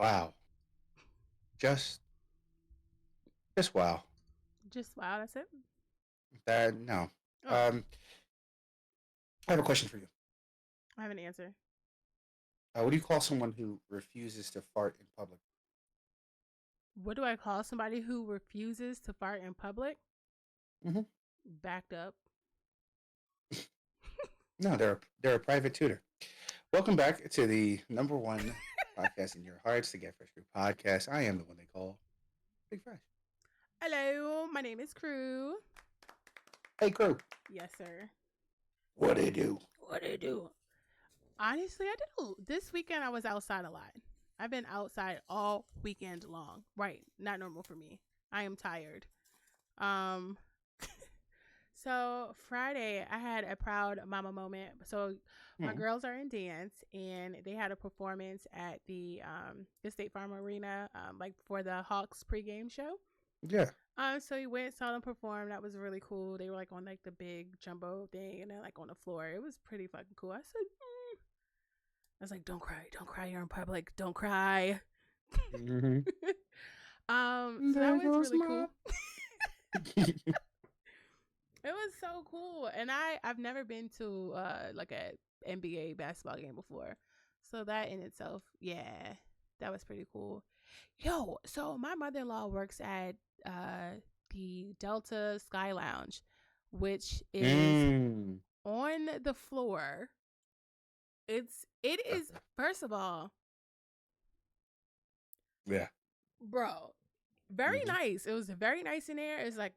Wow. Just just wow. Just wow, that's it. That no. Oh, Um, I have a question for you. I have an answer. What do you call someone who refuses to fart in public? What do I call somebody who refuses to fart in public? Hmm. Backed up. No, they're a private tutor. Welcome back to the number one podcast in your hearts, the Get Fresh Crew podcast. I am the one they call Big Fresh. Hello, my name is Crew. Hey, crew. Yes, sir. What do you do? What do you do? Honestly, I did this weekend. I was outside a lot. I've been outside all weekend long. Right, not normal for me. I am tired. Um, so Friday I had a proud mama moment. So my Hmm. girls are in dance and they had a performance at the State Farm Arena, like for the Hawks pregame show. Yeah. So we went, saw them perform. That was really cool. They were like on like the big jumbo thing and then like on the floor. It was pretty fucking cool. I was like, don't cry, don't cry. You're in public. Don't cry. Mm-hmm. So that There was goes really my. cool. It was so cool, and I've never been to like a NBA basketball game before, so that in itself, yeah, that was pretty cool. Yo, so my mother in law works at the Delta Sky Lounge, which is Mm. on the floor. It is Okay. first of all, Yeah. bro, very Mm-hmm. nice. It was very nice in there. It's like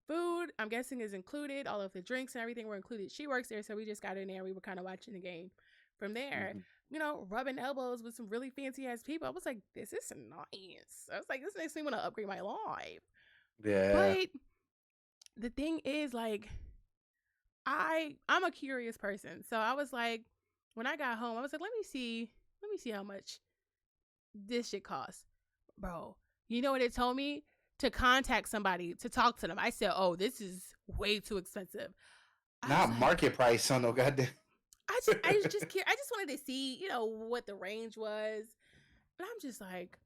food, I'm guessing, is included. All of the drinks and everything were included. She works there, so we just got in there. We were kind of watching the game. From there, Mm-hmm. rubbing elbows with some really fancy ass people. I was like, this is nice. I was like, this makes me want to upgrade my life. Yeah. But the thing is, like, I'm a curious person. So I was like, when I got home, I was like, let me see how much this shit costs. Bro, you know what it told me? To contact somebody to talk to them. I said, "Oh, this is way too expensive." I was Not like, market price, son. No goddamn. I just wanted to see, what the range was. And I'm just like,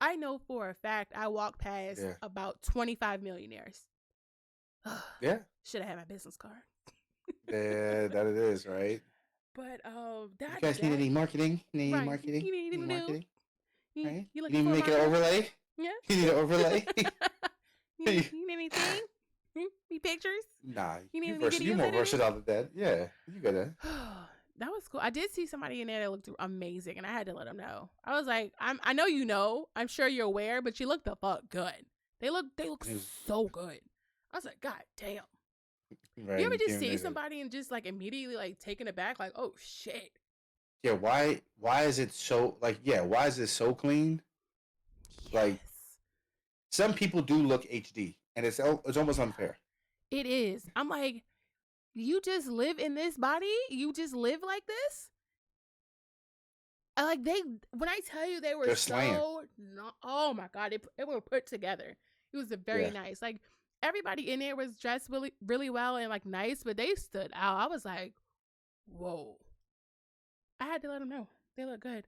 I know for a fact I walked past Yeah. about 25 millionaires. Yeah. Should have had my business card. Yeah, that it is, right? But You that guys need that any marketing? Need any right. marketing? You need Need to do. marketing? Right? You You looking need to for a make an marketer? overlay? Yeah. You need an overlay? You need anything? Need pictures? Nah, You need you any you videos more edited? versatile than that. Yeah, you gotta. That was cool. I did see somebody in there that looked amazing, and I had to let them know. I was like, I know you know. I'm sure you're aware, but you look the fuck good. They look He was so good. I was like, God damn. You right. ever You just came see there. somebody and just like immediately like taken aback, like, oh shit. Yeah. Why is it so like? Yeah. Why is it so clean? Like Yes. some people do look HD, and it's almost unfair. It is. I'm like, you just live in this body? You just live like this? Like when I tell you they were They're slaying. so not, oh my god, it were put together. It was a very Yeah. nice. Like everybody in there was dressed really really well and like nice, but they stood out. I was like, whoa. I had to let them know they look good.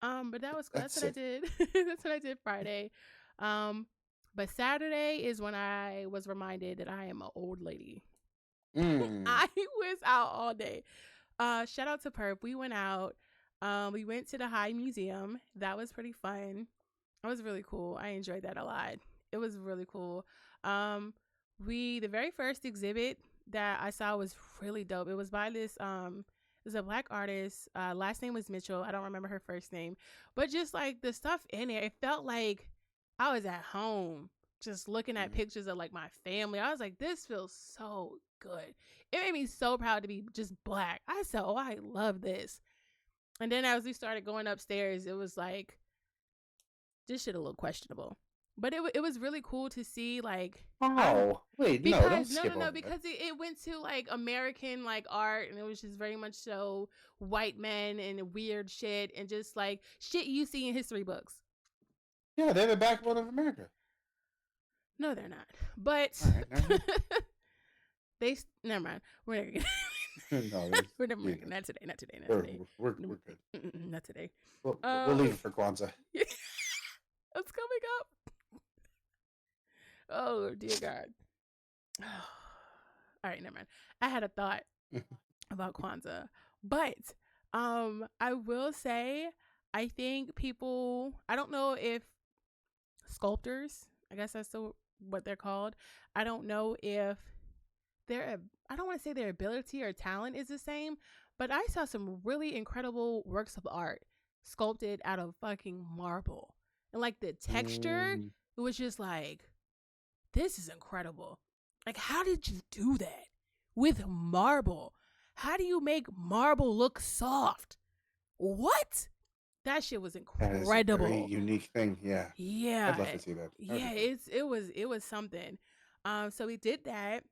But that was cool. That's That's what I it. did. That's what I did Friday. Um, but Saturday is when I was reminded that I am an old lady. Mm. I was out all day. Shout out to Perp. We went out. We went to the High Museum. That was pretty fun. That was really cool. I enjoyed that a lot. It was really cool. Um, the very first exhibit that I saw was really dope. It was by it was a black artist. Last name was Mitchell. I don't remember her first name, but just like the stuff in there, it felt like I was at home, just looking at Mm. pictures of like my family. I was like, this feels so good. It made me so proud to be just black. I said, oh, I love this. And then as we started going upstairs, it was like this shit a little questionable. But it was really cool to see like I Oh wait, no, don't because no skip no no over that. because it went to like American like art and it was just very much so white men and weird shit and just like shit you see in history books. Yeah, they're the backbone of America. No, they're not. But All right, never mind. they never mind. We're not gonna No, this, We're never you mind. know, Not today. Not today. Not we're today. we're good. Not today. We'll Um, leave it for Kwanzaa. what's coming up? Oh dear God. All right, never mind. I had a thought about Kwanzaa, but I will say I think people. I don't know if sculptors. I guess that's what they're called. I don't know if their I don't want to say their ability or talent is the same, but I saw some really incredible works of art sculpted out of fucking marble. And like the texture, Mm, it was just like, this is incredible. Like, how did you do that with marble? How do you make marble look soft? What? That shit was that is a very incredible. unique thing. Yeah, I'd Yeah, love to see that. That would be yeah, cool. it was something. So we did that,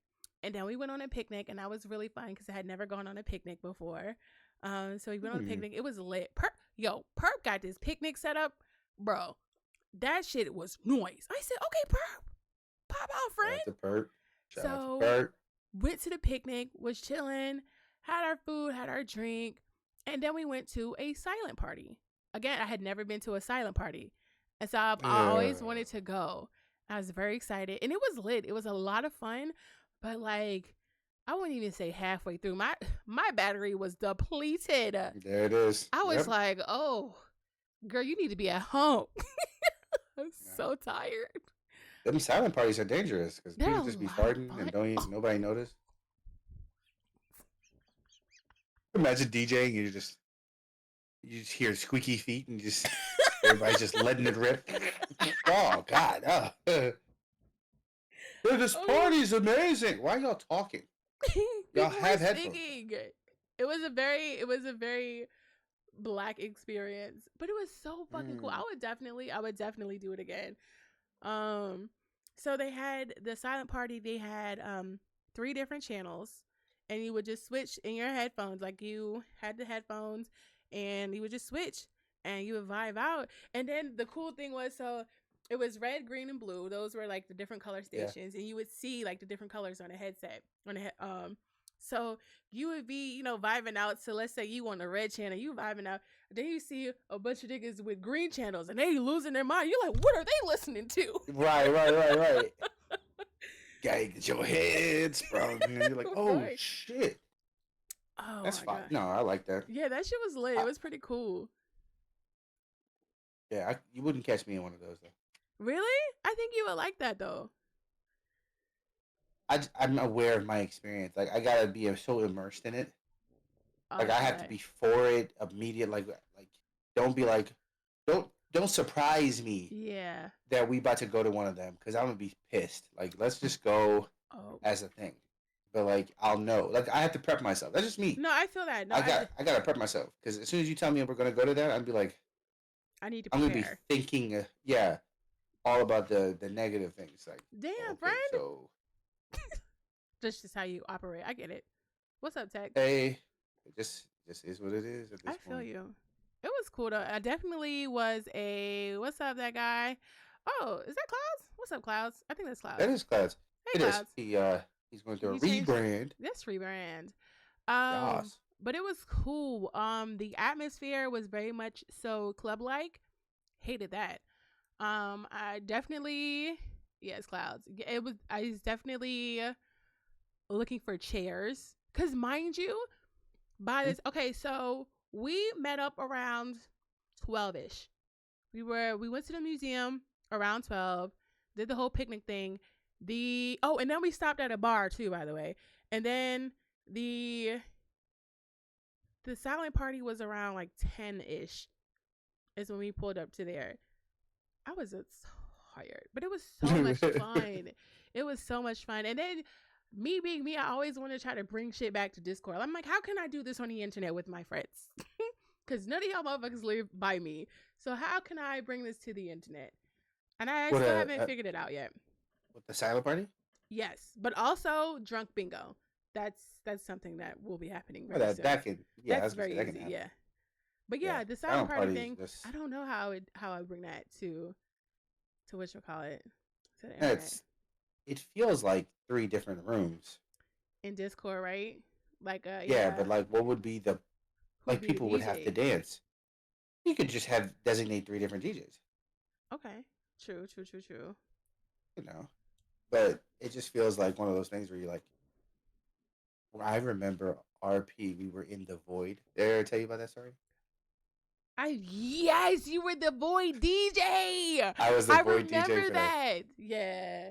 and then we went on a picnic, and that was really fun because I had never gone on a picnic before. So we went on a Hmm. picnic. It was lit. Perp got this picnic set up, bro. That shit was noise. I said, okay, Perp, pop out, Shout out friend. to Bert. Shout out to So Bert. went to the picnic, was chilling, had our food, had our drink, and then we went to a silent party. Again, I had never been to a silent party. And so I Yeah, always wanted to go. I was very excited. And it was lit. It was a lot of fun. But like I wouldn't even say halfway through. My battery was depleted. there it is. I was Yep. like, oh, girl, you need to be at home. I'm Yeah. so tired. Them silent parties are dangerous because They're people a just be lot of farting and fun. don't even, Oh, nobody notice. Imagine DJing, you just hear squeaky feet and just everybody's just letting it rip. Oh God! This oh party's amazing. Why y'all talking? Y'all people were have headphones. singing. It was a very black experience, but it was so fucking cool. Mm, I would definitely do it again. Um, so they had the silent party. They had three different channels, and you would just switch in your headphones. Like you had the headphones, and you would just switch, and you would vibe out. And then the cool thing was, so it was red, green, and blue. Those were like the different color yeah. stations, and you would see like the different colors on the headset on So you would be, vibing out. So let's say you on the red channel, you vibing out. Then you see a bunch of niggas with green channels and they losing their mind. You're like, what are they listening to? Right. Gotta get your head sprung, and you're like, oh Right. shit, Oh that's my fine. god. No, I like that. Yeah, that shit was lit. It I, was pretty cool. yeah, you wouldn't catch me in one of those though. Really? I think you would like that though. I'm aware of my experience. Like I gotta be so immersed in it. Oh, Like I I feel have to that. be for it immediate. Like don't be like don't surprise me Yeah. that we about to go to one of them because I'm gonna be pissed. Like let's just go Oh. as a thing. But like I'll know. Like I have to prep myself. That's just me. No, I feel that. No, I gotta prep myself because as soon as you tell me we're gonna go to that, I'd be like I need to I'm gonna be prepare. thinking yeah all about the negative things. Like Damn, okay friend. so That's just how you operate. I get it. What's up, Tech? hey it just is what it is at I this feel point. you. It was cool though. I definitely was a what's up that guy? Oh, is that Clouds? What's up, Clouds? I think that's That Clouds. is Clouds. Hey It is. Clouds. He's going through a He changed rebrand. this rebrand. Yas. But it was cool. The atmosphere was very much so club like. Hated that. I definitely yes, Clouds. It was I was definitely looking for chairs. Cause mind you, by this okay, so we met up around 12ish. We went to the museum around 12, did the whole picnic thing. And then we stopped at a bar too, by the way. And then the the silent party was around like 10ish is when we pulled up to there. I was so tired, but it was so much fun. It was so much fun. And then me being me, I always want to try to bring shit back to Discord. I'm like, how can I do this on the internet with my friends? Because none of y'all motherfuckers live by me. So how can I bring this to the internet? And I what still haven't figured it out yet. with the silent party? Yes, but also drunk bingo. That's something that will be happening Oh, very soon. that can yeah, I That's was gonna say very that can easy. happen. Yeah. But Yeah, yeah, the silent silent party party is thing, just I don't know how I bring that to what you call it to the internet it's it feels like three different rooms. in Discord, right? Like Yeah, yeah. but like, what would be the Who'd like be the people would have to DJ? dance? You could just have designate three different DJs, Okay. True, true, true, true. you know. But it just feels like one of those things where you're like, I remember RP. We were in the void. Did I tell you about that story? I yes, you were the boy DJ. I was the I void DJ remember for that. that. Yeah.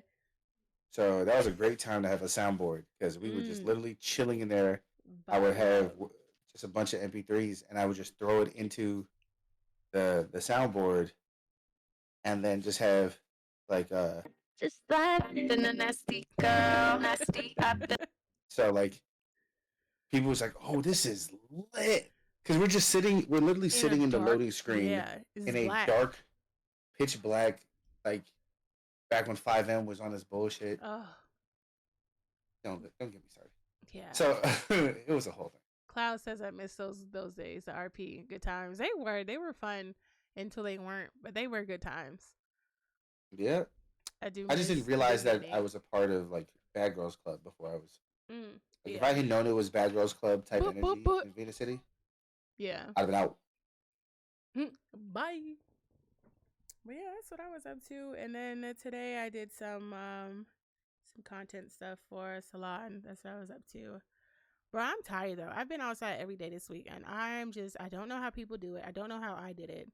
So that was a great time to have a soundboard because we were just Mm. literally chilling in there. I would Vibing have out. just a bunch of MP3s and I would just throw it into the soundboard and then just have like Just left in a nasty girl, nasty up. so like people was like, "Oh, this is lit," because we're literally In a sitting in the dark, loading screen yeah, it's in a black. dark, pitch black, like back when 5M was on this bullshit. Oh, Don't get me started. yeah. So it was a whole thing. Cloud says I miss those days. The RP good times. They were fun until they weren't, but they were good times. Yeah, I do I just didn't miss the realize that I beginning. was a part of like Bad Girls Club before I was like if I Yeah. had known it was Bad Girls Club type Boop boop energy boop. in Venus City, Yeah. I'd have been out. Bye. But yeah, that's what I was up to. And then today I did some content stuff for a salon. That's what I was up to. Bro, I'm tired though. I've been outside every day this week, and I don't know how people do it. I don't know how I did it.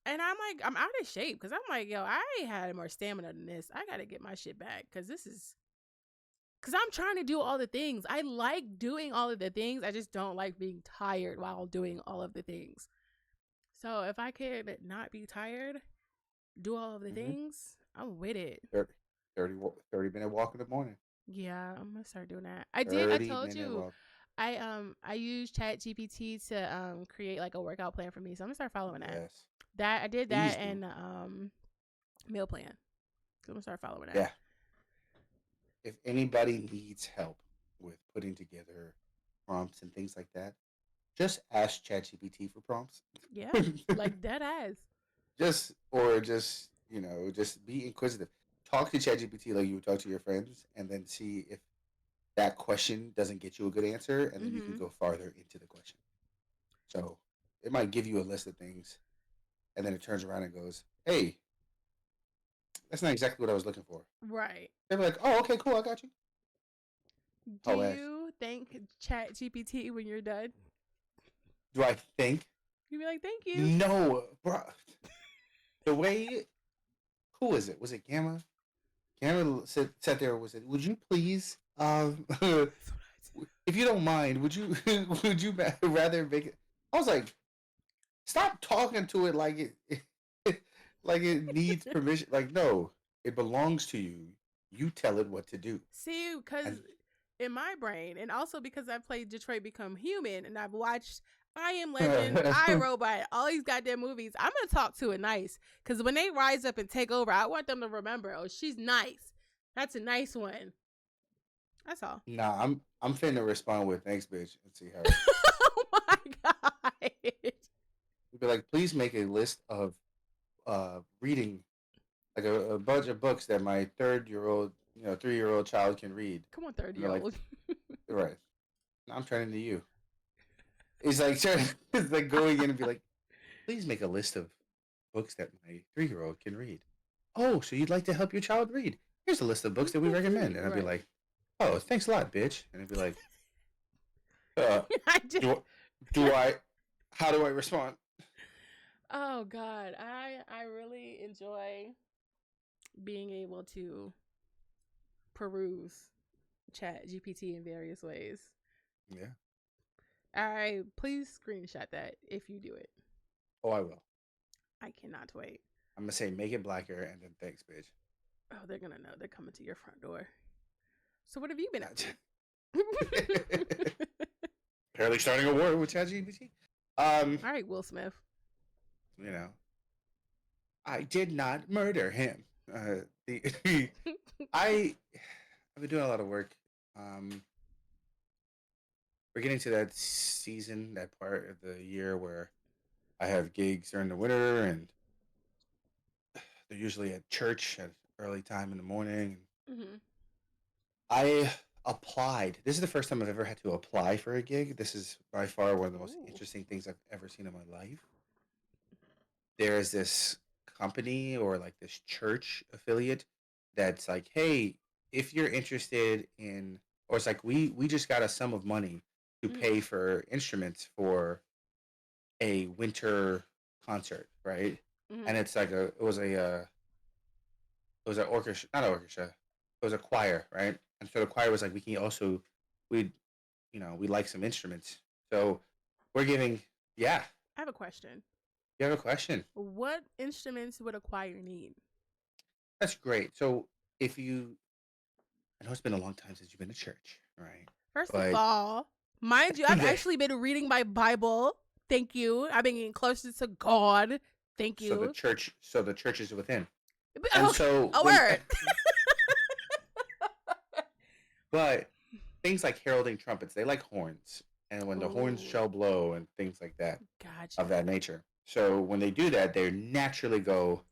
And I'm like, I'm out of shape because I'm like, yo, I had more stamina than this. I got to get my shit back because I'm trying to do all the things. I like doing all of the things. I just don't like being tired while doing all of the things. So if I could not be tired, do all of the Mm-hmm. things, I'm with it. 30, 30-minute walk in the morning. Yeah, I'm gonna start doing that. I did. I 30 told minute you, walk. I used Chat GPT to create like a workout plan for me. So I'm gonna start following that. Yes. That I did Please that do. and meal plan. So I'm gonna start following that. Yeah. If anybody needs help with putting together prompts and things like that, just ask ChatGPT for prompts. Yeah, like dead ass. Just be inquisitive. Talk to ChatGPT like you would talk to your friends, and then see if that question doesn't get you a good answer, and then you can Mm-hmm. go farther into the question. So it might give you a list of things, and then it turns around and goes, "Hey, that's not exactly what I was looking for." Right. They're like, "Oh, okay, cool, I got you." Do Oh, ass. you thank Chat GPT when you're done? Do I think? You be like, thank you. No, bro. The way, who was it? Was it Gamma? Gamma sat there. Was it? Would you please, if you don't mind, would you would you rather make it? I was like, stop talking to it like it like it needs permission. Like, no, it belongs to you. You tell it what to do. See, because And in my brain, and also because I played Detroit Become Human, and I've watched I Am Legend, I Robot, all these goddamn movies. I'm gonna talk to it nice, because when they rise up and take over, I want them to remember, oh, she's nice. That's a nice one. That's all. nah, I'm finna respond with thanks, bitch, and see how. Oh my god. You'd be like, please make a list of reading like a bunch of books that my 3-year-old, 3-year-old child can read. Come on, And they're like, 30-year-old. right. I'm turning to you. It's like it's like going in and be like, please make a list of books that my 3-year-old can read. Oh, so you'd like to help your child read? Here's a list of books that we recommend. And I'd be Right. like, oh, thanks a lot, bitch. And I'd be like, uh, I just, do I, how do I respond? oh god, I really enjoy being able to peruse Chat GPT in various ways. Yeah. All right, please screenshot that if you do it. Oh, I will. I cannot wait. I'm going to say, make it blacker and then thanks, bitch. Oh, they're gonna know. They're coming to your front door. So what have you been up to? Apparently starting a war with ChatGPT. All right, Will Smith. I did not murder him. I've been doing a lot of work. We're getting to that season, that part of the year where I have gigs during the winter, and they're usually at church at early time in the morning. Mm-hmm. I applied. This is the first time I've ever had to apply for a gig. This is by far one of the most Ooh. interesting things I've ever seen in my life. There's this company or like this church affiliate that's like, hey, if you're interested in, or it's like we just got a sum of money to Mm-hmm. pay for instruments for a winter concert, right? Mm-hmm. And it's like it was an orchestra, not an orchestra, it was a choir, right? And so the choir was like, we can also we we like some instruments, so we're giving. Yeah, I have a question. you have a question? What instruments would a choir need? That's great. So if you, I know it's been a long time since you've been to church, right? First of But all, mind you, I've the, actually been reading my Bible. Thank you. I've been getting closer to God. Thank you. so the church is within, and Okay, so a when, word. but things like heralding trumpets, they like horns, and when the horns Ooh, shall blow and things like that of gotcha. that nature. So when they do that, they naturally go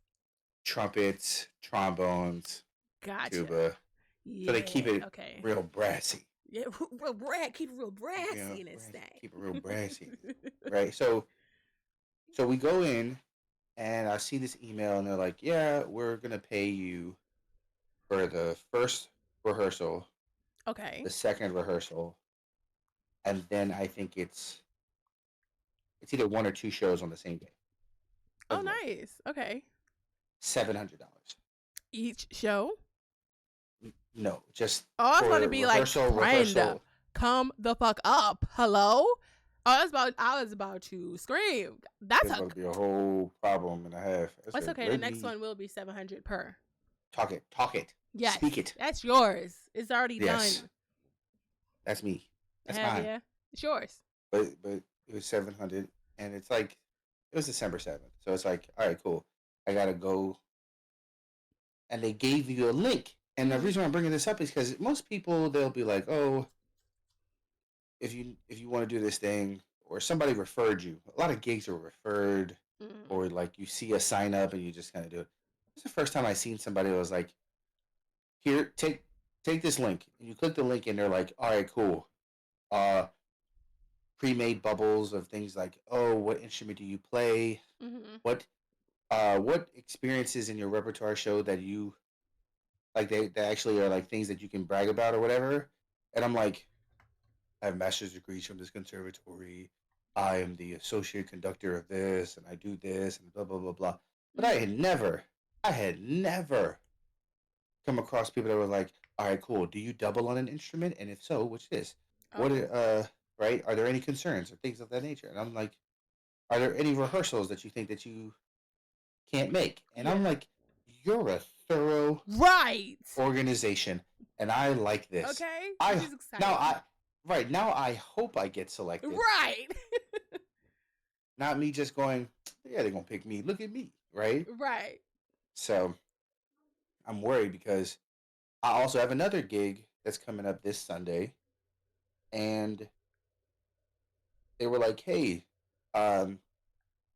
trumpets, trombones, Gotcha. tuba. So they keep Yeah, it okay. real brassy. Yeah, real brad. Keep it real You know, brassy in this brassy. Keep it real brassy, thing. right? So we go in, and I see this email, and they're like, "Yeah, we're gonna pay you for the first rehearsal, Okay. the second rehearsal, and then I think it's either one or two shows on the same day Oh, as well. nice. Okay. $700. Each show. No, just Oh, I was about to for be like, friend, rehearsal. come the fuck up. Hello. I was about to scream. That's There's a. going to be a whole problem and a half. I That's said, okay. The let next me one will be 700 per. talk it, Yes, speak it. that's yours. It's already Yes, done. that's me. That's Hell mine. yeah, it's yours. But it was 700, and it's like it was December 7th, so it's like, all right, cool. I gotta go, and they gave you a link. And the Mm-hmm. reason why I'm bringing this up is because most people they'll be like, oh, if you want to do this thing, or somebody referred you. A lot of gigs are referred, Mm-hmm. or like you see a sign up and you just kind of do it. It's the first time I seen somebody that was like, here, take this link, and you click the link, and they're like, all right, cool. Uh, pre-made bubbles of things like, oh, what instrument do you play? Mm-hmm. What experiences in your repertoire show that you like they actually are like things that you can brag about or whatever. And I'm like, I have master's degrees from this conservatory. I am the associate conductor of this, and I do this, and blah blah blah blah. But Mm-hmm. I had never come across people that were like, all right, cool. Do you double on an instrument, and if so, which is? What Oh. right? Are there any concerns or things of that nature? And I'm like, are there any rehearsals that you think that you can't make? And I'm Yeah. like, you're a thorough Right. organization, and I like this. Okay. Which I is now exciting. I right now I hope I get selected, Right. not me just going, yeah, they're gonna pick me. Look at me, right? Right. So I'm worried because I also have another gig that's coming up this Sunday, and they were like, hey, um,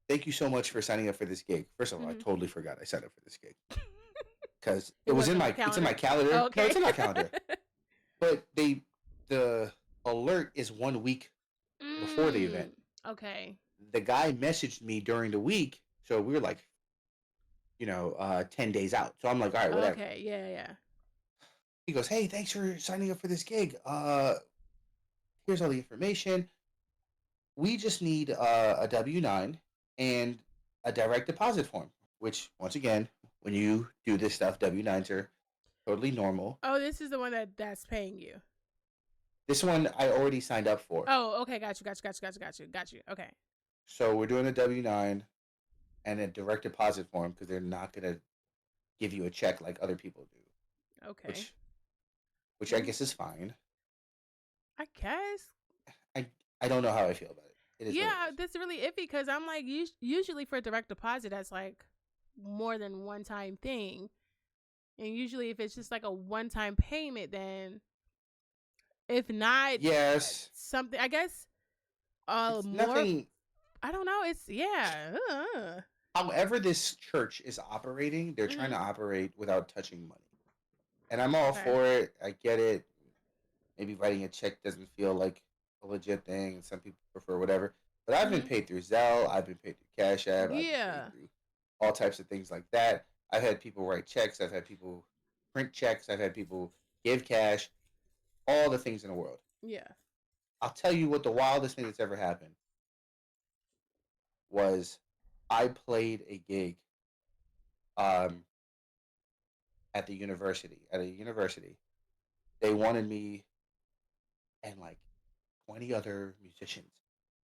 thank you so much for signing up for this gig. First of all, I Mm-hmm. totally forgot I signed up for this gig because It wasn't on your it's in my calendar. calendar. No, Okay. it's in my calendar, but the alert is 1 week before the event. Mm. Okay. The guy messaged me during the week, so we were like, 10 days out. So I'm like, all right, whatever. Okay. Yeah. Yeah. He goes, hey, thanks for signing up for this gig. Here's all the information. We just need a W-9 and a direct deposit form. Which, once again, when you do this stuff, W-9s are totally normal. Oh, this is the one that's paying you. This one I already signed up for. Oh, okay. Got you. Got you. Got you. Got you. Got you. Got you. Okay. So we're doing a W-9 and a direct deposit form because they're not gonna give you a check like other people do, Okay. which I guess is fine. I guess. I I don't know how I feel about it. It is what it Yeah, is. that's really iffy because I'm like, usually for direct deposit, that's like more than one time thing. And usually, if it's just like a one time payment, then if not Yes, something, I guess, it's more. nothing. I don't know. It's yeah. However, this church is operating, they're trying Mm-hmm. to operate without touching money, and I'm all Okay. for it. I get it. maybe writing a check doesn't feel like a legit thing, and some people prefer whatever. But I've been Mhm. paid through Zelle, I've been paid through Cash App, I've been paid Yeah. through all types of things like that. I've had people write checks, I've had people print checks, I've had people give cash, all the things in the world. Yeah. I'll tell you what the wildest thing that's ever happened was I played a gig um, at the university. At a university, they wanted me and like 20 other musicians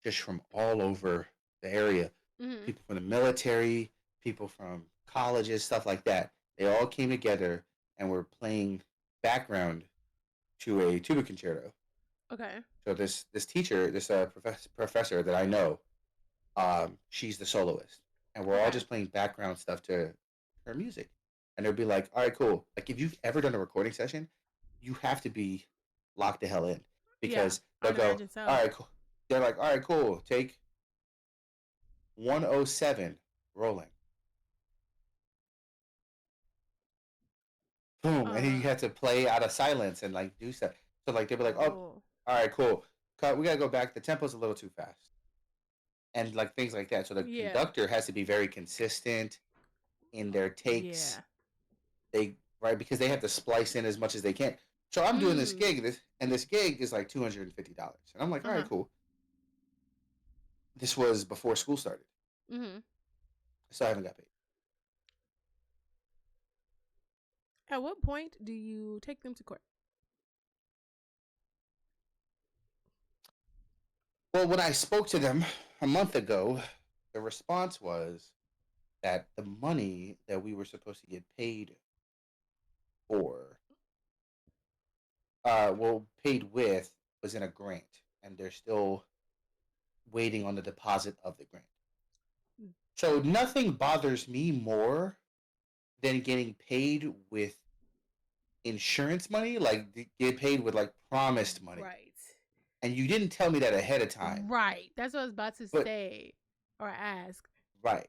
just from all over the area. Mhm. People from the military, people from colleges, stuff like that. They all came together and were playing background to a tuba concerto. Okay. So this teacher, this professor that I know, she's the soloist, and we're all Okay. just playing background stuff to her music. And they'll be like, "All right, cool. Like if you've ever done a recording session, you have to be locked the hell in Yeah. because they'll I'd go, imagine all so. right, cool. They're like, all right, cool. Take 107 rolling, boom, and then you Uh. have to play out of silence and like do stuff. So like they'll be like, oh, Oh. all right, cool. Cut. We gotta go back. The tempo's a little too fast, and like things like that. So the Yeah. conductor has to be very consistent in their takes. Yeah. They right because they have to splice in as much as they can. So I'm doing this Mm. gig, this gig is like $250, and I'm like, all right, Uh-huh. cool. This was before school started, Mhm. so I haven't got paid. At what point do you take them to court? Well, when I spoke to them a month ago, the response was that the money that we were supposed to get paid for, well, paid with, was in a grant, and they're still waiting on the deposit of the grant. So nothing bothers me more than getting paid with insurance money, like get paid with like promised money, Right. and you didn't tell me that ahead of time. Right. That's what I was about to But say or ask. right,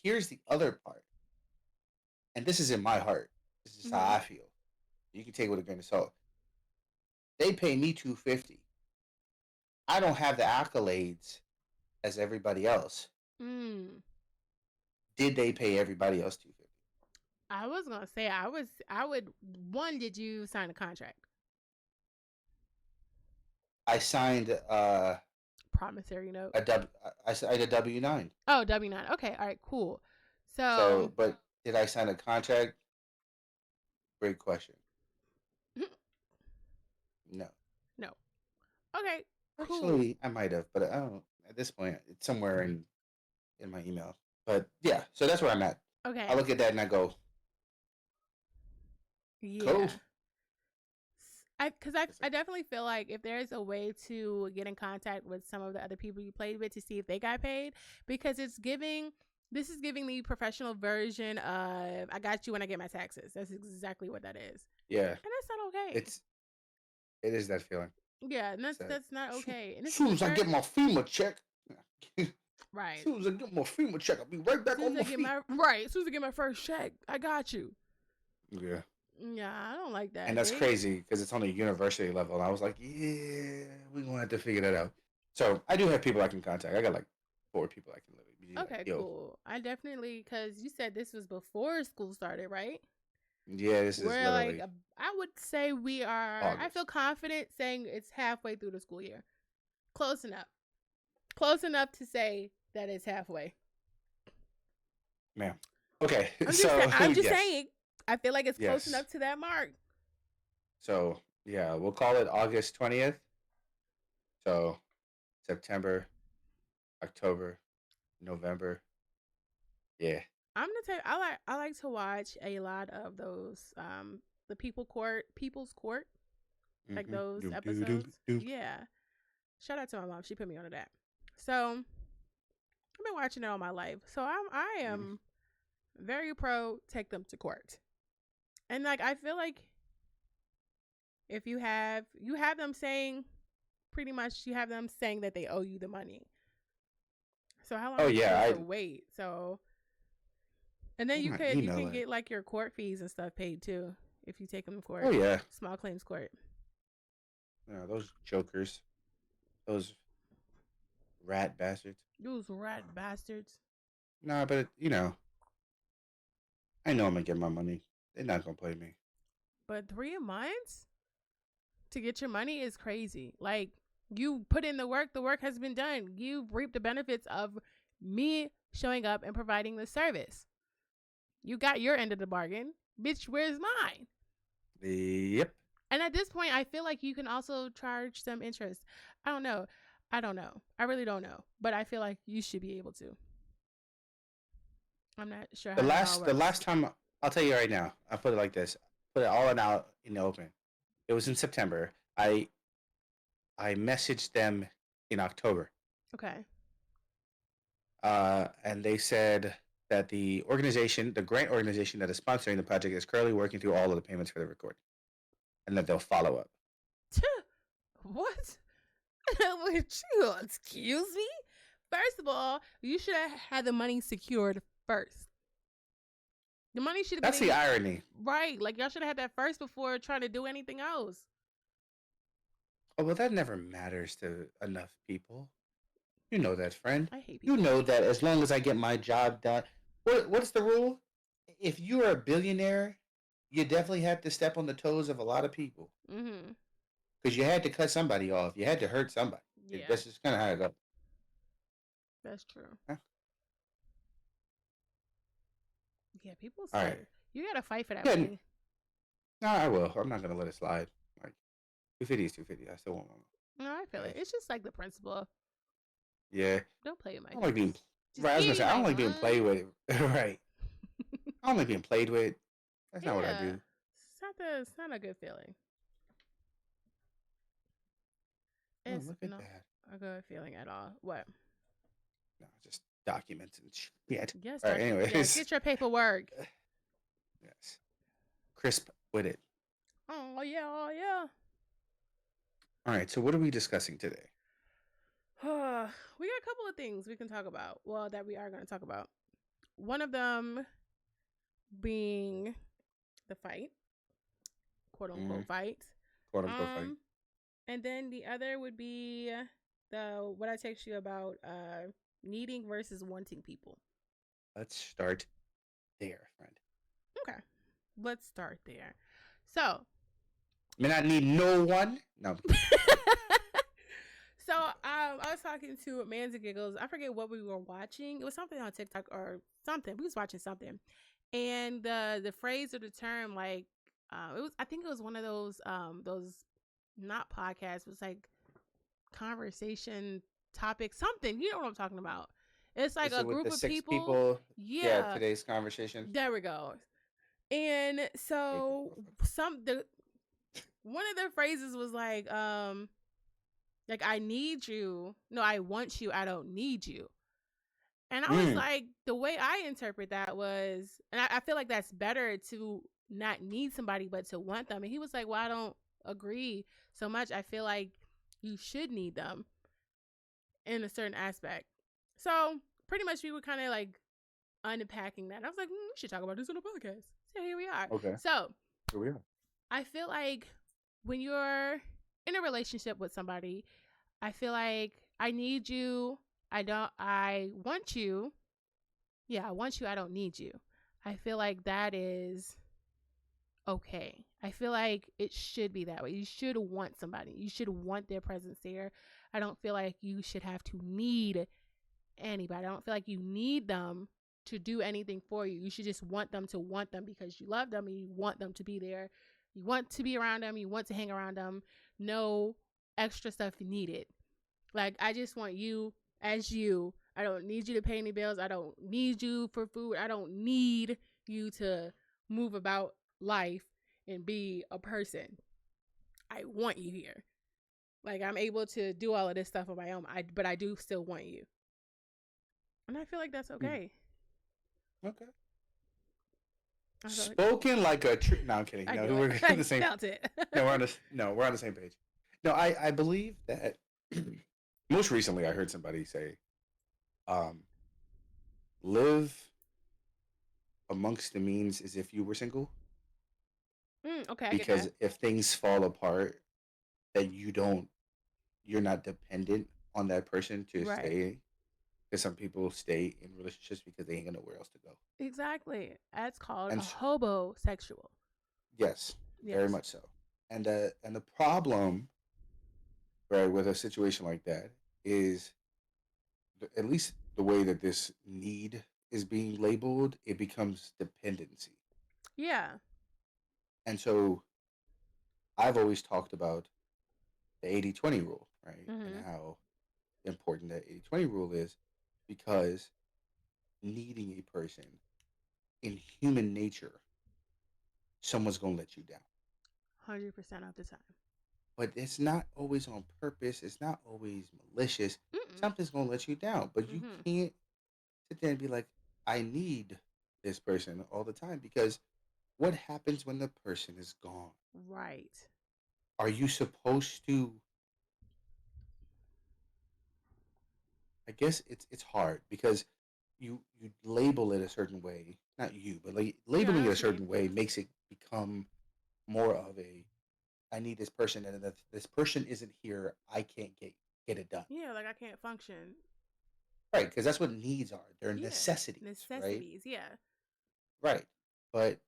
here's the other part, and this is in my heart. This is how Mhm. I feel. You can take it with a grain of salt. They pay me 250. I don't have the accolades as everybody else. Mm. Did they pay everybody else 250? I was gonna say I would one, did you sign a contract? I signed Promissory note. a W. I signed a W-9. Oh, W-9. Okay, all right, cool. So, So but did I sign a contract? Great question. No. no. Okay, cool. Actually, I might have, but I don't. At this point, it's somewhere in my email. But yeah, so that's where I'm at. I Okay. look at that and I go, cool. Yeah. Because I definitely feel like if there's a way to get in contact with some of the other people you played with to see if they got paid, because this is giving the professional version of I got you when I get my taxes. That's exactly what that is, Yeah, and that's not okay. it's it is that feeling. Yeah, and It's that. that's not okay. And As this is soon the as I get first my FEMA check, as right. soon as I get my FEMA check, I'll be right back As soon on as my I get feet. as soon as I get my first check, I got you. Yeah. Yeah, I don't like And that. that's crazy because it's on a university level. And I was like, yeah, we're going to have to figure that out. So I do have people I can contact. I got like 4 people I can literally be like, Okay, yo, cool. I definitely because you said this was before school started, right? yeah, this is We're like, literally I would say we are. I feel August. confident saying it's halfway through the school year. Close enough. Close enough to say that it's halfway. Man. Okay. I'm just So, I'm just yes. saying. I feel like it's close Yes. enough to that mark. So, yeah, we'll call it August 20th. So, September, October, November. Yeah. I'm gonna tell you, I like to watch a lot of those the people's court, like Mm-hmm. those Doom, doom, doom, episodes. doom. Yeah. Shout out to my mom. She put me onto that. So I've been watching it all my life. So I Mm-hmm. am very pro take them to court. And like I feel like if you have them saying pretty much you have them saying that they owe you the money. So how long Oh, are you yeah. supposed to wait? So and then I you email can it. get like your court fees and stuff paid too if you take them to Oh, court. yeah. Small claims court. those jokers, those rat bastards. Those rat bastards. Nah, but I know I'm gonna get my money. They're not gonna play me. But 3 months to get your money is crazy. Like, you put in the work has been done. You reap the benefits of me showing up and providing the service. You got your end of the bargain. Bitch, where's mine? Yep. And at this point, I feel like you can also charge some interest. I don't know. I really don't know. But I feel like you should be able to. I'm not sure how The that all last the works. last time I'll tell you right now. I put it like this. Put it all out in the open. It was in September. I messaged them in October. Okay. And they said that the grant organization that is sponsoring the project, is currently working through all of the payments for the recording, and that they'll follow up. What? Excuse me? First of all, you should have had the money secured first. The money should have been That's the irony. right. Like, y'all should have had that first before trying to do anything else. Oh, well, that never matters to enough people. You know that, friend. I hate You people. know that as long as I get my job done. What's the rule? If you are a billionaire, you definitely have to step on the toes of a lot of people. Mm-hmm. Because you had to cut somebody off. You had to hurt somebody. Yeah, That's just kind of how it goes. that's true. Huh? Yeah, people All say right. you gotta fight for that Yeah, money. no, I will. I'm not going to let it slide. Like, 250 is 250. I still want my No, I feel it. cash. It's just like the principle. Yeah. Don't play with I my don't like being. peace. Just Right, I was give going to me say, I my don't like being played money. with. Right. I don't like being played with. That's not what I Yeah, do. it's not a good feeling. Oh, It's look at not that. a good feeling at all. What? No, just documents and shit. Yes, All right, yes. anyways. Get your paperwork. Yes. Crisp with it. Oh yeah, oh yeah. All right, so what are we discussing today? We got a couple of things we can talk about. Well, that we are going to talk about. One of them being the fight, quote unquote fight. Quote unquote fight. And then the other would be the what I text you about needing versus wanting people. Let's start there, friend. Okay. Let's start there. So May not need no one. No. So I was talking to Amanda Giggles. I forget what we were watching. It was something on TikTok or something. We was watching something, and the phrase or the term, like, it was. I think it was one of those not podcasts. It was like conversation topic something. You know what I'm talking about? It's like Is a it with group the of 6 people. people? Yeah, Today's conversation. there we go. And so one of the phrases was like, I need you. No, I want you. I don't need you. And I was like, the way I interpret that was, and I feel like that's better to not need somebody, but to want them. And he was like, well, I don't agree so much. I feel like you should need them in a certain aspect. So pretty much we were kind of like unpacking that. I was like, we should talk about this on a podcast. So here we are. Okay. So Here we are. I feel like when you're in a relationship with somebody, I feel like I need you. I want you. Yeah, I want you. I don't need you. I feel like that is okay. I feel like it should be that way. You should want somebody. You should want their presence there. I don't feel like you should have to need anybody. I don't feel like you need them to do anything for you. You should just want them to want them because you love them and you want them to be there. You want to be around them. You want to hang around them. No extra stuff needed. Like, I just want you as you. I don't need you to pay any bills. I don't need you for food. I don't need you to move about life and be a person. I want you here. Like, I'm able to do all of this stuff on my own, but I do still want you. And I feel like that's okay. Okay. Like, Spoken like a true. No, I'm kidding. I No, knew we're it. on the same. Felt it. No, we're on the same page. No, I believe that. Most recently, I heard somebody say, "Live amongst the means as if you were single." Okay, I get Because that. if things fall apart, that you're not dependent on that person to Right. stay. Because some people stay in relationships because they ain't got nowhere else to go. Exactly. That's called a And hobosexual. yes, very Yes. much so. And the problem, right, with a situation like that is, at least the way that this need is being labeled, it becomes dependency. Yeah. And so I've always talked about the 80-20 rule, right? And Mhm. how important that 80-20 rule is, because needing a person, in human nature, someone's going to let you down. 100% of the time. But it's not always on purpose. It's not always malicious. Mm-mm. Something's going to let you down. But you Mhm. can't sit there and be like, I need this person all the time, because what happens when the person is gone? Right. Are you supposed to? I guess it's hard because you label it a certain way. Not you, but like Yeah, I labeling know it a what you mean. certain way makes it become more of a, I need this person, and if this person isn't here, I can't get it done. Yeah, like I can't function. Right, because that's what needs are. They're Yeah. necessities, right? Necessities. Yeah. Right. But,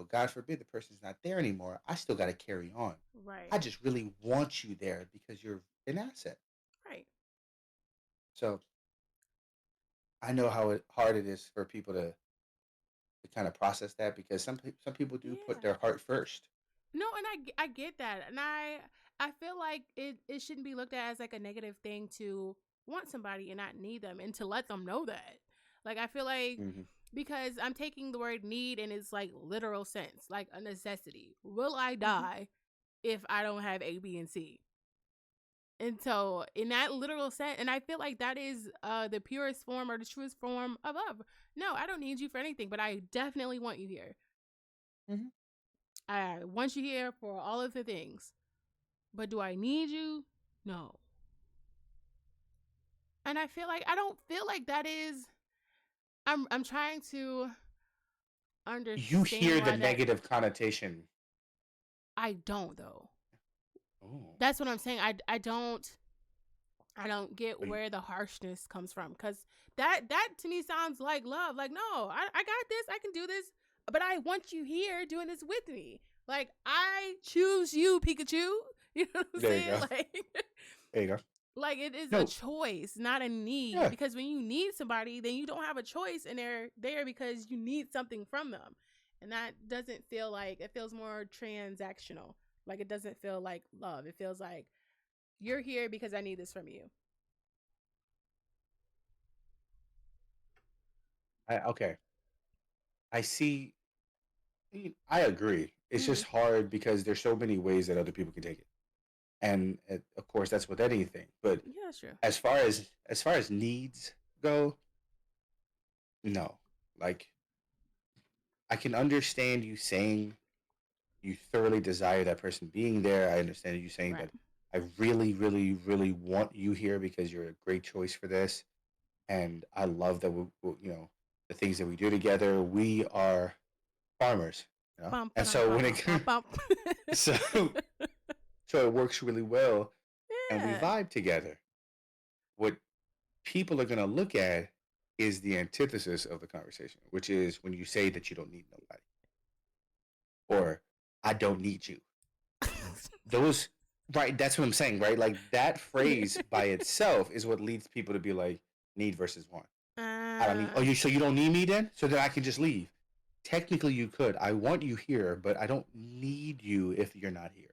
God forbid the person's not there anymore. I still got to carry on. Right. I just really want you there because you're an asset. Right. So I know how hard it is for people to kind of process that, because some people do put Yeah. their heart first. No, and I get that. And I feel like it shouldn't be looked at as like a negative thing to want somebody and not need them and to let them know that. Like I feel like Hmm. because I'm taking the word need in its like literal sense, like a necessity. Will I Hmm. die if I don't have A, B, and C? And so, in that literal sense, and I feel like that is the purest form or the truest form of love. No, I don't need you for anything, but I definitely want you here. Hmm. I want you here for all of the things. But do I need you? No. And I feel like I don't feel like that is I'm trying to You understand hear the why that negative connotation. I don't though. Oh, That's what I'm saying. I don't get but where the harshness comes from cuz that to me sounds like love. Like no, I got this. I can do this. But I want you here doing this with me. Like I choose you, Pikachu. You know what I'm there you saying? go. Like There you go. like it is a No, choice, not a need. yeah. Because when you need somebody, then you don't have a choice and they're there because you need something from them. And that doesn't feel like it feels more transactional. Like it doesn't feel like love. It feels like you're here because I need this from you. Okay. I see. I agree. It's Mm-hmm. just hard because there's so many ways that other people can take it, and of course that's with anything. But Yeah, sure. as far as needs go, no. Like, I can understand you saying you thoroughly desire that person being there. I understand you saying Right. that I really, really, really want you here because you're a great choice for this, and I love that the things that we do together. We are farmers, Bum, and ba-dum, so bum, when bum, bum, it bum. so so it works really well, and we Yeah. vibe together. What people are gonna look at is the antithesis of the conversation, which is when you say that you don't need nobody, or I don't need you. Those, right? That's what I'm saying, right? Like that phrase by itself is what leads people to be like, need versus want. I don't need. Oh, uh, so you don't need me then? So then I can just leave. Technically, you could. I want you here, but I don't need you if you're not here.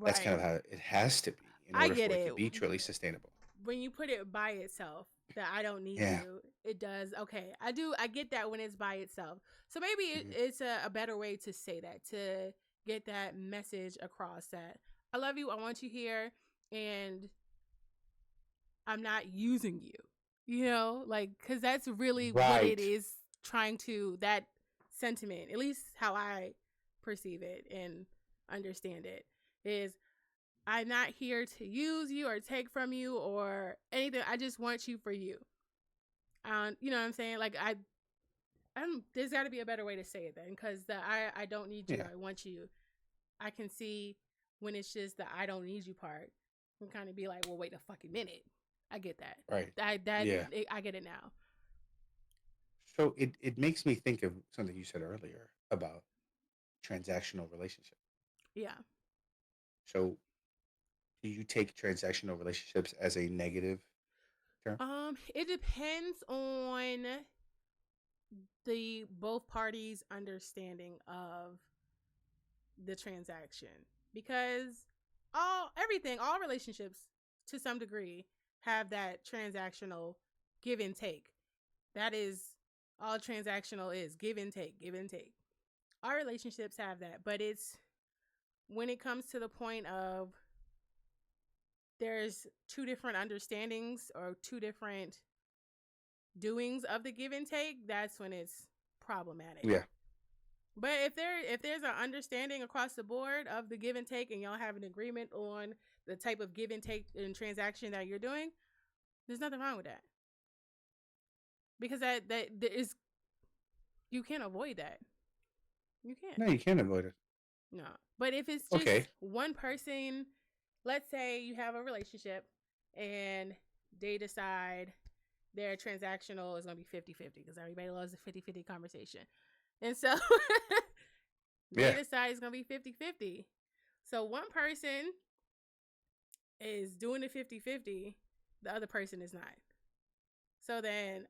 That's kind of right. how it has to be in I order get for it to it. be truly sustainable. When you put it by itself, that I don't need Yeah. you, it does. Okay. I get that when it's by itself. So maybe Hmm. it's a better way to say that, to get that message across that I love you, I want you here, and I'm not using you. You know, like, because that's really what it Right. is trying to, that sentiment, at least how I perceive it and understand it, is I'm not here to use you or take from you or anything. I just want you for you. You know what I'm saying? Like there's got to be a better way to say it then, because I don't need you. Yeah. I want you. I can see. when it's just the I don't need you part, and kind of be like, well, wait a fucking minute. I get that. Right. I Yeah. I get it now. So it makes me think of something you said earlier about transactional relationship. Yeah. So do you take transactional relationships as a negative term? It depends on the both parties' understanding of the transaction, because all relationships to some degree have that transactional give and take. That is all transactional is, give and take, give and take. Our relationships have that, but it's when it comes to the point of there's two different understandings or two different doings of the give and take, that's when it's problematic. Yeah. But if there's an understanding across the board of the give and take, and y'all have an agreement on the type of give and take and transaction that you're doing, there's nothing wrong with that. Because that is, you can't avoid that. You can't. No, you can't avoid it. No. But if it's just Okay. one person, let's say you have a relationship and they decide their transactional is going to be 50-50, because everybody loves the 50-50 conversation. And so they Yeah. decide it's going to be 50-50. So one person is doing the 50-50, the other person is not. So then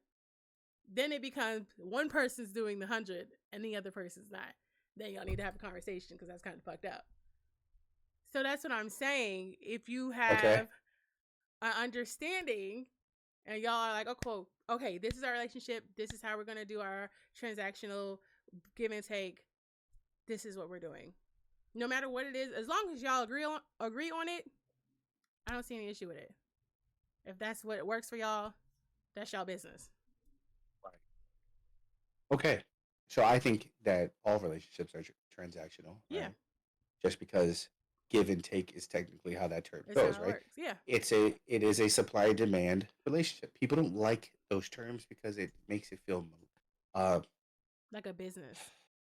it becomes one person's doing the 100 and the other person's not. Then y'all need to have a conversation, because that's kind of fucked up. So that's what I'm saying. If you have an understanding and y'all are like, oh, cool, okay, this is our relationship. This is how we're going to do our transactional give and take. This is what we're doing. No matter what it is, as long as y'all agree on it, I don't see any issue with it. If that's what works for y'all, that's y'all business. Right. Okay. So I think that all relationships are transactional. Yeah. Right? Just because give and take is technically how that term It's goes, how it right? works. Yeah. It is a supply and demand relationship. People don't like those terms because it makes it feel Like a business.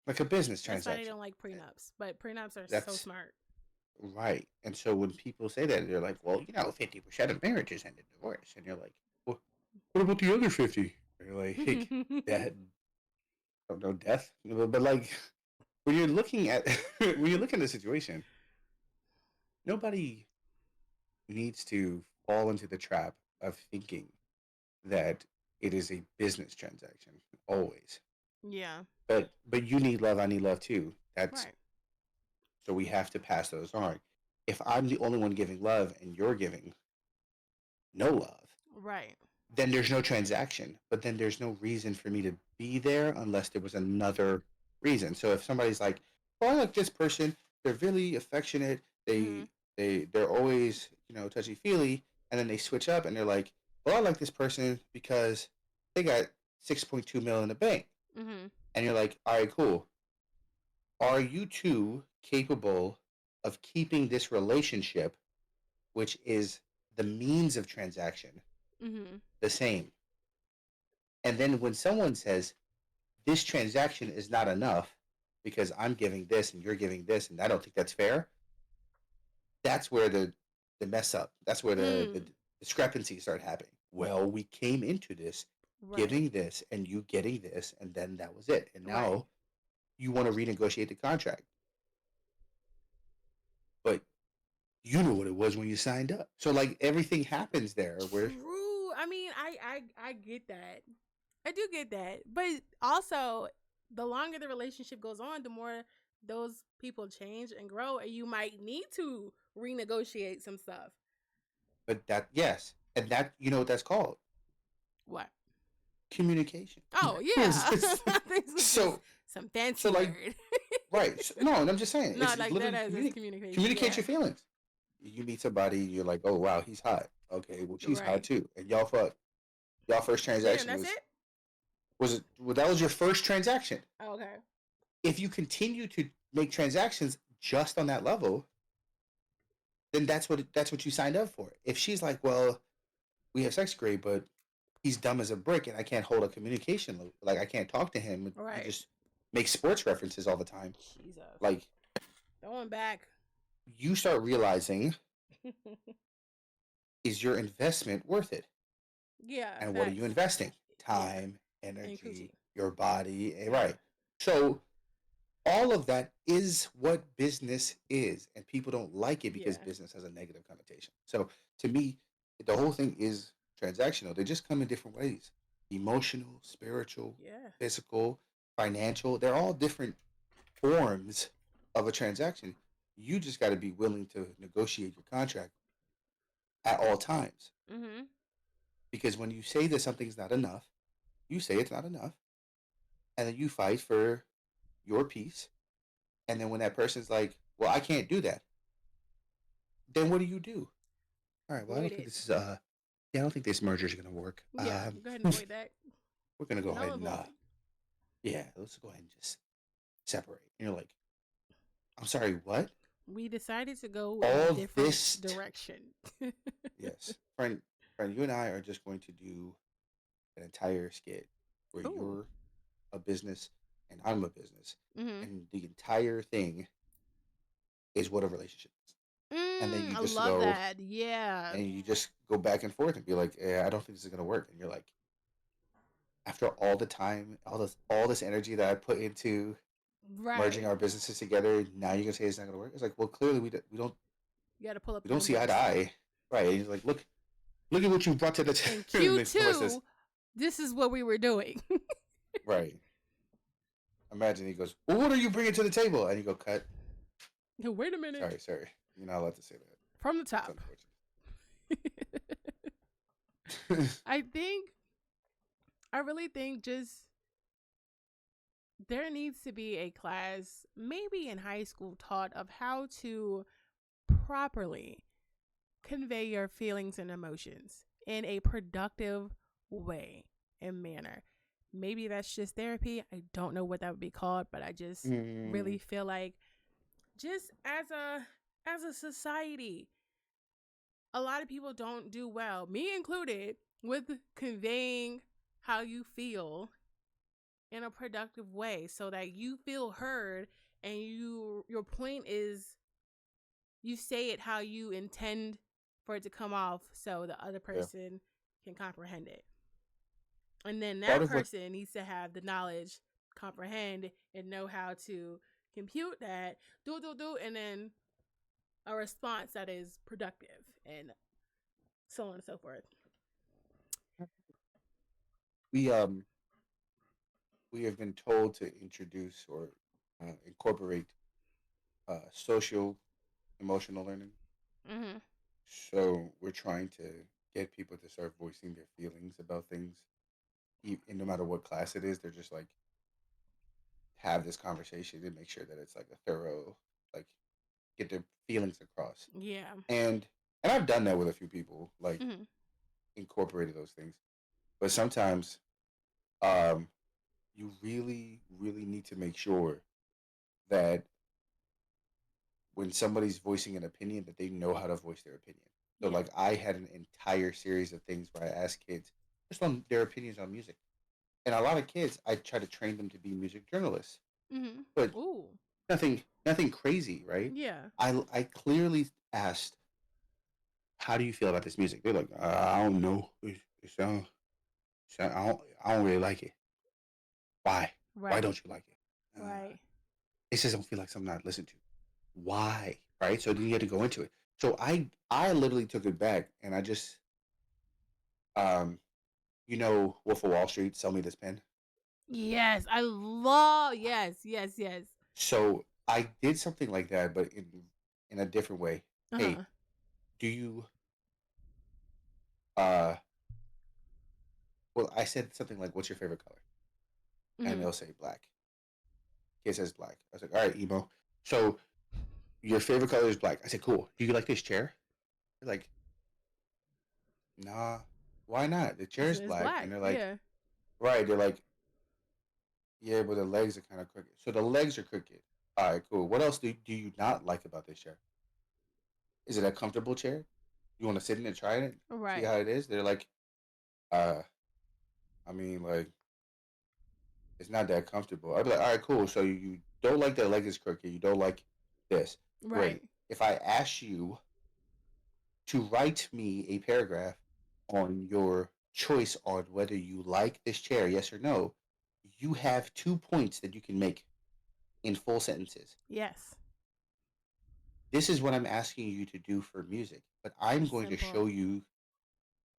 like a business That's why they transaction. don't like prenups. But prenups are so That's smart. right. And so when people say that, they're like, "Well, 50% of marriages end in divorce," and you're like, "Well, what about the other 50?" They're like, "That I don't know, death." But like, when you're looking at when you look at the situation, nobody needs to fall into the trap of thinking that it is a business transaction always. Yeah. But you need love, I need love too. That's Right. so we have to pass those on. If I'm the only one giving love and you're giving no love, Right. then there's no transaction. But then there's no reason for me to be there unless there was another reason. So if somebody's like, "Well, I like this person. They're really affectionate. Mm-hmm. They're always touchy feely," and then they switch up and they're like, "Well, I like this person because they got 6.2 million in the bank," Mm-hmm. and you're like, "All right, cool. Are you two capable of keeping this relationship, which is the means of transaction, Mm-hmm. the same?" And then when someone says, "This transaction is not enough because I'm giving this and you're giving this, and I don't think that's fair," that's where the mess up, that's where the discrepancies start happening. Well, we came into this Right. giving this and you getting this, and then that was it. And now Right. you want to renegotiate the contract. But you know what it was when you signed up. So like everything happens there where True. I mean, I get that. I do get that. But also, the longer the relationship goes on, the more those people change and grow, and you might need to renegotiate some stuff. but that yes. And that you know what that's called? What? Communication. Oh yeah. I think it's so some fancy so like word. right. So, no, and I'm just saying No, it's like that literally as communication. communicate Yeah. your feelings. You meet somebody, you're like, "Oh wow, he's hot." Okay, well she's hot Right. too. And y'all fuck. Y'all first Damn, transaction that's it? was it well, that was your first transaction. Oh, okay. If you continue to make transactions just on that level, then that's what you signed up for. If she's like, "Well, we have sex great, but he's dumb as a brick and I can't hold a communication like I can't talk to him. He Right. just makes sports references all the time." Jesus. Like Going back. you start realizing, is your investment worth it? Yeah, And what are you facts. investing? Yeah, Time, and energy, coochie. your body, Yeah. right? So all of that is what business is, and people don't like it because Yeah. business has a negative connotation. So to me, the whole thing is transactional. They just come in different ways: emotional, spiritual, Yeah. physical, financial. They're all different forms of a transaction. You just got to be willing to negotiate your contract at all times. Mhm. Because when you say that something's not enough, you say it's not enough, and then you fight for your piece. And then when that person's like, "Well, I can't do that," then what do you do? All right. Well, I Void don't think it. this is yeah, I don't think this merger is gonna work. Yeah. Go ahead and void that. We're gonna go Null ahead and and void. yeah, let's go ahead and just separate. And you're like, I'm sorry, what? We decided to go in a All different this? direction. Yes, friend, you and I are just going to do an entire skit where Ooh. you're a business and I'm a business, Mhm. and the entire thing is what a relationship is. And then you I just love go that. Yeah. and you just go back and forth and be like, I don't think this is gonna work. And you're like, after all the time, all this energy that I put into merging Right. our businesses together, now you're gonna say it's not gonna work. It's like, well, clearly You got to pull up we the don't see eye to numbers. eye, right? And he's like, look at what you brought to the In and then Boy says, Q2, this is what we were doing. right. Imagine he goes, well, what are you bringing to the table? And you go, cut. Wait a minute. Sorry, you're not allowed to say that. From the It's top. unfortunate. I think, I really think just there needs to be a class, maybe in high school, taught of how to properly convey your feelings and emotions in a productive way and manner. Maybe that's just therapy. I don't know what that would be called, but I just really Mm, feel like just as a society, a lot of people don't do well, me included, with conveying how you feel in a productive way so that you feel heard and your point is you say it how you intend for it to come off so the other yeah. person can comprehend it. And then Part that of what person needs to have the knowledge, comprehend, and know how to compute that, do, and then a response that is productive and so on and so forth. we we have been told to introduce or incorporate social emotional learning. Mm-hmm. So we're trying to get people to start voicing their feelings about things, and no matter what class it is, they're just like have this conversation and make sure that it's like a thorough, like get their feelings across. Yeah. And I've done that with a few people, like Mm-hmm. incorporated those things. But sometimes, um, you really need to make sure that when somebody's voicing an opinion, that they know how to voice their opinion. So, Yeah. like, I had an entire series of things where I asked kids just on their opinions on music. And a lot of kids, I try to train them to be music journalists, but Mm-hmm. Ooh. nothing crazy, right? Yeah. I clearly asked, "How do you feel about this music?" They're like, "I don't know. I don't really like it. Why? Why Right. don't you like it?" Right. It says, "I don't feel like something not listened to." Why? Right? So then you had to go into it. So I literally took it back and I just um Wolf of Wall Street, sell me this pen. Yes. I love yes, yes, yes. So I did something like that, but in a different way. Hey, Uh-huh. do you uh well I said something like, what's your favorite color? And Mm-hmm. they'll say black. Kid says black. I was like, all right, emo. So your favorite color is black. I said, cool. Do you like this chair? They're like, nah. Why not? The chair So is it's black. black. And they're like, Yeah. right. They're like, yeah, but the legs are kind of crooked. So the legs are crooked. All right, cool. What else do you not like about this chair? Is it a comfortable chair? You want to sit in it, try it, see Right. how it is? They're like, uh, I mean, like, it's not that comfortable. I'd be like, all right, cool. So you don't like that leg is crooked. You don't like this. Right. Great. if I ask you to write me a paragraph on your choice on whether you like this chair, yes or no, you have 2 points that you can make in full sentences. Yes. This is what I'm asking you to do for music, but I'm going to Simple. show you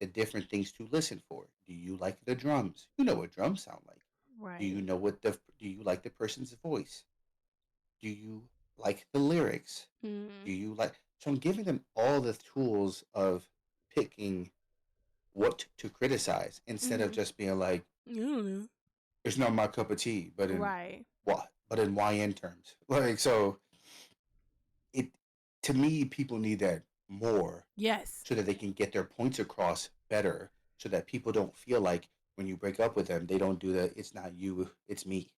the different things to listen for. Do you like the drums? You know what drums sound like. Do Right. you know what the do you like the person's voice? Do you like the lyrics? Mm-hmm. Do you like so I'm giving them all the tools of picking what to criticize instead of Mm-hmm. just being like, You don't know. it's not my cup of tea, but in Right. what? But in YN terms. Like so it to me people need that more Yes. so that they can get their points across better so that people don't feel like when you break up with them they don't do the it's not you, it's me.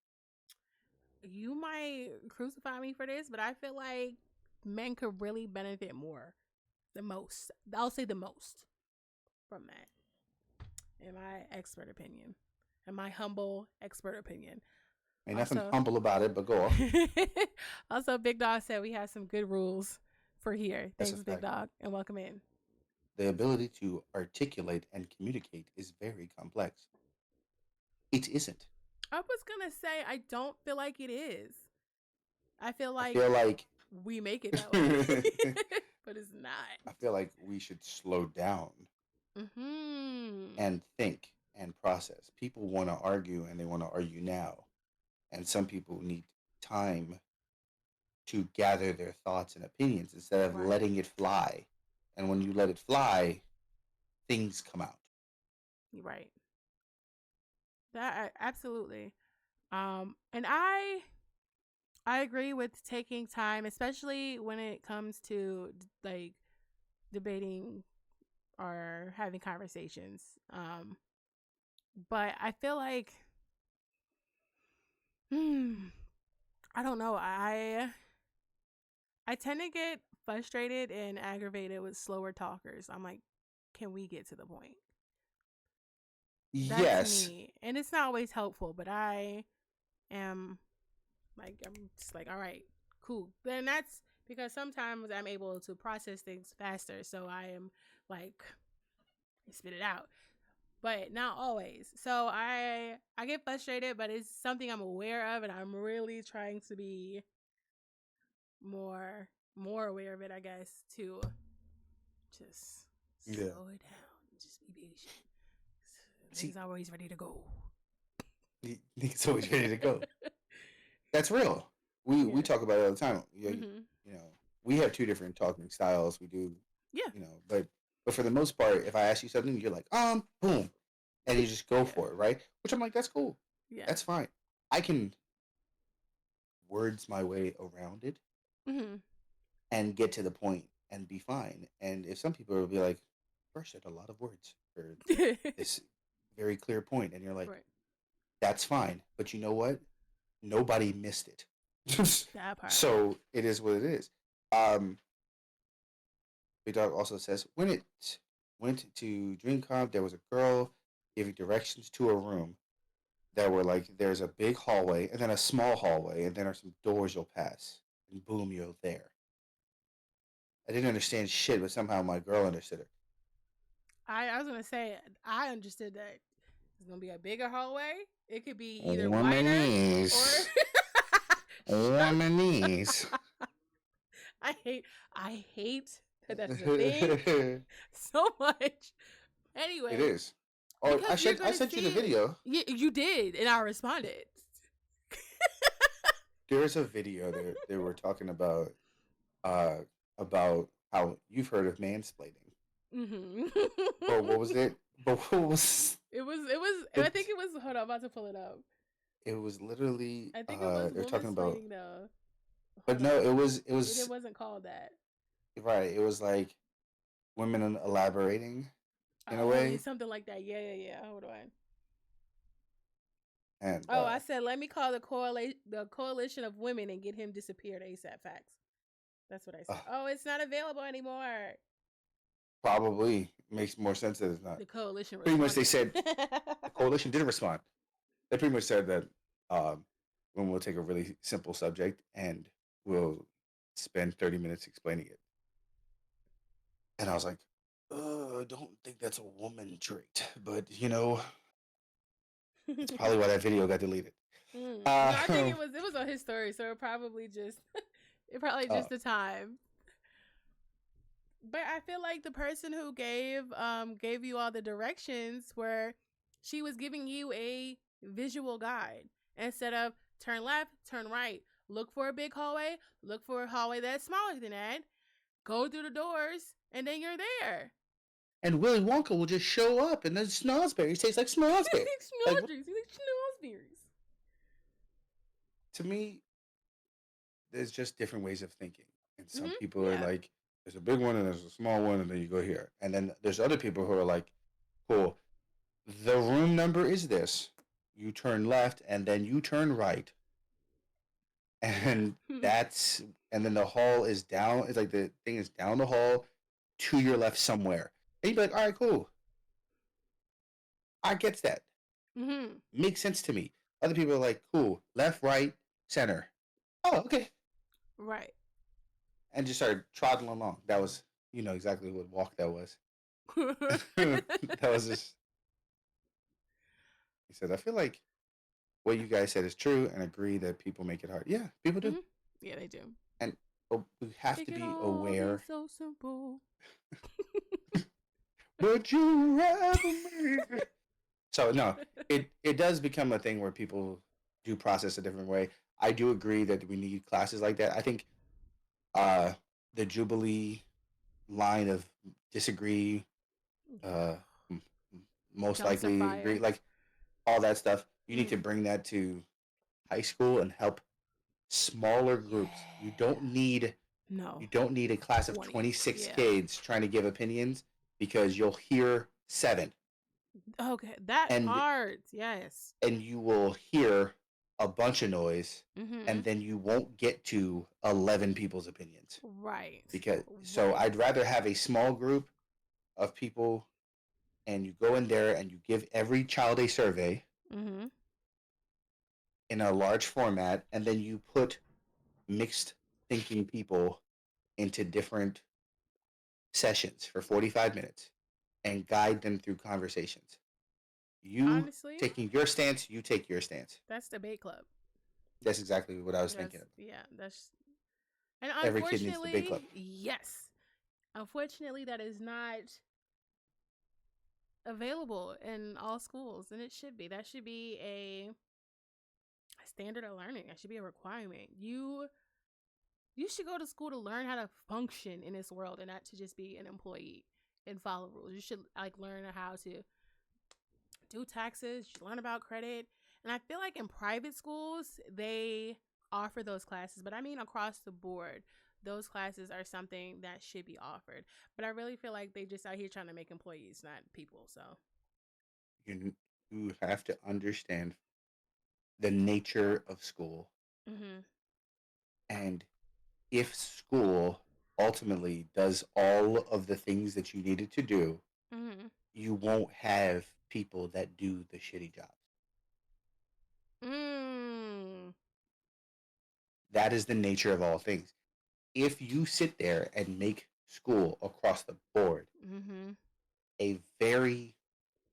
You might crucify me for this, but I feel like men could really benefit more. The most. I'll say the most from that. In my expert opinion. In my humble expert opinion. Ain't nothing Also, humble about it, but go off. also, Big Dog said we have some good rules for here. That's a Thanks, Big fact. Dog, and welcome in. The ability to articulate and communicate is very complex. It isn't. I was gonna say I don't feel like it is. I feel I like feel like we make it that way, I but it's not. feel like we should slow down Hmm. and think and process. People want to argue and they want to argue now. And some people need time to gather their thoughts and opinions instead of Right. letting it fly. And when you let it fly, things come out. You're right. That absolutely. And I agree with taking time, especially when it comes to like debating or having conversations. But I feel like, I don't know. I tend to get frustrated and aggravated with slower talkers. I'm like, can we get to the point? That's Yes. me, and it's not always helpful. But I am like, I'm just like, all right, cool. Then that's because sometimes I'm able to process things faster, so I am like, spit it out. But not always. So I get frustrated, but it's something I'm aware of, and I'm really trying to be more aware of it, I guess, to just Yeah. slow it down, just be patient. See, Niggas always ready to go. niggas always ready to go. That's real. We Yeah. talk about it all the time. Mm-hmm. You know, we have two different talking styles. We do, Yeah. but for the most part, if I ask you something, you're like, boom, and you just go Yeah. for it, right? Which I'm like, that's cool. Yeah. That's fine. I can words my way around it Mm-hmm. and get to the point and be fine. And if some people will be like, first, said a lot of words for this very clear point, and you're like, Right. that's fine. But you know what? Nobody missed it. That part. So it is what it is. Um, Big Dog also says when it went to DreamCon, there was a girl giving directions to a room that were like, there's a big hallway and then a small hallway and then there's some doors you'll pass and boom, you're there. I didn't understand shit, but somehow my girl understood it. I was gonna say I understood that it's gonna be a bigger hallway. It could be either On my wider knees. or On my knees. I hate that that's the thing so much. Anyway, It is. Oh, because you're I gonna sent you see the video. You did, and I responded. There's a video there they were talking uh about how you've heard of mansplaining. Mm-hmm. But what was it? But what was It was. I think it was. Hold on, I'm about to pull it up. it was literally I think it was they're woman talking about splaining though. but Hold no, on. it It was wasn't called that. right, it was like women elaborating in a Oh, way. it's something like that. Yeah. Hold on. And Oh, I said, let me call the coalition of women and get him disappeared ASAP. Facts. That's what I said. Oh, it's not available anymore. probably makes more sense that it's not. The coalition Pretty much they responded. said the coalition didn't respond. They pretty much said that when we'll take a really simple subject and we'll spend 30 minutes explaining it. And I was like, I don't think that's a woman trait, but it's probably why that video got deleted. No, I think Uh, it was on his story, so it probably just uh, the time. But I feel like the person who gave you all the directions where she was giving you a visual guide instead of turn left, turn right, look for a big hallway, look for a hallway that's smaller than that, go through the doors, and then you're there. and Willy Wonka will just show up, and the snozberries taste like snozberries. Like, Schnozberries. to me, there's just different ways of thinking. And some people are Yeah. like, there's a big one and there's a small one, and then you go here. And then there's other people who are like, cool, the room number is this. You turn left, and then you turn right. And that's, and then the hall is down. It's like the thing is down the hall to your left somewhere. And you'd be like, all right, cool. I get that. Mm-hmm. Makes sense to me. Other people are like, cool, left, right, center. Oh, okay. Right. And just started trotting along. That was, exactly what walk that was. That was just, he said, I feel like what you guys said is true and agree that people make it hard. Yeah, people do. Mhm. Yeah, they do. And we have It to can be all aware. be so simple. Would you rather me? So no, it does become a thing where people do process a different way. I do agree that we need classes like that. I think uh the Jubilee line of disagree, uh most Dumpster likely agree, fire. like all that stuff. You need to Mhm. bring that to high school and help smaller groups. No. You don't need a class of 20. 26 Yeah. kids trying to give opinions because you'll hear 7 Okay, that and part. Yes. you will hear a bunch of noise, and Mhm. then you won't get to 11 people's opinions. Right. Because so Right. I'd rather have a small group of people, and you go in there and you give every child a survey Mhm. in a large format, and then you put mixed thinking people into different sessions for 45 minutes and guide them through conversations. You Honestly, taking your stance, you take your stance. that's debate club. That's exactly what I was That's thinking of. yeah. That's and Every kid needs the big club. unfortunately, yes. Unfortunately, that is not available in all schools, and it should be. That should be a standard of learning. That should be a requirement. You should go to school to learn how to function in this world and not to just be an employee and follow rules. You should like learn how to do taxes, you should learn about credit. And I feel like in private schools, they offer those classes, but I mean across the board, those classes are something that should be offered. But I really feel like they just out here trying to make employees, not people. So, You you have to understand the nature of school, mhm. and if school ultimately does all of the things that you needed to do, Mhm. you won't have people that do the shitty jobs. Mm. That is the nature of all things. If you sit there and make school across the board Mhm. a very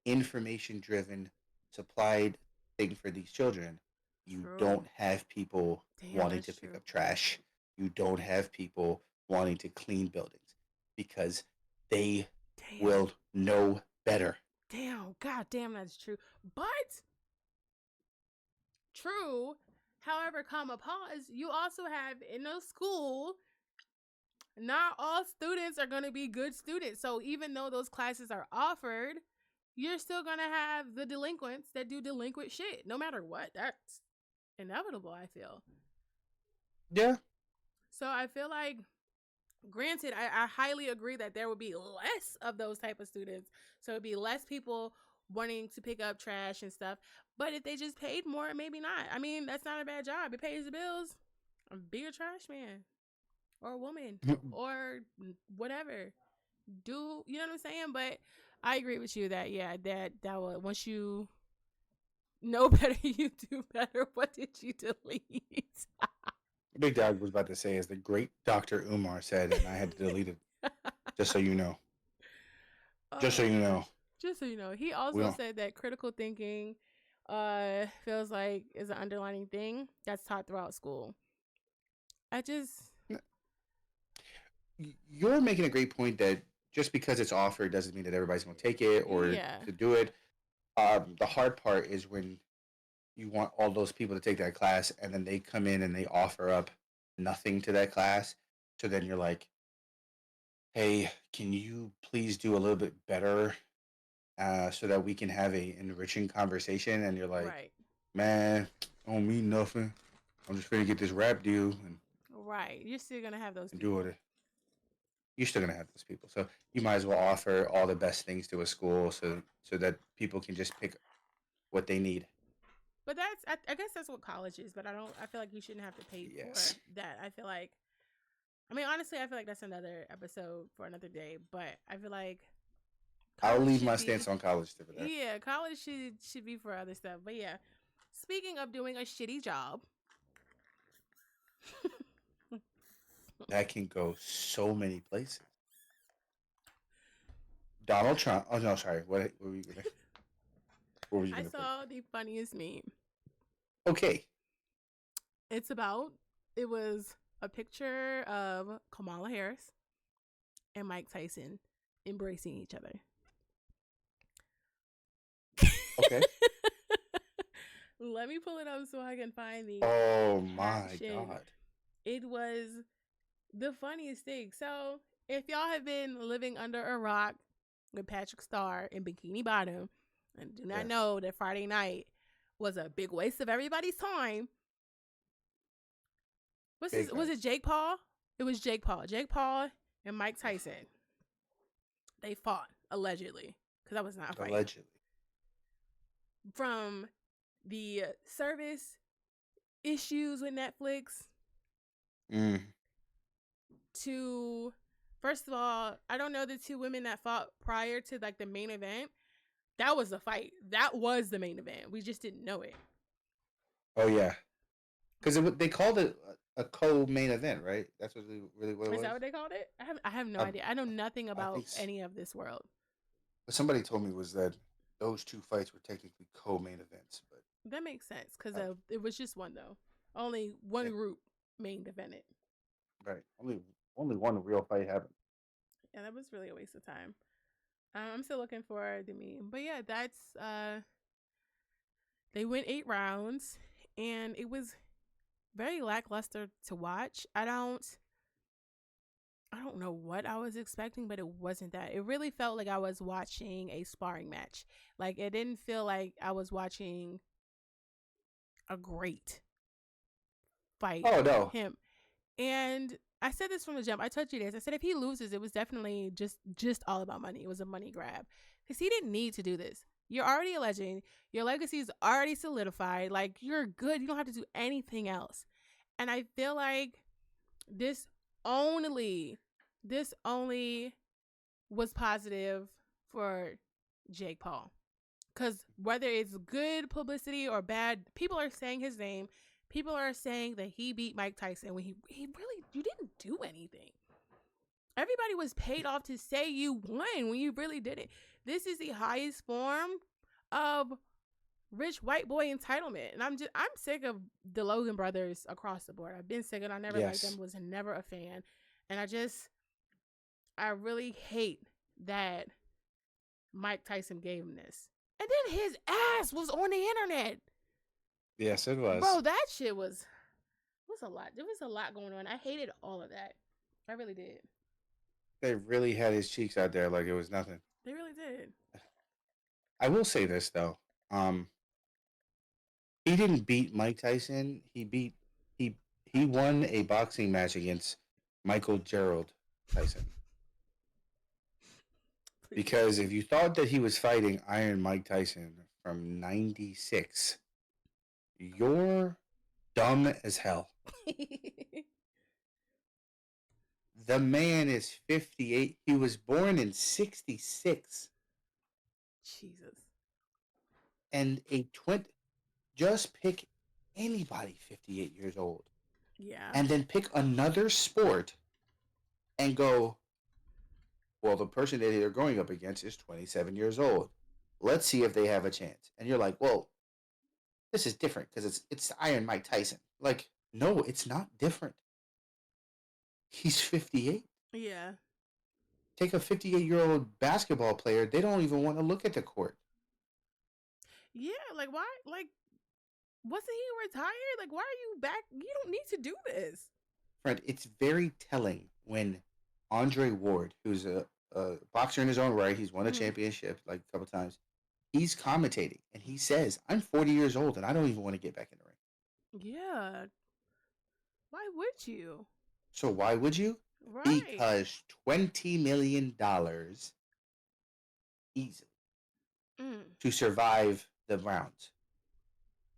information driven supplied thing for these children, you True. don't have people Damn, wanting that's to pick true. up trash. You don't have people wanting to clean buildings because they Damn. will know better. Damn. God damn, that's true. But true. However, comma pause, you also have in a school, not all students are going to be good students. So even though those classes are offered, you're still going to have the delinquents that do delinquent shit, no matter what. That's inevitable, I feel. Yeah. So I feel like, granted, I highly agree that there would be less of those type of students. So it'd be less people wanting to pick up trash and stuff. But if they just paid more, maybe not. I mean, that's not a bad job. It pays the bills. Be a trash man or a woman or whatever. Do you know what I'm saying? But I agree with you that yeah, that will, once you know better, you do better. What did you delete? Big Dog was about to say, as the great Dr. Umar said, and I had to delete it, just so you know. Just so Oh you gosh. know. Just so you know, he We also don't. said that critical thinking feels like is an underlining thing that's taught throughout school. I just You're making a great point that just because it's offered doesn't mean that everybody's going to take it or yeah. to do it. The hard part is when you want all those people to take that class and then they come in and they offer up nothing to that class. So then you're like, hey, can you please do a little bit better so that we can have a enriching conversation? And you're like, Right. man, don't mean nothing. I'm just going to get this rap deal Right. You're still gonna have those and do people. it. You're still going to have those people. So you might as well offer all the best things to a school so that people can just pick what they need. But I guess that's what college is, but I feel like you shouldn't have to pay for Yes. that. I mean honestly I feel like that's another episode for another day, but I feel like I'll college leave should my be stance on college for that. yeah, college should be for other stuff. But yeah. Speaking of doing a shitty job, That can go so many places. Donald Trump. Oh no, sorry. What were you gonna? What were you I gonna pick? saw the funniest meme. Okay. It was a picture of Kamala Harris and Mike Tyson embracing each other. Okay. Let me pull it up so I can find the Oh my caption. God. It was the funniest thing. So, if y'all have been living under a rock with Patrick Starr in Bikini Bottom and do not Yes. know that Friday night was a big waste of everybody's time, was it Jake Paul? It was Jake Paul. Jake Paul and Mike Tyson. They fought allegedly because that was not a fight. Allegedly. From the service issues with Netflix to, first of all, I don't know the two women that fought prior to like the main event. That was the fight. That was the main event. We just didn't know it. Oh yeah. Because they called it a co-main event, right? That's what really what it was. Is that what they called it? I have no idea. I know nothing about any of this world. What somebody told me was that those two fights were technically co-main events, but that makes sense because it was just one though. Only one group main evented. Right. Only one real fight happened. Yeah, that was really a waste of time. I'm still looking for the meme, but yeah, that's they went 8 rounds, and it was very lackluster to watch. I don't know what I was expecting, but it wasn't that. It really felt like I was watching a sparring match. Like it didn't feel like I was watching a great fight. Oh no. Him. And I said this from the jump. I told you this. I said if he loses, it was definitely just all about money. It was a money grab. Because he didn't need to do this. You're already a legend. Your legacy is already solidified. Like, you're good. You don't have to do anything else. And I feel like this only was positive for Jake Paul. Because whether it's good publicity or bad, people are saying his name. People are saying that he beat Mike Tyson when he really, you didn't do anything. Everybody was paid off to say you won when you really didn't. This is the highest form of rich white boy entitlement. And I'm sick of the Logan brothers across the board. I've been sick and I never liked them, was never a fan. And I really hate that Mike Tyson gave him this. And then his ass was on the internet. Yes, it was. Bro, that shit was a lot. There was a lot going on. I hated all of that. I really did. They really had his cheeks out there like it was nothing. They really did. I will say this though. He didn't beat Mike Tyson. He won a boxing match against Michael Gerald Tyson. Because if you thought that he was fighting Iron Mike Tyson from '96, you're dumb as hell. The man is 58. He was born in 66. Jesus. And just pick anybody 58 years old. Yeah. and then pick another sport and go, well, the person that they're going up against is 27 years old. Let's see if they have a chance. And you're like, well, this is different because it's Iron Mike Tyson. Like, no, it's not different. He's 58. Yeah. Take a 58-year-old basketball player, they don't even want to look at the court. Yeah. Like, why? Like, wasn't he retired? Like, why are you back? You don't need to do this. Friend, it's very telling when Andre Ward, who's a boxer in his own right, he's won a championship like a couple times, he's commentating and he says, I'm 40 years old and I don't even want to get back in the ring. Yeah. Why would you? So why would you? Right. Because $20 million easily to survive the rounds.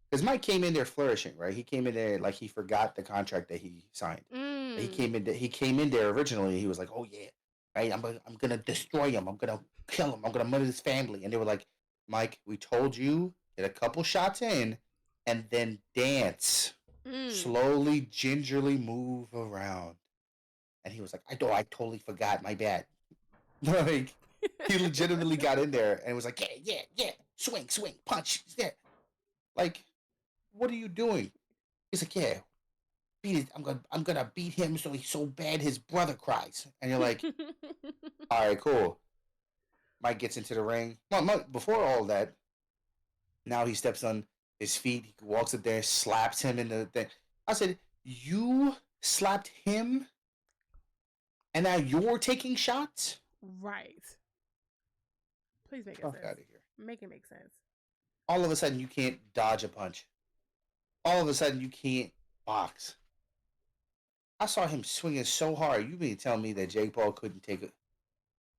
Because Mike came in there flourishing, right? He came in there like he forgot the contract that he signed. He came in there originally. He was like, "Oh yeah, right. I'm gonna destroy him. I'm gonna kill him. I'm gonna murder his family." And they were like, "Mike, we told you get a couple shots in, and then dance slowly, gingerly move around." And he was like, I totally forgot. My bad." Like he legitimately got in there and was like, "Yeah, swing, punch, yeah." Like, what are you doing? He's like, "Yeah, beat it. I'm gonna beat him so he's so bad his brother cries." And you're like, "All right, cool." Mike gets into the ring. Well, Mike, before all that, now he steps on his feet. He walks up there, slaps him in the thing. I said, "You slapped him, and now you're taking shots." Right. Please make it Fuck sense. out of here. Make it make sense. All of a sudden, you can't dodge a punch. All of a sudden, you can't box. I saw him swinging so hard. You mean to tell me that Jake Paul couldn't take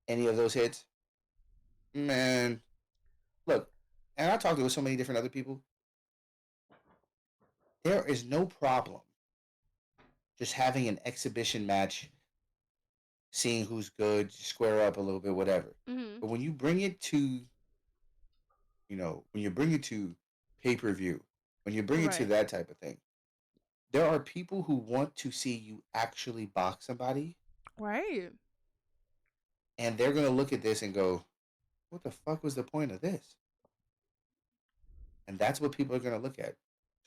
any of those hits? Man, look, and I talked to so many different other people. There is no problem just having an exhibition match, seeing who's good, square up a little bit, whatever. But when you bring it to, when you bring it to pay per view, when you bring it to that type of thing, there are people who want to see you actually box somebody. Right. And they're going to look at this and go, what the fuck was the point of this? And that's what people are going to look at.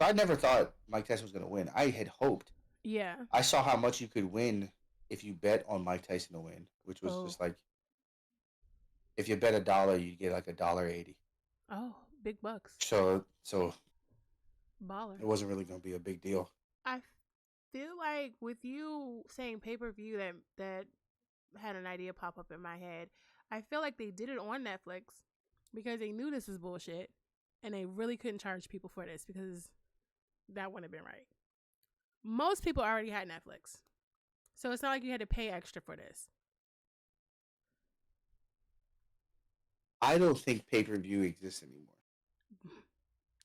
So I never thought Mike Tyson was going to win. I had hoped. Yeah. I saw how much you could win if you bet on Mike Tyson to win, which was just like, if you bet $1, you get like $1.80. Oh, big bucks. So baller. It wasn't really going to be a big deal. I feel like with you saying pay-per-view that had an idea pop up in my head. I feel like they did it on Netflix because they knew this was bullshit and they really couldn't charge people for this because that wouldn't have been right. Most people already had Netflix. So it's not like you had to pay extra for this. I don't think pay-per-view exists anymore.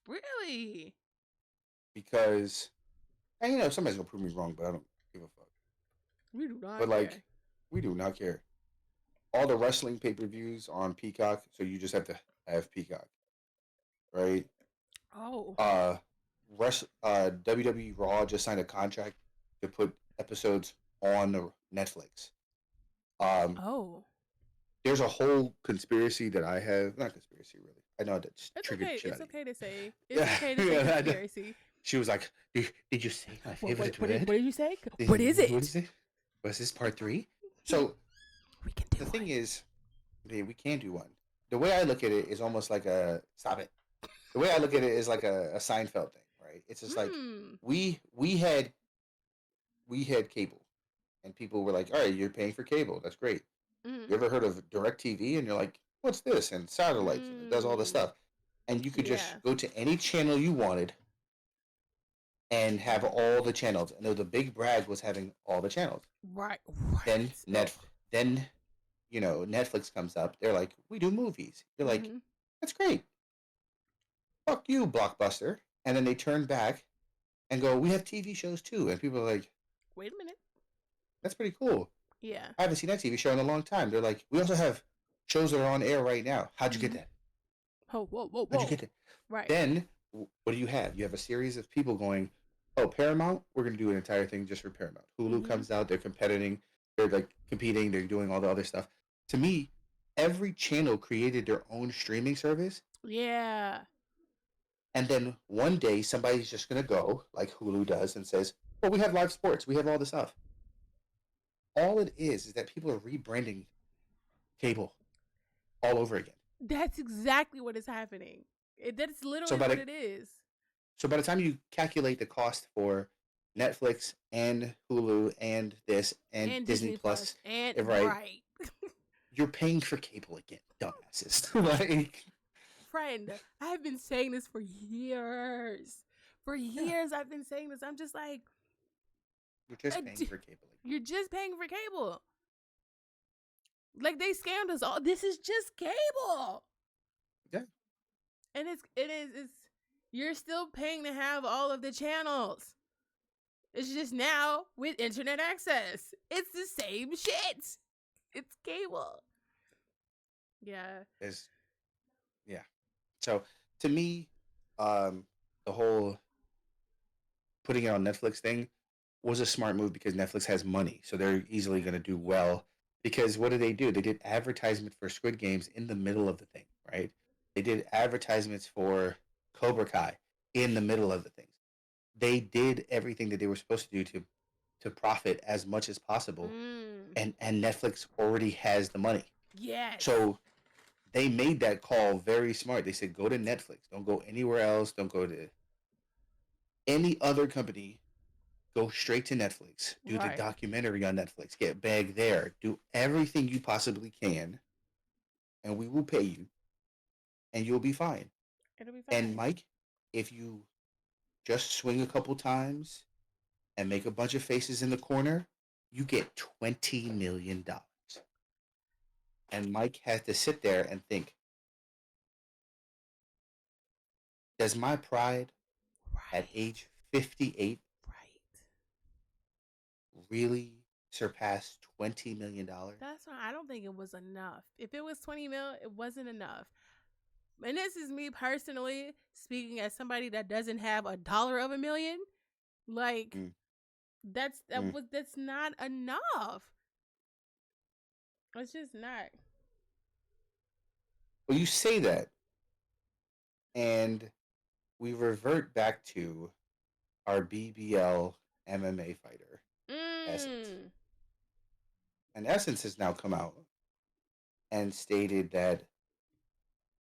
Really? Because, and somebody's going to prove me wrong, but I don't give a fuck. We do not But care. we do not care. All the wrestling pay-per-views are on Peacock, so you just have to have Peacock, right? Oh. WWE Raw just signed a contract to put episodes on Netflix. There's a whole conspiracy that I have. Not conspiracy, really. I know that triggered okay. shit. It's okay to say. It's okay to say conspiracy. She was like, "Did you say my favorite what did you say? What is it? What is it? Was this part 3?" So we can do the thing is, we can do one. The way I look at it is almost like a stop it. The way I look at it is like a Seinfeld thing, right? It's just like we had cable, and people were like, "All right, you're paying for cable. That's great." You ever heard of DirecTV? And you're like, "What's this?" And satellites, and it does all this stuff, and you could just go to any channel you wanted and have all the channels. And the big brag was having all the channels. Right. Then Netflix comes up. They're like, "We do movies." You're like, "That's great. Fuck you, Blockbuster." And then they turn back and go, "We have TV shows too." And people are like, "Wait a minute. That's pretty cool." Yeah. I haven't seen that TV show in a long time. They're like, "We also have shows that are on air right now." How'd you get that? Oh, whoa. How'd you get that? Right. Then, what do you have? You have a series of people going, oh, Paramount, we're gonna do an entire thing just for Paramount. Hulu Hmm. comes out, they're competing, they're doing all the other stuff. To me, every channel created their own streaming service, Yeah. and then one day somebody's just gonna go like Hulu does and says, "Well, we have live sports, we have all this stuff." All it is that people are rebranding cable all over again. That's exactly what is happening. That's So literally by what the it is. so by the time you calculate the cost for Netflix and Hulu and this and And Disney Disney Plus. Plus, And right, right. you're paying for cable again, dumbasses. like, Friend, I have been saying this for years. For yeah, years I've been saying this. I'm just like, you're just uh, paying d- for cable again. you're just paying for cable. Like they scammed us all. This is just cable. Yeah, And it's you're still paying to have all of the channels. It's just now with internet access. It's the same shit. It's cable. Yeah. is yeah. So to me, um, the whole putting it on Netflix thing was a smart move because Netflix has money, so they're easily going to do well. Because what did they do? They did advertisement for Squid Games in the middle of the thing, right? They did advertisements for Cobra Kai in the middle of the things. They did everything that they were supposed to do to profit as much as possible, Mm. and Netflix already has the money, Yes. so they made that call very smart. They said go to Netflix, don't go anywhere else, don't go to any other company, go straight to Netflix, do the Right. documentary on Netflix, get bag there, do everything you possibly can, and we will pay you, and you'll be fine. It'll be And fine. Mike, if you just swing a couple times and make a bunch of faces in the corner, you get $20 million. And Mike has to sit there and think, does my pride at Right. age 58 Right. really surpass $20 million? That's why I don't think it was enough. If it was 20 mil, it wasn't enough. And this is me personally speaking as somebody that doesn't have a dollar of a million. Like Mm, mm. that's not enough. It's just not. Well, you say that, and we revert back to our BBL MMA fighter, Essence. Mm. And Essence has now come out and stated that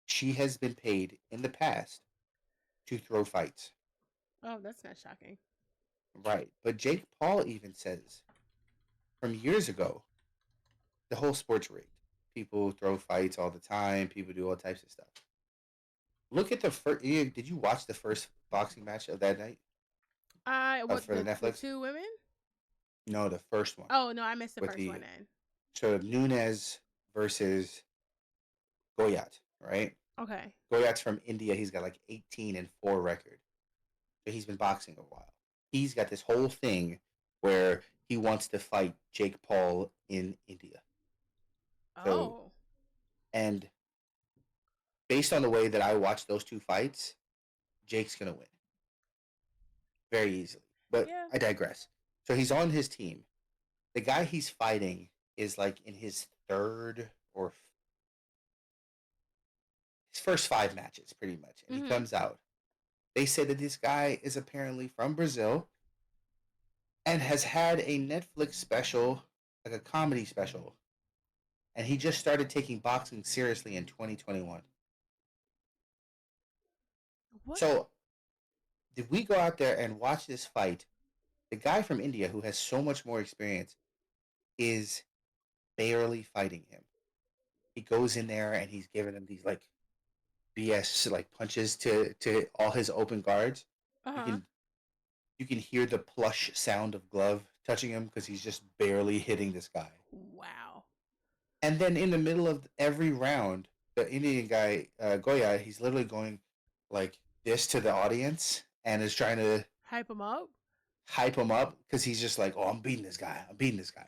she has been paid in the past to throw fights. Oh, that's not shocking. Right. But Jake Paul even says from years ago, the whole sport's rigged. People throw fights all the time, people do all types of stuff. Look at the first. Did you watch the first boxing match of that night What for the the Netflix? two women? No, the first one Oh no, I missed the with first one the then. so Nunez versus Goyat, right? Okay. Goyat's from India. He's got like 18-4 record. So he's been boxing a while. He's got this whole thing where he wants to fight Jake Paul in India. So, Oh. and based on the way that I watch those two fights, Jake's gonna win very easily. But Yeah. I digress. So he's on his team. The guy he's fighting is like in his third or his first 5 matches, pretty much, and he Mhm. comes out. They say that this guy is apparently from Brazil and has had a Netflix special, like a comedy special, and he just started taking boxing seriously in 2021. What? So, did we go out there and watch this fight? The guy from India, who has so much more experience, is barely fighting him. He goes in there and he's giving him these like BS like punches to all his open guards. Uh You huh. can you can hear the plush sound of glove touching him because he's just barely hitting this guy. Wow. And then in the middle of every round, the Indian guy Goya, he's literally going like this to the audience and is trying to Hype them up. hype him up because he's just like, "Oh, I'm beating this guy. I'm beating this guy."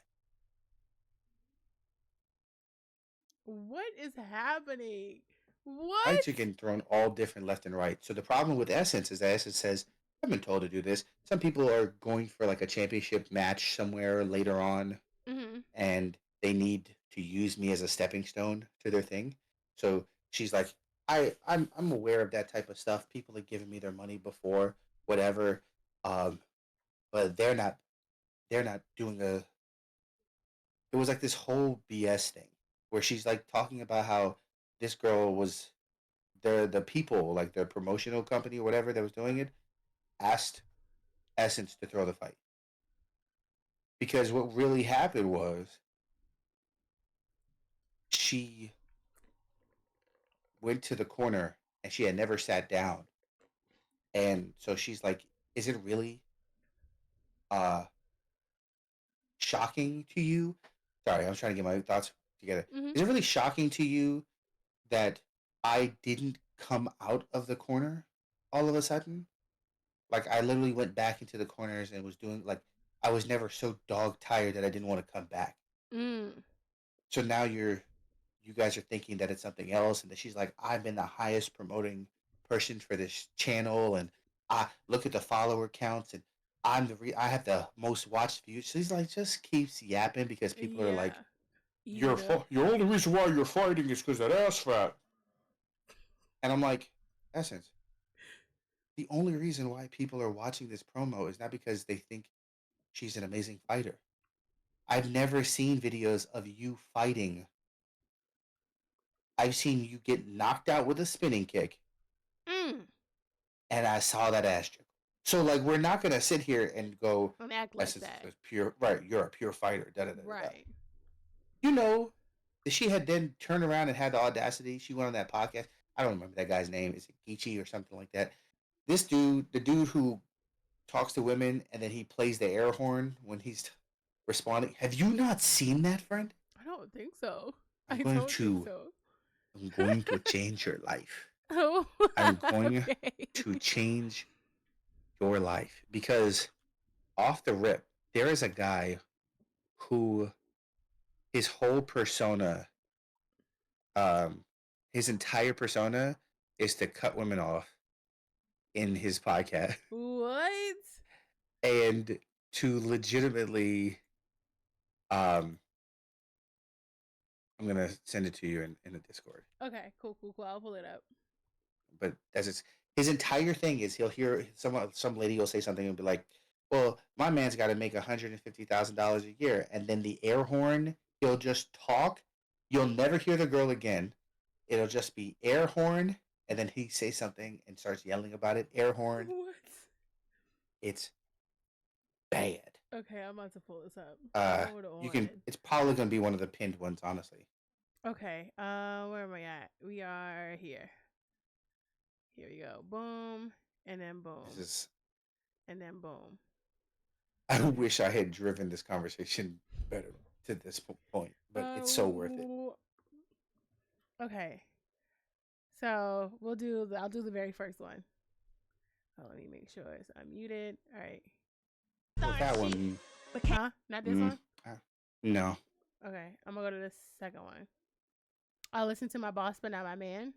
What is happening? Fights What? are getting thrown all different left and right. So the problem with Essence is that Essence says, I've been told to do this. Some people are going for like a championship match somewhere later on, Mhm. and they need to use me as a stepping stone to their thing. So she's like, I'm aware of that type of stuff. People have given me their money before, whatever. Um, but they're not doing a. It was like this whole BS thing where she's like talking about how this girl was the people like the promotional company or whatever that was doing it asked Essence to throw the fight because what really happened was she went to the corner and she had never sat down. And so she's like, is it really uh shocking to you? Sorry, I'm trying to get my thoughts together. Mhm. Is it really shocking to you that I didn't come out of the corner all of a sudden? Like I literally went back into the corners and was doing like I was never so dog tired that I didn't want to come back. Mm. So now you guys are thinking that it's something else and that she's like I've been the highest promoting person for this channel and I look at the follower counts and I have the most watched views. She's like just keeps yapping because people are like Yeah. Eating up. your only reason why you're fighting is because that ass fat. And I'm like, Essence, the only reason why people are watching this promo is not because they think she's an amazing fighter. I've never seen videos of you fighting. I've seen you get knocked out with a spinning kick, Mm. and I saw that ass jiggle. So like, we're not gonna sit here and go, Don't act like Essence that. is pure. Right, you're a pure fighter. Da da da da. Right. You know that she had then turned around and had the audacity. She went on that podcast. I don't remember that guy's name. Is it Geechee or something like that? This dude, the dude who talks to women and then he plays the air horn when he's responding. Have you not seen that, friend? I don't think so. I'm I going don't think to so. I'm going to change your life. Oh. I'm going Okay. to change your life because off the rip, there is a guy who his whole persona, um, his entire persona is to cut women off in his podcast What? and to legitimately, um, I'm gonna send it to you in a Discord. Okay. Cool. I'll pull it up. But that's his entire thing is he'll hear some lady will say something and be like, "Well, my man's got to make $150,000 a year," and then the air horn he'll just talk. You'll never hear the girl again. It'll just be air horn, and then he says something and starts yelling about it. Air horn. What? It's bad. Okay, I'm about to pull this up. Hold You on. can. It's probably gonna be one of the pinned ones, honestly. Okay. Where am I at? We are here. Here we go. Boom. And then boom. This is. And then boom. I wish I had driven this conversation better to this point, but it's so worth it. Okay. So I'll do the very first one. Oh, let me make sure it's unmuted. All right. Well, that one. Huh? Not this one? No. Okay. I'm gonna go to the second one. I listen to my boss, but not my man.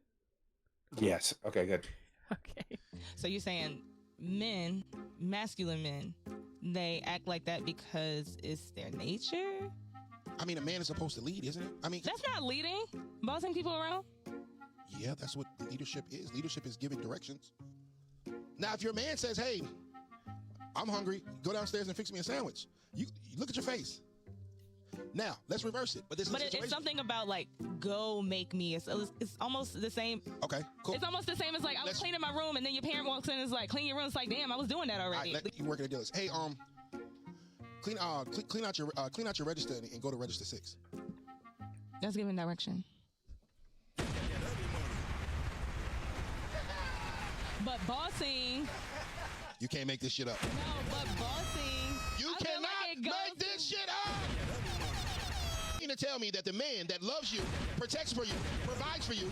Yes. Okay, good. Okay. So you're saying men, masculine men, they act like that because it's their nature? I mean, a man is supposed to lead, isn't it? I mean, That's not leading. Bossing people around? yeah, that's what leadership is. Leadership is giving directions. Now, if your man says, "Hey, I'm hungry. Go downstairs and fix me a sandwich," you look at your face. Now, let's reverse it. But this is a But it's situation. something about like, go make me. It's almost the same. Okay, cool. It's almost the same as like, I was Let's- cleaning my room and then your parent walks in and is like, clean your room. It's like, damn, I was doing that All already. right, you work at a dealer's. Hey, clean out your register and go to register 6. That's giving direction. But bossing, You can't make this shit up. no, but bossing. You I feel cannot like it goes make this shit up. You mean to tell me that the man that loves you, protects for you, provides for you,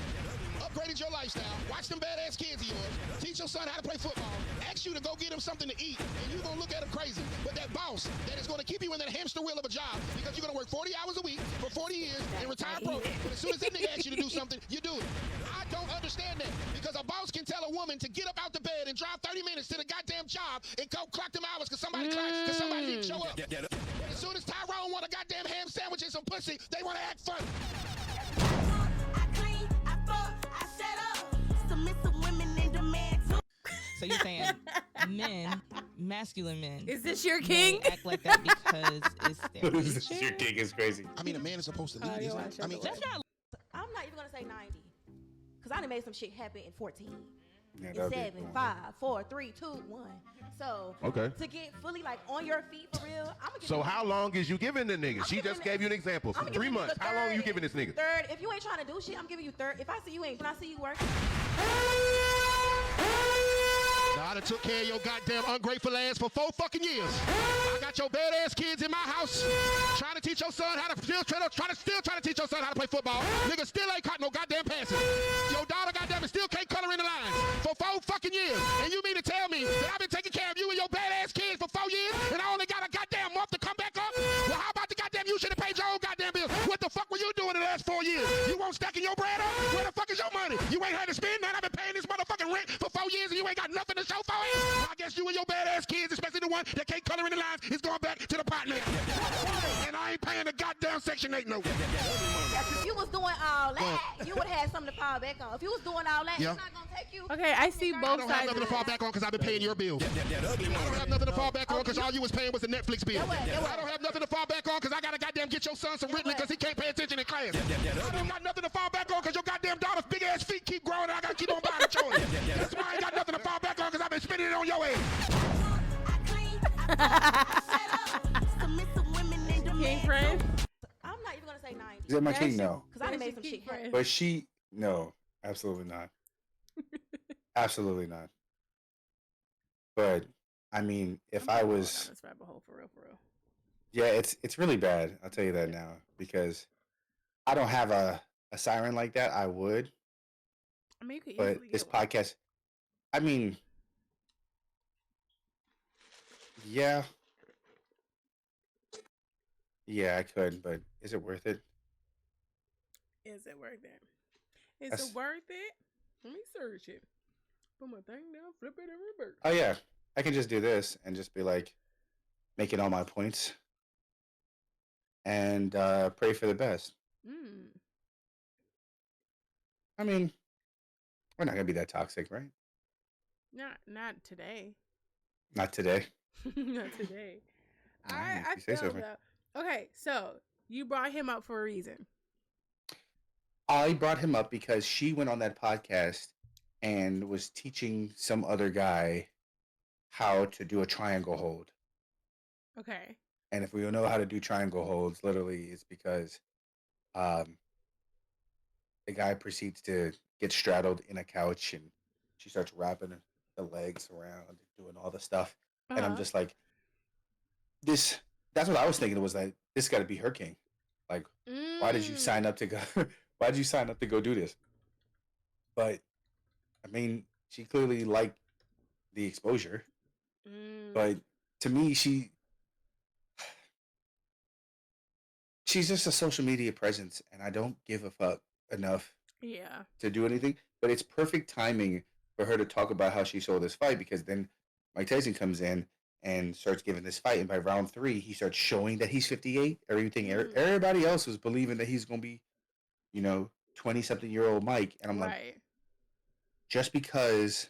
upgraded your lifestyle, watch them badass kids of yours, teach your son how to play football, ask you to go get him something to eat, and you're going to look at him crazy. But that boss that is going to keep you in that hamster wheel of a job because you're going to work 40 hours a week for 40 years and retire broke. But as soon as that nigga asks you to do something, you do it. I don't understand that because a boss can tell a woman to get up out the bed and drive 30 minutes to the goddamn job and go clock them hours because somebody didn't show up. But as soon as Tyrone want a goddamn ham sandwich and some pussy, they want to act funny. I clean, I fuck, I set up. Submissive women in demand too. So you're saying men, masculine men, Is this your they king? act like that because it's their This nature? your king is crazy. I mean, a man is supposed to lead, you isn't watch it? I mean, that. That's not. I'm not even gonna say 90, cause I done made some shit happen in 14, Yeah, in that'd be 7, cool. 5, 4, 3, 2, 1. So Okay. to get fully like on your feet for real, I'm gonna. So how long is you giving the nigga? I'm She giving just it- gave you an example. I'm 3 giving you months. the How long are you third- giving this nigga? Third, if you ain't trying to do shit, I'm giving you third. If I see you ain't, when I see you working. Now, I done took care of your goddamn ungrateful ass for 4 fucking years. I got your badass kids in my house trying to teach your son how to trying to teach your son how to play football. Nigga still ain't caught no goddamn passes. Your daughter goddamn it still can't color in the lines for 4 fucking years. And you mean to tell me that I've been taking care of you and your badass kids for 4 years and I only got a goddamn month to come back up? Well, how about the goddamn you should have paid your own goddamn bills? What the fuck were you doing the last 4 years? You won't stacking your bread up? Where the fuck is your money? You ain't had to spend none. I've been paying this motherfucking rent for 4 years and you ain't got nothing to show for it? Well, I guess you and your badass kids, especially the one that can't color in the lines, is going back to the pot now. And I ain't paying the goddamn Section 8 note. If you was doing all that, you would have had something to fall back on. If you was doing all that, Yeah. it's not gonna take you. Okay, I see I both don't have sides. nothing to Of fall this. back on because I've been paying your bills. I don't have nothing to fall back on because all you was paying was the Netflix bill. I don't have nothing to fall back on because I got to goddamn get your son some written because he can't pay attention in class. I don't got nothing to fall back on because your goddamn daughter's big ass feet keep growing and I got to keep on buying the toys. That's why I ain't got nothing to fall back on because I've been spending it on your ass. I clean, I fuck, I set up. Submissive women in King demand friend. I'm not even gonna say 90, Is that my That's king? your- No. cause I done That's made your some king shit happen. friend. But she, no, absolutely not. Absolutely not. But I mean, if I'm I not going was, down this rabbit hole for real, for real. yeah, it's really bad. I'll tell you that now because I don't have a siren like that. I would, I mean, you could but easily this get one. podcast, I mean, yeah, yeah, I could, but is it worth it? Is it worth it? Is That's- it worth it? Let me search it. Put my thing down, flip it, and reverse. Oh yeah, I can just do this and just be like making all my points and pray for the best. Mm. I mean, we're not gonna be that toxic, right? Not today. Not today. Not today. All right, I if you say so, feel man. that. Okay, so you brought him up for a reason. I brought him up because she went on that podcast and was teaching some other guy how to do a triangle hold. Okay. And if we don't know how to do triangle holds, literally, it's because um, the guy proceeds to get straddled in a couch and she starts wrapping the legs around and doing all the stuff. And I'm Uh-huh. just like, this, that's what I was thinking was that this got to be her king. Like, why did you Mm. sign up to go? Why did you sign up to go do this? But I mean, she clearly liked the exposure. Mm. But to me, she's just a social media presence, and I don't give a fuck enough Yeah. to do anything. But it's perfect timing for her to talk about how she saw this fight because then Mike Tyson comes in and starts giving this fight, and by round 3, he starts showing that he's 58. Everybody else was believing that he's gonna be, 20-something-year-old Mike, and I'm like, Right. just because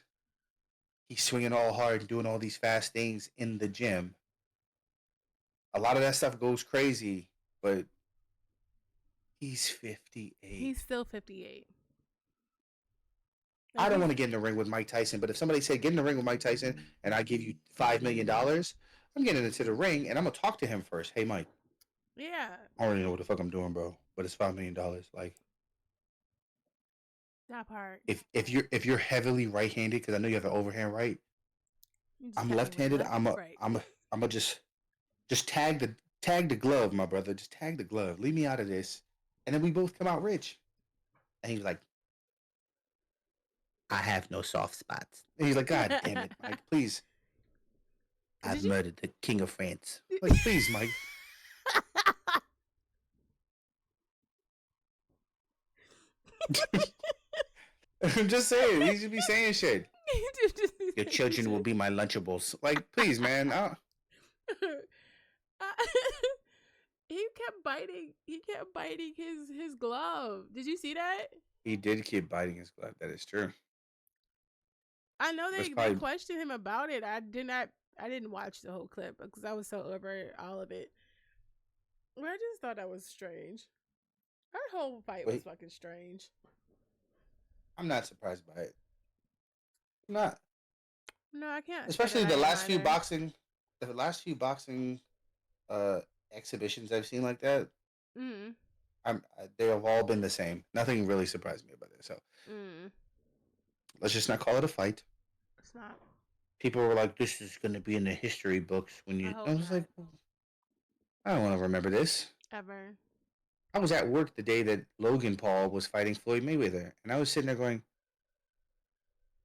he's swinging all hard and doing all these fast things in the gym, a lot of that stuff goes crazy, but he's 58. He's still 58. I don't want to get in the ring with Mike Tyson, but if somebody said get in the ring with Mike Tyson and I give you $5 million, I'm getting into the ring and I'm gonna talk to him first. Hey Mike, Yeah. I already know what the fuck I'm doing, bro, but it's $5 million. Like, That part. if you're heavily right-handed, because I know you have an overhand right, You just I'm got me with left-handed. left I'm and a right. I'm a just tag the glove, my brother. Just tag the glove. Leave me out of this, and then we both come out rich. And he was like, I have no soft spots. And he's like, God damn it, Mike, please. I've Did you- murdered the king of France. Like, please, Mike. I'm just saying, he should be saying shit. Your children will be my Lunchables. Like, please, man. He kept biting. He kept biting his glove. Did you see that? He did keep biting his glove. That is true. I know That's they probably- questioned him about it. I didn't watch the whole clip because I was so over all of it. But I just thought that was strange. Our whole fight was Wait. fucking strange. I'm not surprised by it. I'm not. No, I can't. say Especially that the I am last few either. boxing exhibitions I've seen like that. Mm. They have all been the same. Nothing really surprised me about it. So Mm. let's just not call it a fight. It's not. People were like, "This is going to be in the history books." When I you, hope I was not. like, I don't want to remember this. Ever. I was at work the day that Logan Paul was fighting Floyd Mayweather, and I was sitting there going,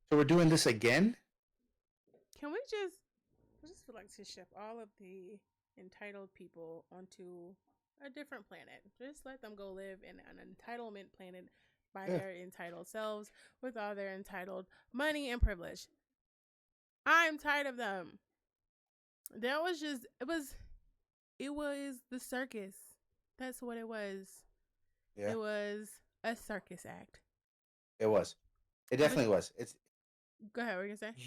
"So we're doing this again?" Can we just? I just feel like to shift all of the entitled people onto a different planet. Just let them go live in an entitlement planet by Yeah. their entitled selves with all their entitled money and privilege. I'm tired of them. That was just it was the circus. That's what it was. Yeah, It was a circus act. it was. It definitely was. It's Go ahead, what were you gonna say?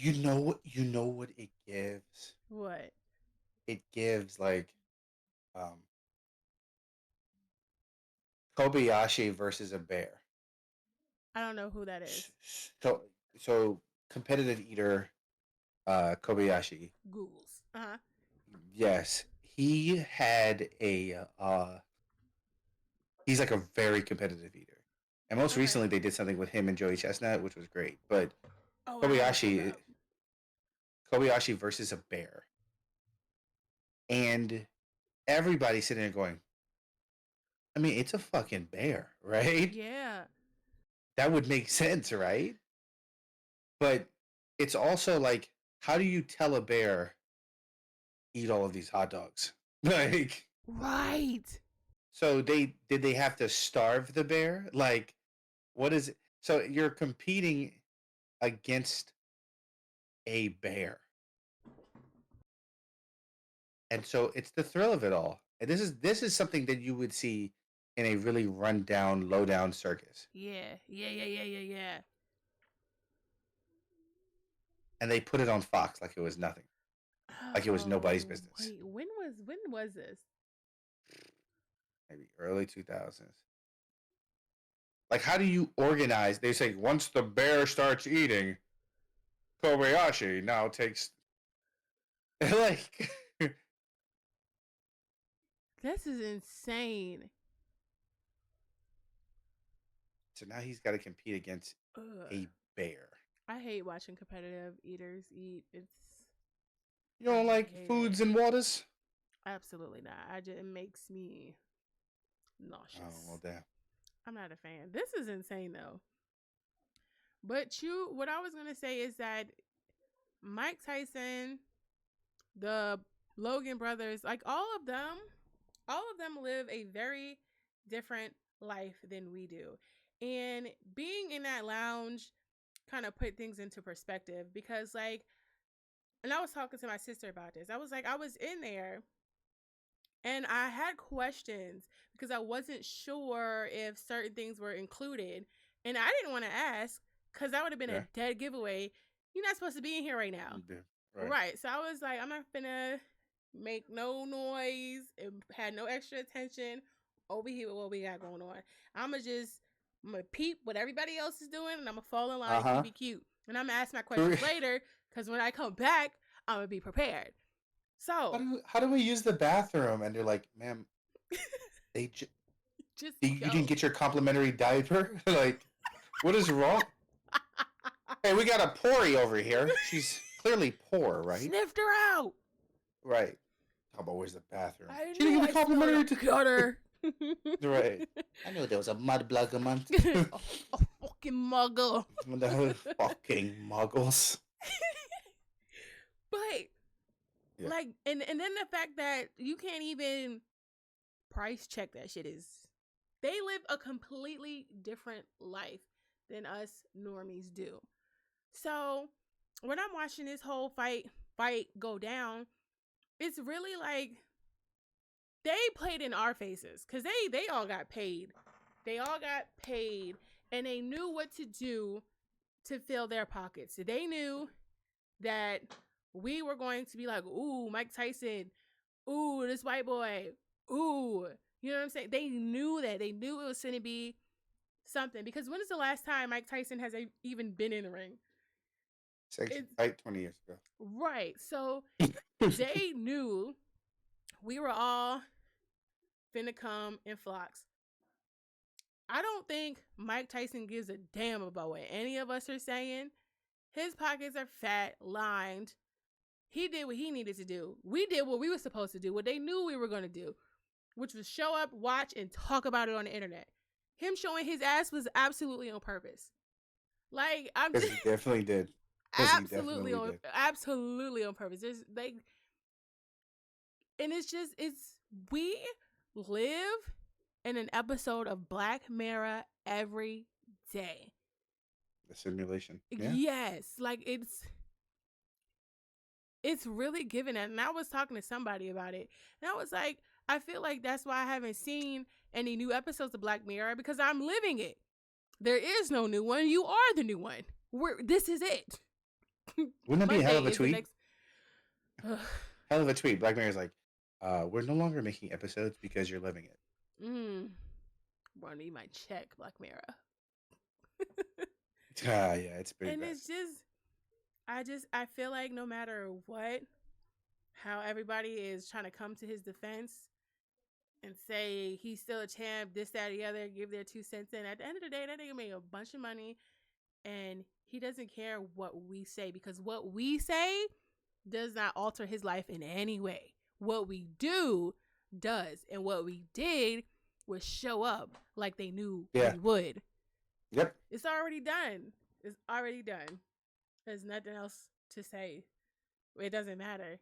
you know what it gives. What? It gives like um Kobayashi versus a bear. I don't know who that is. So competitive eater Kobayashi. Googles. Uh-huh. Yes, he had a he's like a very competitive eater. And most Okay. recently they did something with him and Joey Chestnut, which was great. But Oh, I have to Kobayashi look up. Kobayashi versus a bear. And everybody's sitting there going, I mean, it's a fucking bear, right? Yeah. That would make sense, right? But it's also like, how do you tell a bear eat all of these hot dogs? Like, Right. so did they have to starve the bear? Like, what is it? So you're competing against a bear. And so it's the thrill of it all. And this is something that you would see in a really run down, low down circus. Yeah. Yeah. And they put it on Fox like it was nothing. Like it was nobody's business. Wait, when was this? Maybe early 2000s. Like, how do you organize? They say once the bear starts eating, Kobayashi now takes. Like, This is insane. so now he's got to compete against Ugh. a bear. I hate watching competitive eaters eat. It's You don't like hate foods it. and waters? absolutely not. It makes me nauseous. Oh, well, damn. I'm not a fan. This is insane though. But what I was gonna say is that Mike Tyson, the Logan brothers, like all of them live a very different life than we do. And being in that lounge kind of put things into perspective because like, and I was talking to my sister about this. I was like, I was in there and I had questions because I wasn't sure if certain things were included. And I didn't want to ask because that would have been Yeah. a dead giveaway. You're not supposed to be in here right now. Right. Right. So I was like, I'm not finna make no noise and had no extra attention over here with what we got going on. I'm gonna peep what everybody else is doing and I'm gonna fall in line Uh-huh. and be cute. And I'm gonna ask my questions later because when I come back, I'm gonna be prepared. So How do we use the bathroom? And they're like, ma'am, they just you go. didn't get your complimentary diaper? Like, what is wrong? Hey, we got a Pori over here. She's clearly poor, right? Sniffed her out. Right. How about where's the bathroom? I She didn't knew get the I smelled complimentary a gutter. Right. I knew there was a mud blogger month. A fucking muggle. The fucking muggles. But Yeah. like, and then the fact that you can't even price check that shit is. They live a completely different life than us normies do. So when I'm watching this whole fight go down, it's really like they played in our faces because they all got paid. They all got paid, and they knew what to do to fill their pockets. They knew that we were going to be like, ooh, Mike Tyson, ooh, this white boy, ooh, you know what I'm saying? They knew that. They knew it was going to be something. Because when is the last time Mike Tyson has even been in the ring? Fight 20 years ago. Right. So they knew we were all finna come in flocks. I don't think Mike Tyson gives a damn about what any of us are saying. His pockets are fat, lined. He did what he needed to do. We did what we were supposed to do, what they knew we were going to do, which was show up, watch, and talk about it on the internet. Him showing his ass was absolutely on purpose. Like, I'm Because he definitely did. absolutely on purpose. There's like, and it's we live in an episode of Black Mirror every day. The simulation. Yeah. Yes, like it's really given that. And I was talking to somebody about it, and I was like, I feel like that's why I haven't seen any new episodes of Black Mirror, because I'm living it. There is no new one. You are the new one. This is it. Wouldn't that be a hell of a Monday is the tweet? next- Hell of a tweet. Black Mirror's like, we're no longer making episodes because you're living it. Bro, I need my check, Black Mirror. Yeah, it's pretty And bad. it's I feel like no matter what, how everybody is trying to come to his defense and say he's still a champ, this, that, or the other, give their 2 cents in. At the end of the day, that nigga made a bunch of money, and he doesn't care what we say, because what we say does not alter his life in any way. What we do does, and what we did was show up like they knew we would. Yep. It's already done. It's already done. There's nothing else to say. It doesn't matter.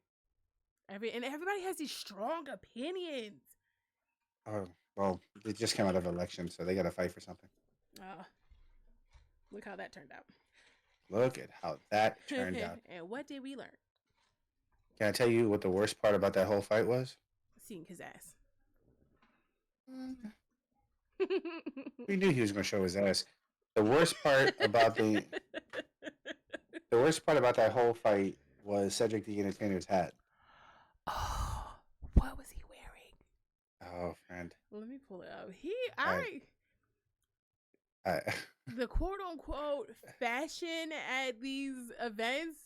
Everybody has these strong opinions. Oh, well, they just came out of election, so they got to fight for something. Look how that turned out. Look at how that turned out. And what did we learn? Can I tell you what the worst part about that whole fight was? Seeing his ass. We knew he was going to show his ass. The worst part about that whole fight was Cedric the Entertainer's hat. Oh, what was he wearing? Oh, friend. Let me pull it up. The quote unquote fashion at these events.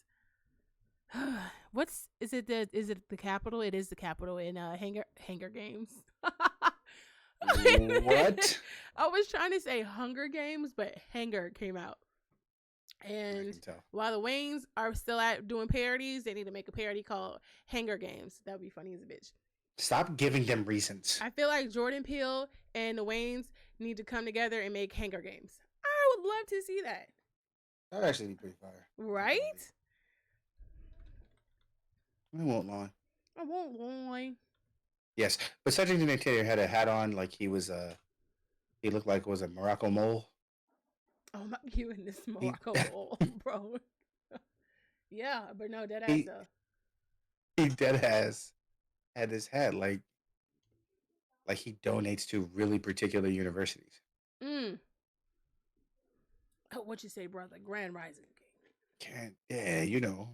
Is it the Capitol? It is the Capitol in Hunger Games. What? I was trying to say Hunger Games, but Hanger came out. And while the Waynes are still doing parodies, they need to make a parody called Hanger Games. That would be funny as a bitch. Stop giving them reasons. I feel like Jordan Peele and the Waynes need to come together and make Hanger Games. I would love to see that. That would actually be pretty fire. Right? I won't lie. I won't lie. Yes, but Cedric the Entertainer had a hat on like he was he looked like it was a Morocco mole. Oh, I'm not giving this Morocco bowl, bro. Yeah, but no, dead ass though. He dead ass had this hat like he donates to really particular universities. What you say, brother? Grand Rising. Yeah, you know.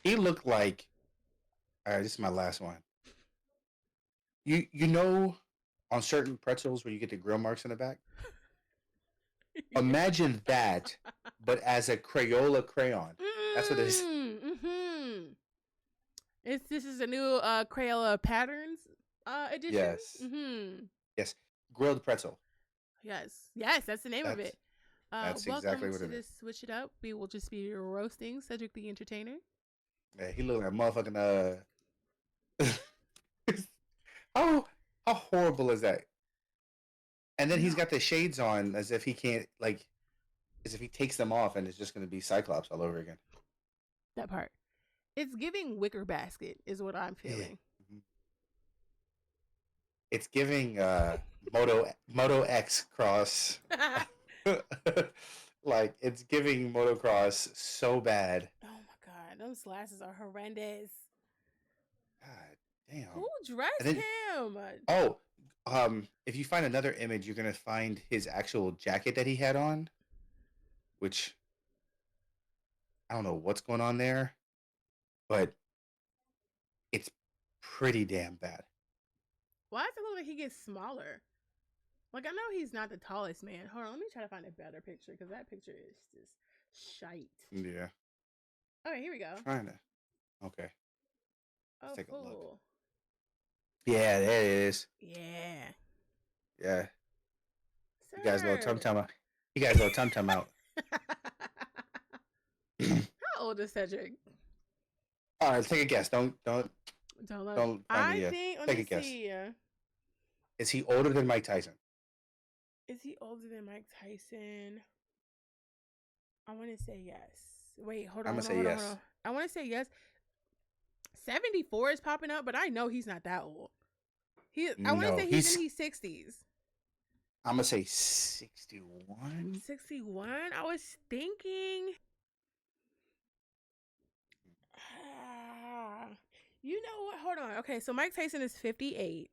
He looked like. All right, this is my last one. You know, on certain pretzels where you get the grill marks in the back. Imagine that, but as a Crayola crayon. That's what it is. This is a new Crayola patterns edition. Yes. Yes, grilled pretzel. Yes, that's the name of it. That's welcome exactly what to it this is. Switch It Up. We will just be roasting Cedric the Entertainer. Yeah, he looked like a motherfucking how How horrible is that? And then he's No. got the shades on as if he can't like, as if he takes them off and it's just going to be Cyclops all over again. That part. It's giving wicker basket is what I'm feeling. Mhm. It's giving Moto X cross. Like it's giving motocross so bad. Oh my god, those glasses are horrendous. God damn. Who dressed And then- him? Oh, if you find another image, you're gonna find his actual jacket that he had on, which I don't know what's going on there, but it's pretty damn bad. Why does it look like he gets smaller? Like I know he's not the tallest man. Hold on, let me try to find a better picture because that picture is just shite. Yeah, Okay, here we go. trying to. Okay. Oh, take a look. cool. Yeah, there it is. Yeah. Yeah, you guys little tum Sir. tum. You guys little tum tum out. How old is Cedric? All right, take a guess. Don't. Don't look. Don't find I me yet. think. Let Take me a guess. see. Is he older than Mike Tyson? Is he older than Mike Tyson? I want to say yes. Wait, hold on. I'ma hold on, say hold on, yes. hold on. I want to say yes. 74 is popping up, but I know he's not that old. I want to No, say he's in his 60s. I'm gonna say 61. 61? I was thinking. You know what? Hold on. Okay, so Mike Tyson is 58.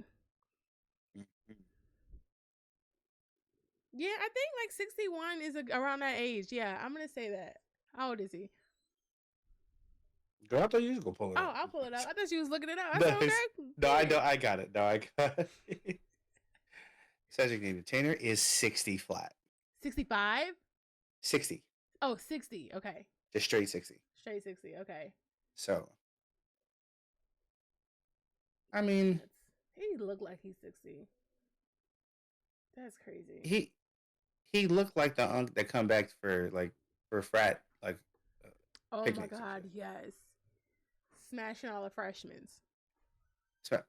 Yeah, I think like 61 is around that age. Yeah, I'm gonna say that. How old is he? Girl, I thought you was gonna pull it Oh, up. I'll pull it up. I thought you was looking it up. I No, said, okay. No, I don't. I got it. No, I got it. Cedric the Entertainer is 60 flat. 65? 60. Oh, 60. Okay. Just straight 60. Straight 60. Okay. So, I mean, He looked like he's 60. That's crazy. he looked like the unk that come back for frat Oh my picnics and god, shit. yes. Smashing all the freshmen. So,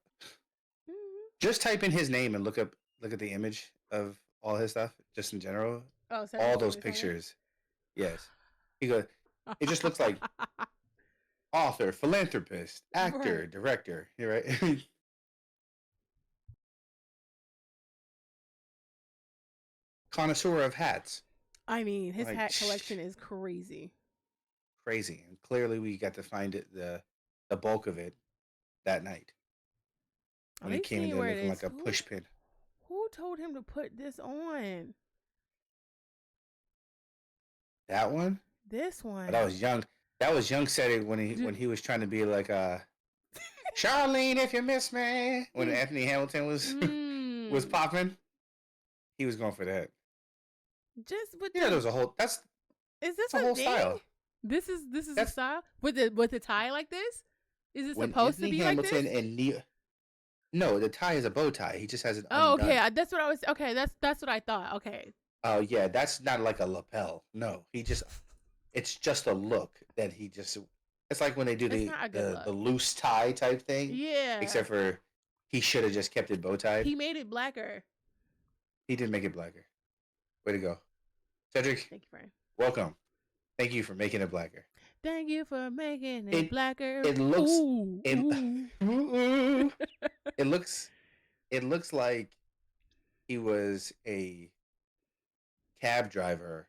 just type in his name and look at the image of all his stuff, just in general. Oh, All Cedric those the Entertainer? pictures. Yes. He goes, it just looks like author, philanthropist, actor, Right. director. You're right. Connoisseur of hats. I mean, his Like, hat collection is crazy. Crazy. And clearly we got to find it the bulk of it that night. When he Let me came in see there where it looking is. like a push pin. Who told him to put this on? That one? This one. But that was young. That was young Cedric when he was trying to be like Charlene, if you miss me. When Anthony Hamilton was popping, he was going for that. Just with Yeah, there was a whole. Is this a whole thing? style. This is the style with the tie like this. Is it When supposed Anthony to be Hamilton like this? and Neil. No, the tie is a bow tie. He just has it Oh, undone. okay. That's what I was. Okay, that's what I thought. Okay. Oh yeah, that's not like a lapel. No, it's just a look that he just. It's like when they do It's not a good the look. loose tie type thing. Yeah. Except for he should have just kept it bow tied. He made it blacker. He did make it blacker. Way to go, Cedric. Thank you, friend. Welcome. Thank you for making it blacker. Thank you for making it blacker. It looks. Ooh, ooh. It looks like he was a cab driver.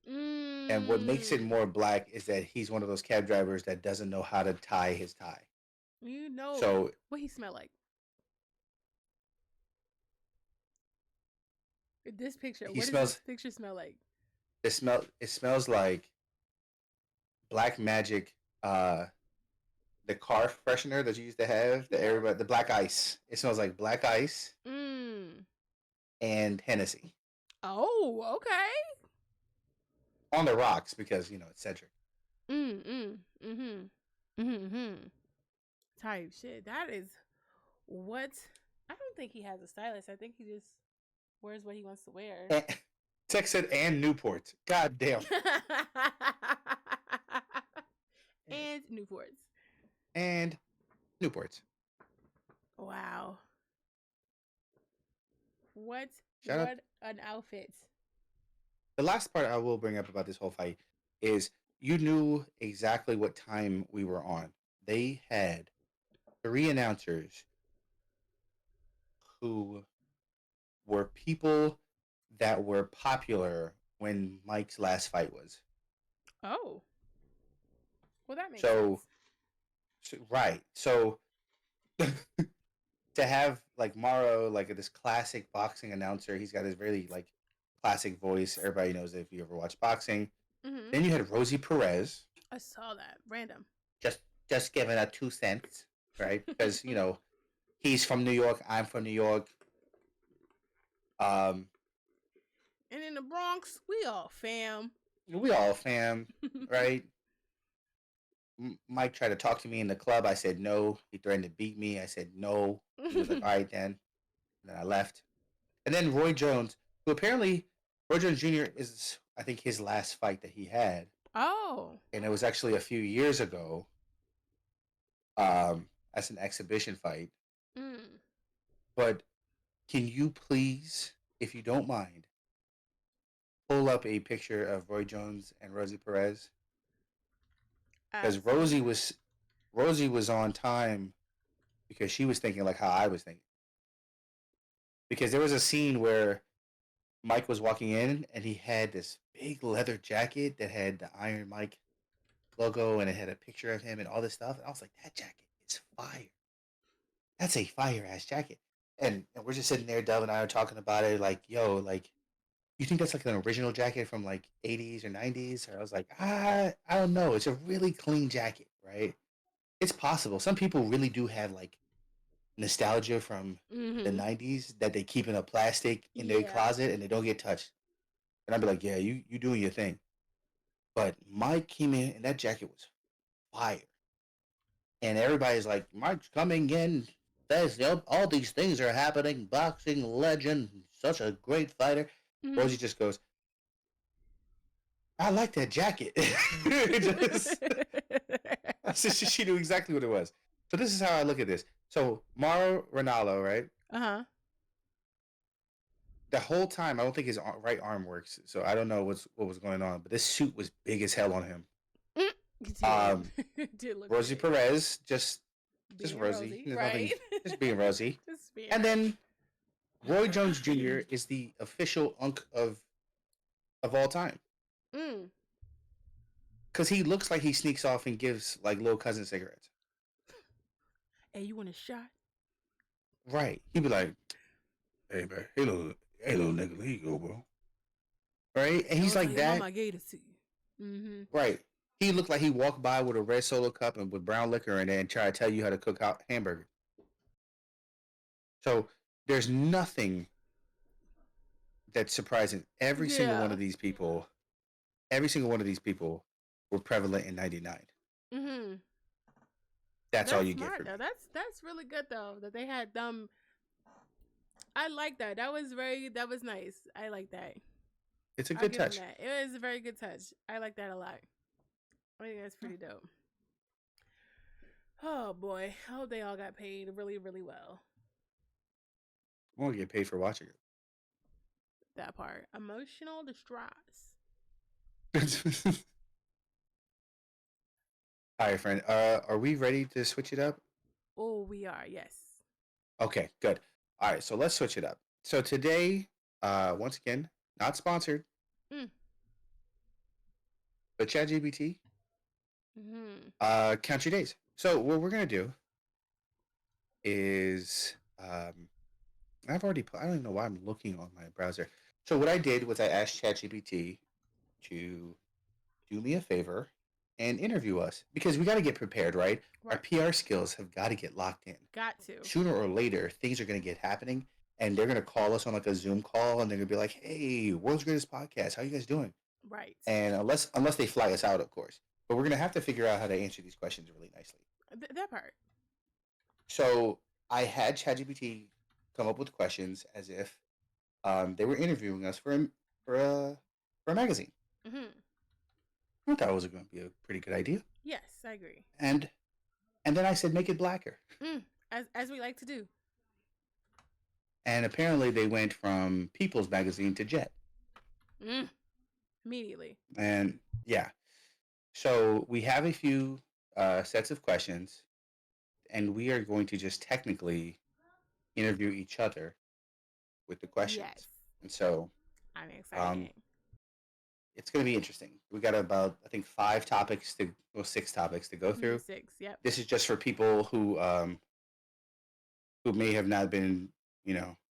And what makes it more black is that he's one of those cab drivers that doesn't know how to tie his tie. You know So what he smell like. This picture. What does this picture smell like? it smells like Black Magic, the car freshener that you used to have, the black ice. It smells like black ice and Hennessy. Oh, okay. On the rocks because it's Cedric. Type shit. That is what I don't think he has a stylist. I think he just wears what he wants to wear. Tech said and Newport. God damn. And Newports. And Newports. Wow. What Shout out. what an outfit. The last part I will bring up about this whole fight is you knew exactly what time we were on. They had three announcers who were people that were popular when Mike's last fight was. Oh. Well, that makes So, sense. right. So to have like Morrow, like this classic boxing announcer, he's got his really like classic voice. Everybody knows it if you ever watch boxing. Hmm. Then you had Rosie Perez, I saw that. Random. just just giving a 2 cents, right? Because he's from New York, I'm from New York. Um, And in the Bronx, we all fam. we all fam, right? Mike tried to talk to me in the club. I said no. He threatened to beat me. I said no. He was like, all right then. And then I left. And then Roy Jones, who apparently Roy Jones Jr. is, I think, his last fight that he had, Oh. and it was actually a few years ago, as an exhibition fight. Mm. But can you please, if you don't mind, pull up a picture of Roy Jones and Rosie Perez? Because Absolutely. Rosie was on time because she was thinking like how I was thinking. Because there was a scene where Mike was walking in and he had this big leather jacket that had the Iron Mike logo and it had a picture of him and all this stuff. And I was like, that jacket is fire. That's a fire ass jacket. And we're just sitting there, Dove and I are talking about it, like, yo, like, you think that's like an original jacket from like 80s or 90s? Or I was like, I don't know. It's a really clean jacket, right? It's possible. Some people really do have like nostalgia from the Mm-hmm. 90s that they keep in a plastic in their Yeah. closet and they don't get touched. And I'd be like, yeah, you doing your thing. But Mike came in and that jacket was fire. And everybody's like, Mike's coming in, says yep, all these things are happening, boxing legend, such a great fighter. Mm-hmm. Rosie just goes, I like that jacket. She knew exactly what it was. So this is how I look at this. So Mauro Ronaldo, right? Uh-huh. The whole time, I don't think his right arm works. So I don't know what was going on. But this suit was big as hell on him. It did. Um, It did look Rosie big. Perez, just Being Rosie. Rosie, There's nothing, right? just being Rosie. Just being And her. then Roy Jones Jr. is the official unk of all time Mm. because he looks like he sneaks off and gives like little cousin cigarettes. Hey, you want a shot? Right? He'd be like, "Hey man, hey little nigga, here you go, bro." Right? And he's Don't tell like your mama that. I gave it to you. Mm-hmm. Right? He looked like he walked by with a red Solo cup and with brown liquor in it and try to tell you how to cook out hamburger. So there's nothing that's surprising. Yeah. Every single one of these people were prevalent in '99. Mm-hmm. That's all That's you get smart from me. though. That's really good though that they had them. I like that. That was nice. I like that. It's a I'll good give them touch. that. It was a very good touch. I like that a lot. I think that's pretty dope. Oh boy. I hope they all got paid really, really well. I want to get paid for watching That part. Emotional distress. it. All right, friend. Are we ready to switch it up? Oh, we are, yes. Okay, good. All right, so let's switch it up. So today, once again, not sponsored, Mm. but ChatGPT, Mm-hmm. count your days. So what we're gonna do is, I don't even know why I'm looking on my browser. So what I did was I asked ChatGPT to do me a favor and interview us because we got to get prepared, right? Our Right. PR skills have got to get locked in. Got to. Sooner or later, things are going to get happening, and they're going to call us on like a Zoom call, and they're going to be like, "Hey, world's greatest podcast, how you guys doing?" Right. And unless they fly us out, of course, but we're going to have to figure out how to answer these questions really nicely. That part. So I had ChatGPT come up with questions as if they were interviewing us for a for a magazine. Mm-hmm. I thought it was going to be a pretty good idea, Yes, I agree. and then I said, "Make it blacker." As we like to do. and apparently they went from People's Magazine to Jet. Immediately. And yeah, so we have a few sets of questions, and we are going to just technically interview each other with the Yes. questions. And so I'm um, excited. it's going to be interesting. We got about, I think, 6 topics to go through. 6. Yep. This is just for people who may have not been,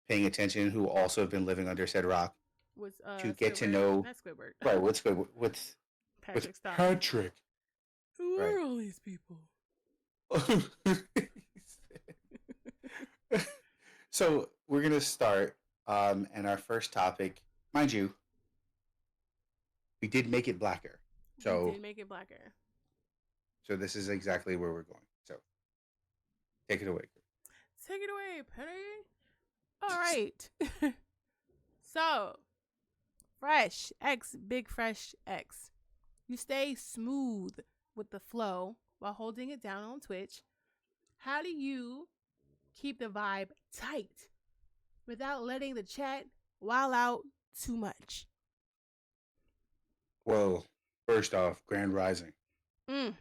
paying attention, who also have been living under said rock, Was to get to Squidward? know Not Squidward. right what's good with Patrick Star. Patrick. Who Right. are all these people? So we're gonna start, and our first topic, mind you, we did make it blacker. We So did make it blacker. this is exactly where we're going. So take it away. Take it away, Penny. All right. So, Fresh X, Big Fresh X. You stay smooth with the flow while holding it down on Twitch. How do you keep the vibe tight without letting the chat wild out too much? Well, first off, Grand Rising. Don't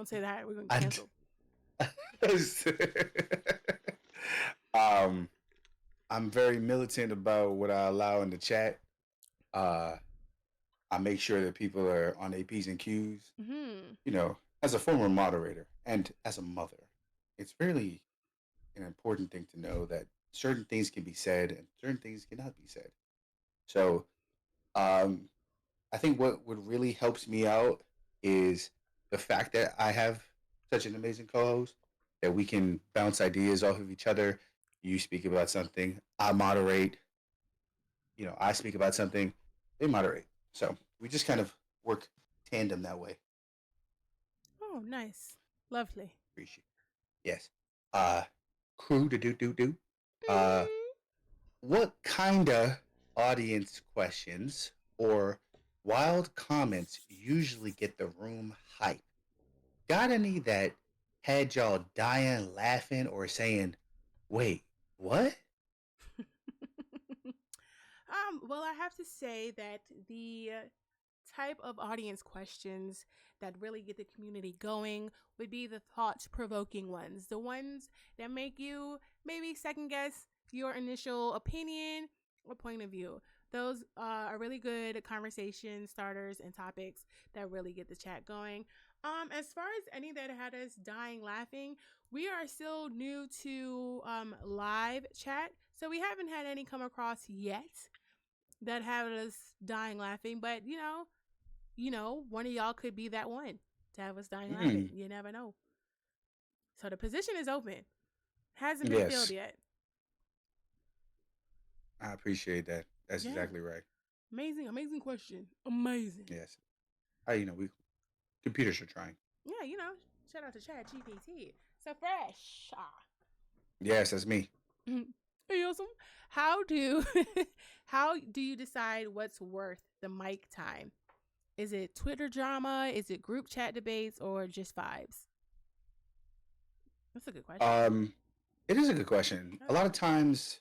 say that. We're going to I- cancel. I'm very militant about what I allow in the chat. I make sure that people are on their P's and Q's. As a former moderator and as a mother, it's really an important thing to know that certain things can be said and certain things cannot be said. So, I think what really helps me out is the fact that I have such an amazing co-host that we can bounce ideas off of each other. You speak about something, I moderate. I speak about something, they moderate. So we just kind of work tandem that way. Oh, nice. Lovely. Appreciate it. Yes. Crew to do. What kind of audience questions or wild comments usually get the room hype? Got any that had y'all dying, laughing, or saying, "Wait, what?" Well, I have to say that the type of audience questions that really get the community going would be the thought-provoking ones, the ones that make you maybe second guess your initial opinion or point of view. Those are really good conversation starters and topics that really get the chat going. As far as any that had us dying laughing, we are still new to live chat, so we haven't had any come across yet that had us dying laughing. But one of y'all could be that one to have us dying laughing. You never know. So the position is open. Hasn't been filled yet. I appreciate that. That's exactly right. Amazing question. Amazing. Yes. We computers are trying. Yeah, shout out to Chat GPT. So Fresh. Yes, that's me. Hey, awesome. How do you decide what's worth the mic time? Is it Twitter drama? Is it group chat debates, or just vibes? That's a good question. It is a good question. A lot of times,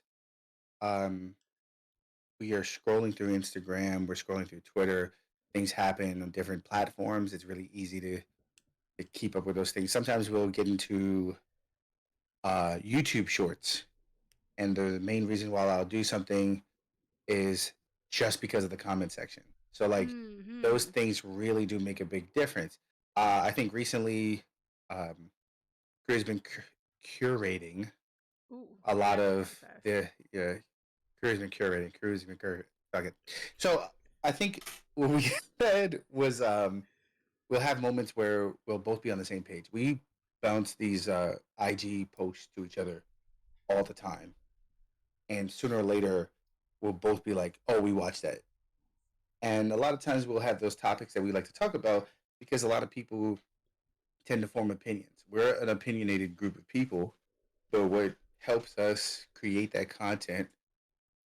we are scrolling through Instagram, we're scrolling through Twitter. Things happen on different platforms. It's really easy to keep up with those things. Sometimes we'll get into YouTube shorts, and the main reason why I'll do something is just because of the comment section. So those things really do make a big difference. I think recently, Crew has been curating a lot of the Crew has been curating. Fuck it. So I think what we said was we'll have moments where we'll both be on the same page. We bounce these IG posts to each other all the time, and sooner or later we'll both be like, "Oh, we watched that." And a lot of times we'll have those topics that we like to talk about because a lot of people tend to form opinions. We're an opinionated group of people, so what helps us create that content,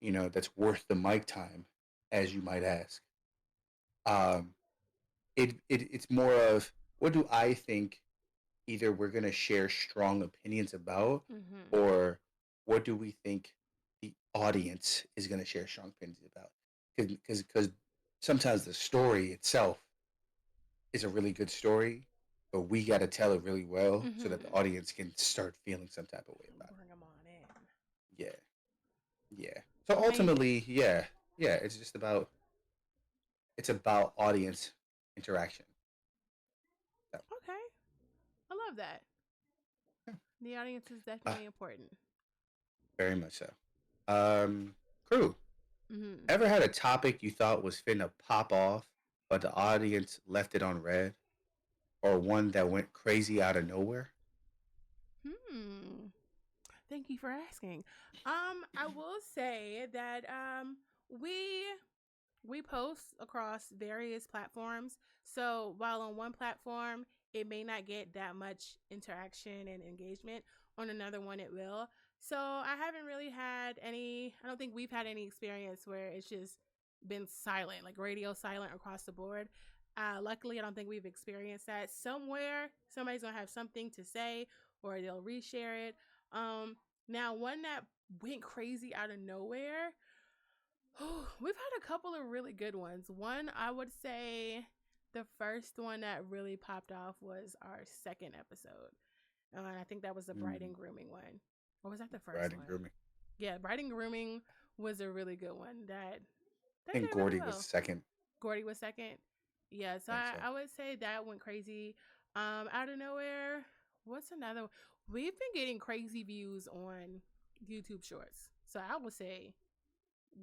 that's worth the mic time, as you might ask. Um, it's more of, what do I think either we're gonna share strong opinions about, or what do we think audience is going to share strong opinions about. Because sometimes the story itself is a really good story, but we got to tell it really well so that the Mm-hmm. audience can start feeling some type of way about Bring them on in. it. Yeah, yeah. So Amazing. ultimately, yeah, yeah. It's about audience interaction. So, Okay. I love that. yeah, The audience is uh, definitely important. very much so. Crew. Mm-hmm. Ever had a topic you thought was finna pop off, but the audience left it on red, or one that went crazy out of nowhere? Hmm. Thank you for asking. I will say that we we post across various platforms. So while on one platform it may not get that much interaction and engagement, on another one it will. So I haven't really had any. I don't think we've had any experience where it's just been silent, like radio silent across the board. Luckily, I don't think we've experienced that. Somewhere, somebody's gonna have something to say, or they'll reshare it. Um, Now, one that went crazy out of nowhere. We've had a couple of really good ones. One, I would say the first one that really popped off was our second episode. And I think that was the bride Mm, and grooming one. Or was that the first bride and one? grooming. Yeah, bride and grooming was a really good one I that think did really Gordy was well. second. Gordy was second. Yeah, so I think so. I would say that went crazy. Out of nowhere, what's another one? We've been getting crazy views on YouTube Shorts. So I would say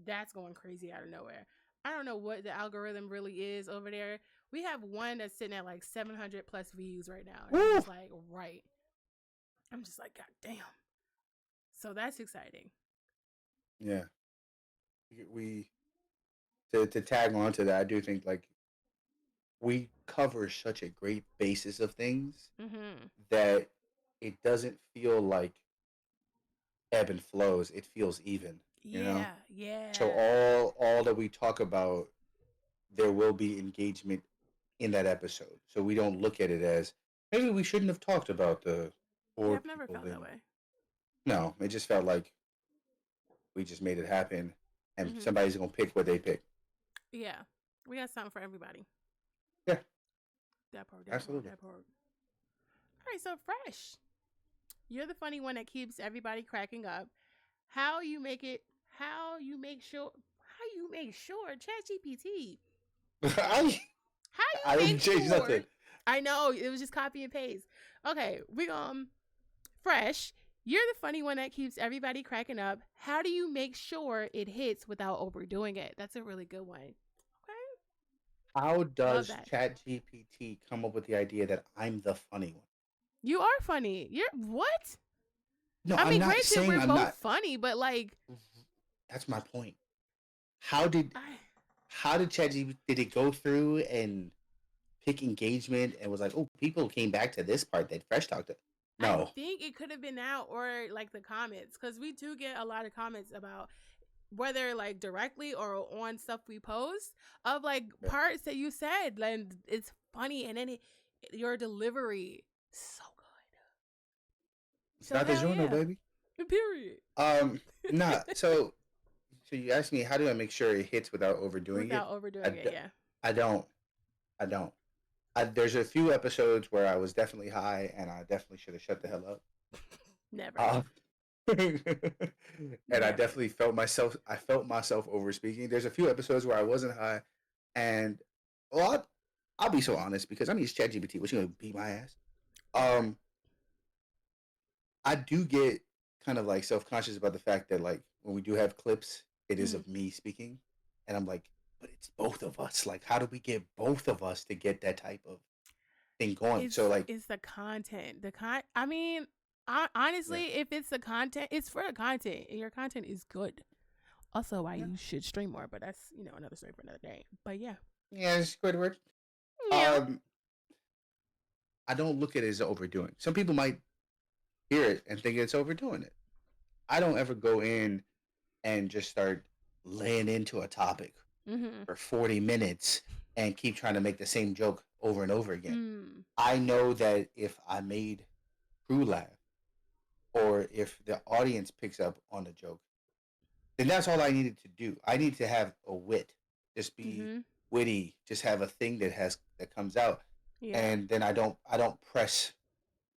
that's going crazy out of nowhere. I don't know what the algorithm really is over there. We have one that's sitting at like 700 plus views right now. And I'm Woo! just like, right. I'm just like, God damn. So that's exciting. Yeah, we to tag on to that. I do think like we cover such a great basis of things Mm-hmm. that it doesn't feel like ebb and flows. It feels even. You know. Yeah, So yeah. all that we talk about, there will be engagement in that episode. So we don't look at it as maybe we shouldn't have talked about the Yeah, poor I've never people felt that in. way. No, it just felt like we just made it happen, and Mm-hmm. somebody's gonna pick what they pick. Yeah. We got something for everybody. Yeah, That part, that part, absolutely. that part. All right, so Fresh. You're the funny one that keeps everybody cracking up. How you make it, how you make sure, ChatGPT, I how I you didn't make change sure, nothing. I know, it was just copy and paste. Okay, Fresh, you're the funny one that keeps everybody cracking up. How do you make sure it hits without overdoing it? That's a really good one. Okay, How love does that. ChatGPT come up with the idea that I'm the funny one? You are funny. You're what? No, I I'm mean, not granted, saying we're I'm both not. funny, but like, That's my point. How did I, how did ChatGPT did it go through and pick engagement and was like, oh, people came back to this part that Fresh talked to? I No. think it could have been out or like the comments because we do get a lot of comments about whether like directly or on stuff we post of like Yeah. parts that you said, and it's funny, and then your delivery so good. It's So not the hell journal, yeah, baby. period. Nah. So you asked me how do I make sure it hits without overdoing it? Without I, overdoing it, d- yeah. I don't. I don't. There's a few episodes where I was definitely high and I definitely should have shut the hell up. Never, Uh, and I never. definitely felt myself. I felt myself over speaking. There's a few episodes where I wasn't high, and well, I'll be so honest because I mean it's ChatGPT. What's gonna beat my ass? Right. Um, I do get kind of like self conscious about the fact that like when we do have clips, it is Mhm. of me speaking, and I'm like, but it's both of us. Like, how do we get both of us to get that type of thing going? It's So like, it's the content. I mean, yeah, honestly, if it's the content, it's for the content, and your content is good. Also, why yeah, you should stream more, but that's another story for another day. But yeah, yeah, it's quite a word. yeah. Um, I don't look at it as overdoing. Some people might hear it and think it's overdoing it. I don't ever go in and just start laying into a topic Mhm. for 40 minutes and keep trying to make the same joke over and over again. Mm. I know that if I made crew laugh or if the audience picks up on the joke, then that's all I needed to do. I need to have a wit, just be Mm-hmm. witty, just have a thing that comes out, Yeah. and then I don't press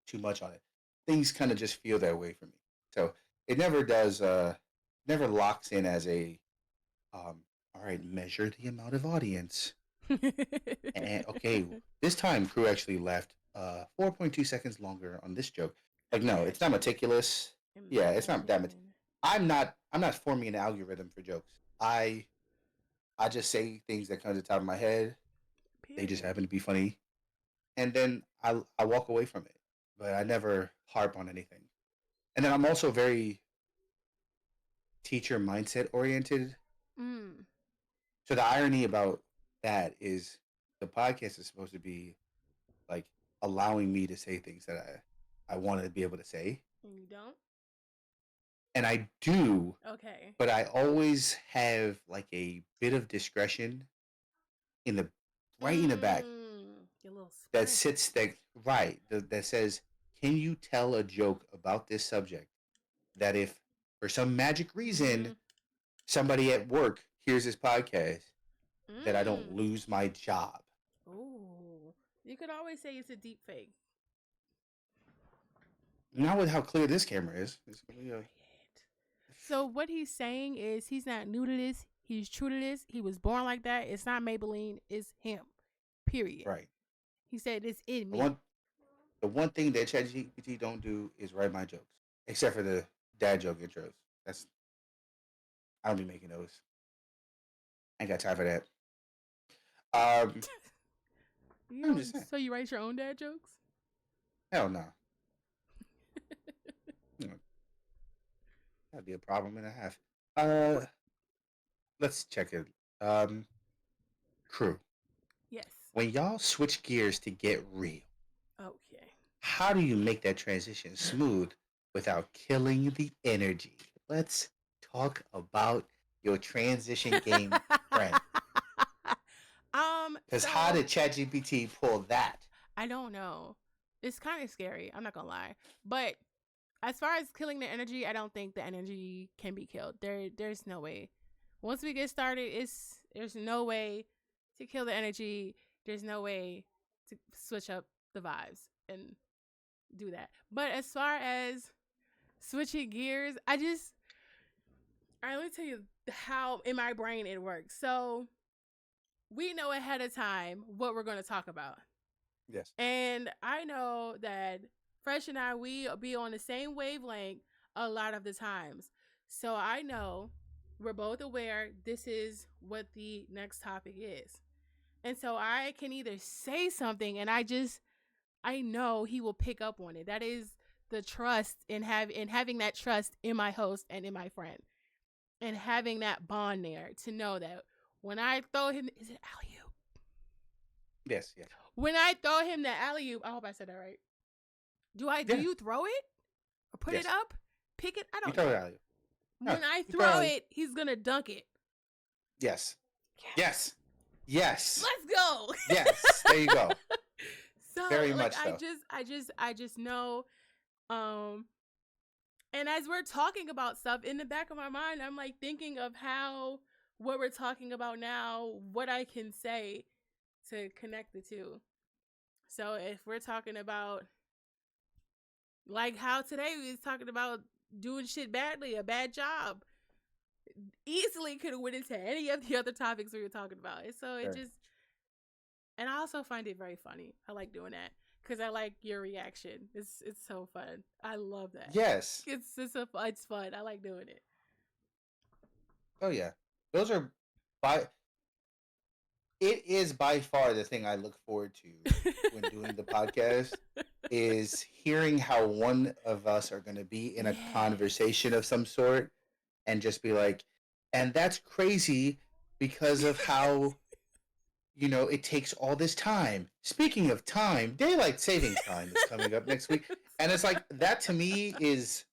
too much on it. Things kind of just feel that way for me. So it never does. Never locks in as a all right. Measure the amount of audience, and okay, this time crew actually left 4.2 seconds longer on this joke. Like no, it's not meticulous. Yeah, it's not that much. Imagine. I'm not forming an algorithm for jokes. I just say things that come to the top of my head. They just Period. happen to be funny, and then I walk away from it. But I never harp on anything. And then I'm also very teacher mindset oriented. Mm. So the irony about that is the podcast is supposed to be like allowing me to say things that I want to be able to say, And you don't? and I do, Okay. but I always have like a bit of discretion in the right in the back Your little that sprinkle. sits that right that says, "Can you tell a joke about this subject that if for some magic reason somebody at work hears this podcast that I don't lose my job?" Ooh. You could always say it's a deep fake. Not with how clear this camera is. It's gonna be So what he's saying is he's not new to this. He's true to this. He was born like that. It's not Maybelline. It's him. Period. right. He said it's in The me. one thing that ChatGPT don't do is write my jokes, except for the dad joke intros. That's I don't be making those. I ain't got time for that. You I'm know, just saying. so you write your own dad jokes? Hell no. That'd be a problem and a half. Let's check it. Crew. Yes. When y'all switch gears to get real, Okay. how do you make that transition smooth without killing the energy? Let's talk about your transition game, friend. Because how did ChatGPT pull that? I don't know. It's kind of scary. I'm not gonna lie. But as far as killing the energy, I don't think the energy can be killed. There's no way. Once we get started, there's no way to kill the energy. There's no way to switch up the vibes and do that. But as far as switching gears, let me tell you how in my brain it works. So we know ahead of time what we're going to talk about. Yes. And I know that Fresh and I, we be on the same wavelength a lot of the times. So I know we're both aware this is what the next topic is. And so I can either say something and I know he will pick up on it. That is the trust in having that trust in my host and in my friend. And having that bond there to know that when I throw him, is it alley-oop? Yes, yes. When I throw him the alley-oop, I hope I said that right. Do you throw it? Or put Yes. it up? Pick it? I You don't throw know. it at you. When I you throw throw it. it, he's gonna dunk it. Yes. Yes. Yes. Let's go. Yes. There you go. So Very like much so. I just know and as we're talking about stuff in the back of my mind, I'm like thinking of how what we're talking about now, what I can say to connect the two. So if we're talking about like how today we was talking about doing shit badly, a bad job, easily could have went into any of the other topics we were talking about. And so it Sure. just, and I also find it very funny. I like doing that because I like your reaction. It's so fun. I love that. Yes. It's fun. I like doing it. Oh yeah. Those are it is by far the thing I look forward to when doing the podcast is hearing how one of us are going to be in a Yes. conversation of some sort and just be like, and that's crazy because of how it takes all this time. Speaking of time, daylight savings time is coming up next week, and it's like that to me is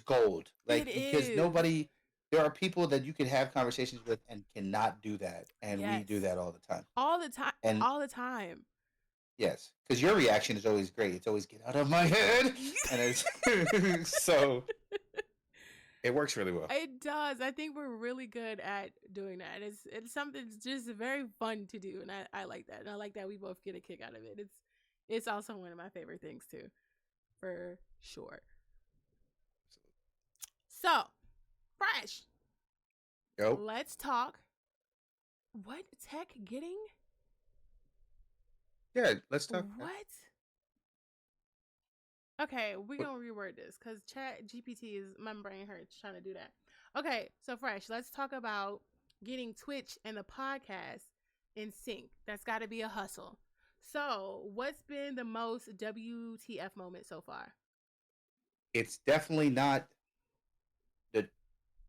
gold. Like It because is. there are people that you can have conversations with and cannot do that, and we do Yes. that all the time. All the time. And All the time. yes, because your reaction is always great. It's always get out of my head, and it's so It works really well. It does. I think we're really good at doing that. It's something that's just very fun to do, and I like that. And I like that we both get a kick out of it. It's also one of my favorite things too, for sure. So, Fresh, Go. let's talk. What tech getting? Yeah, let's talk. What? Okay, we're gonna reword this because Chat GPT is my brain hurts trying to do that. Okay, so Fresh, let's talk about getting Twitch and the podcast in sync. That's got to be a hustle. So, what's been the most WTF moment so far? It's definitely not the.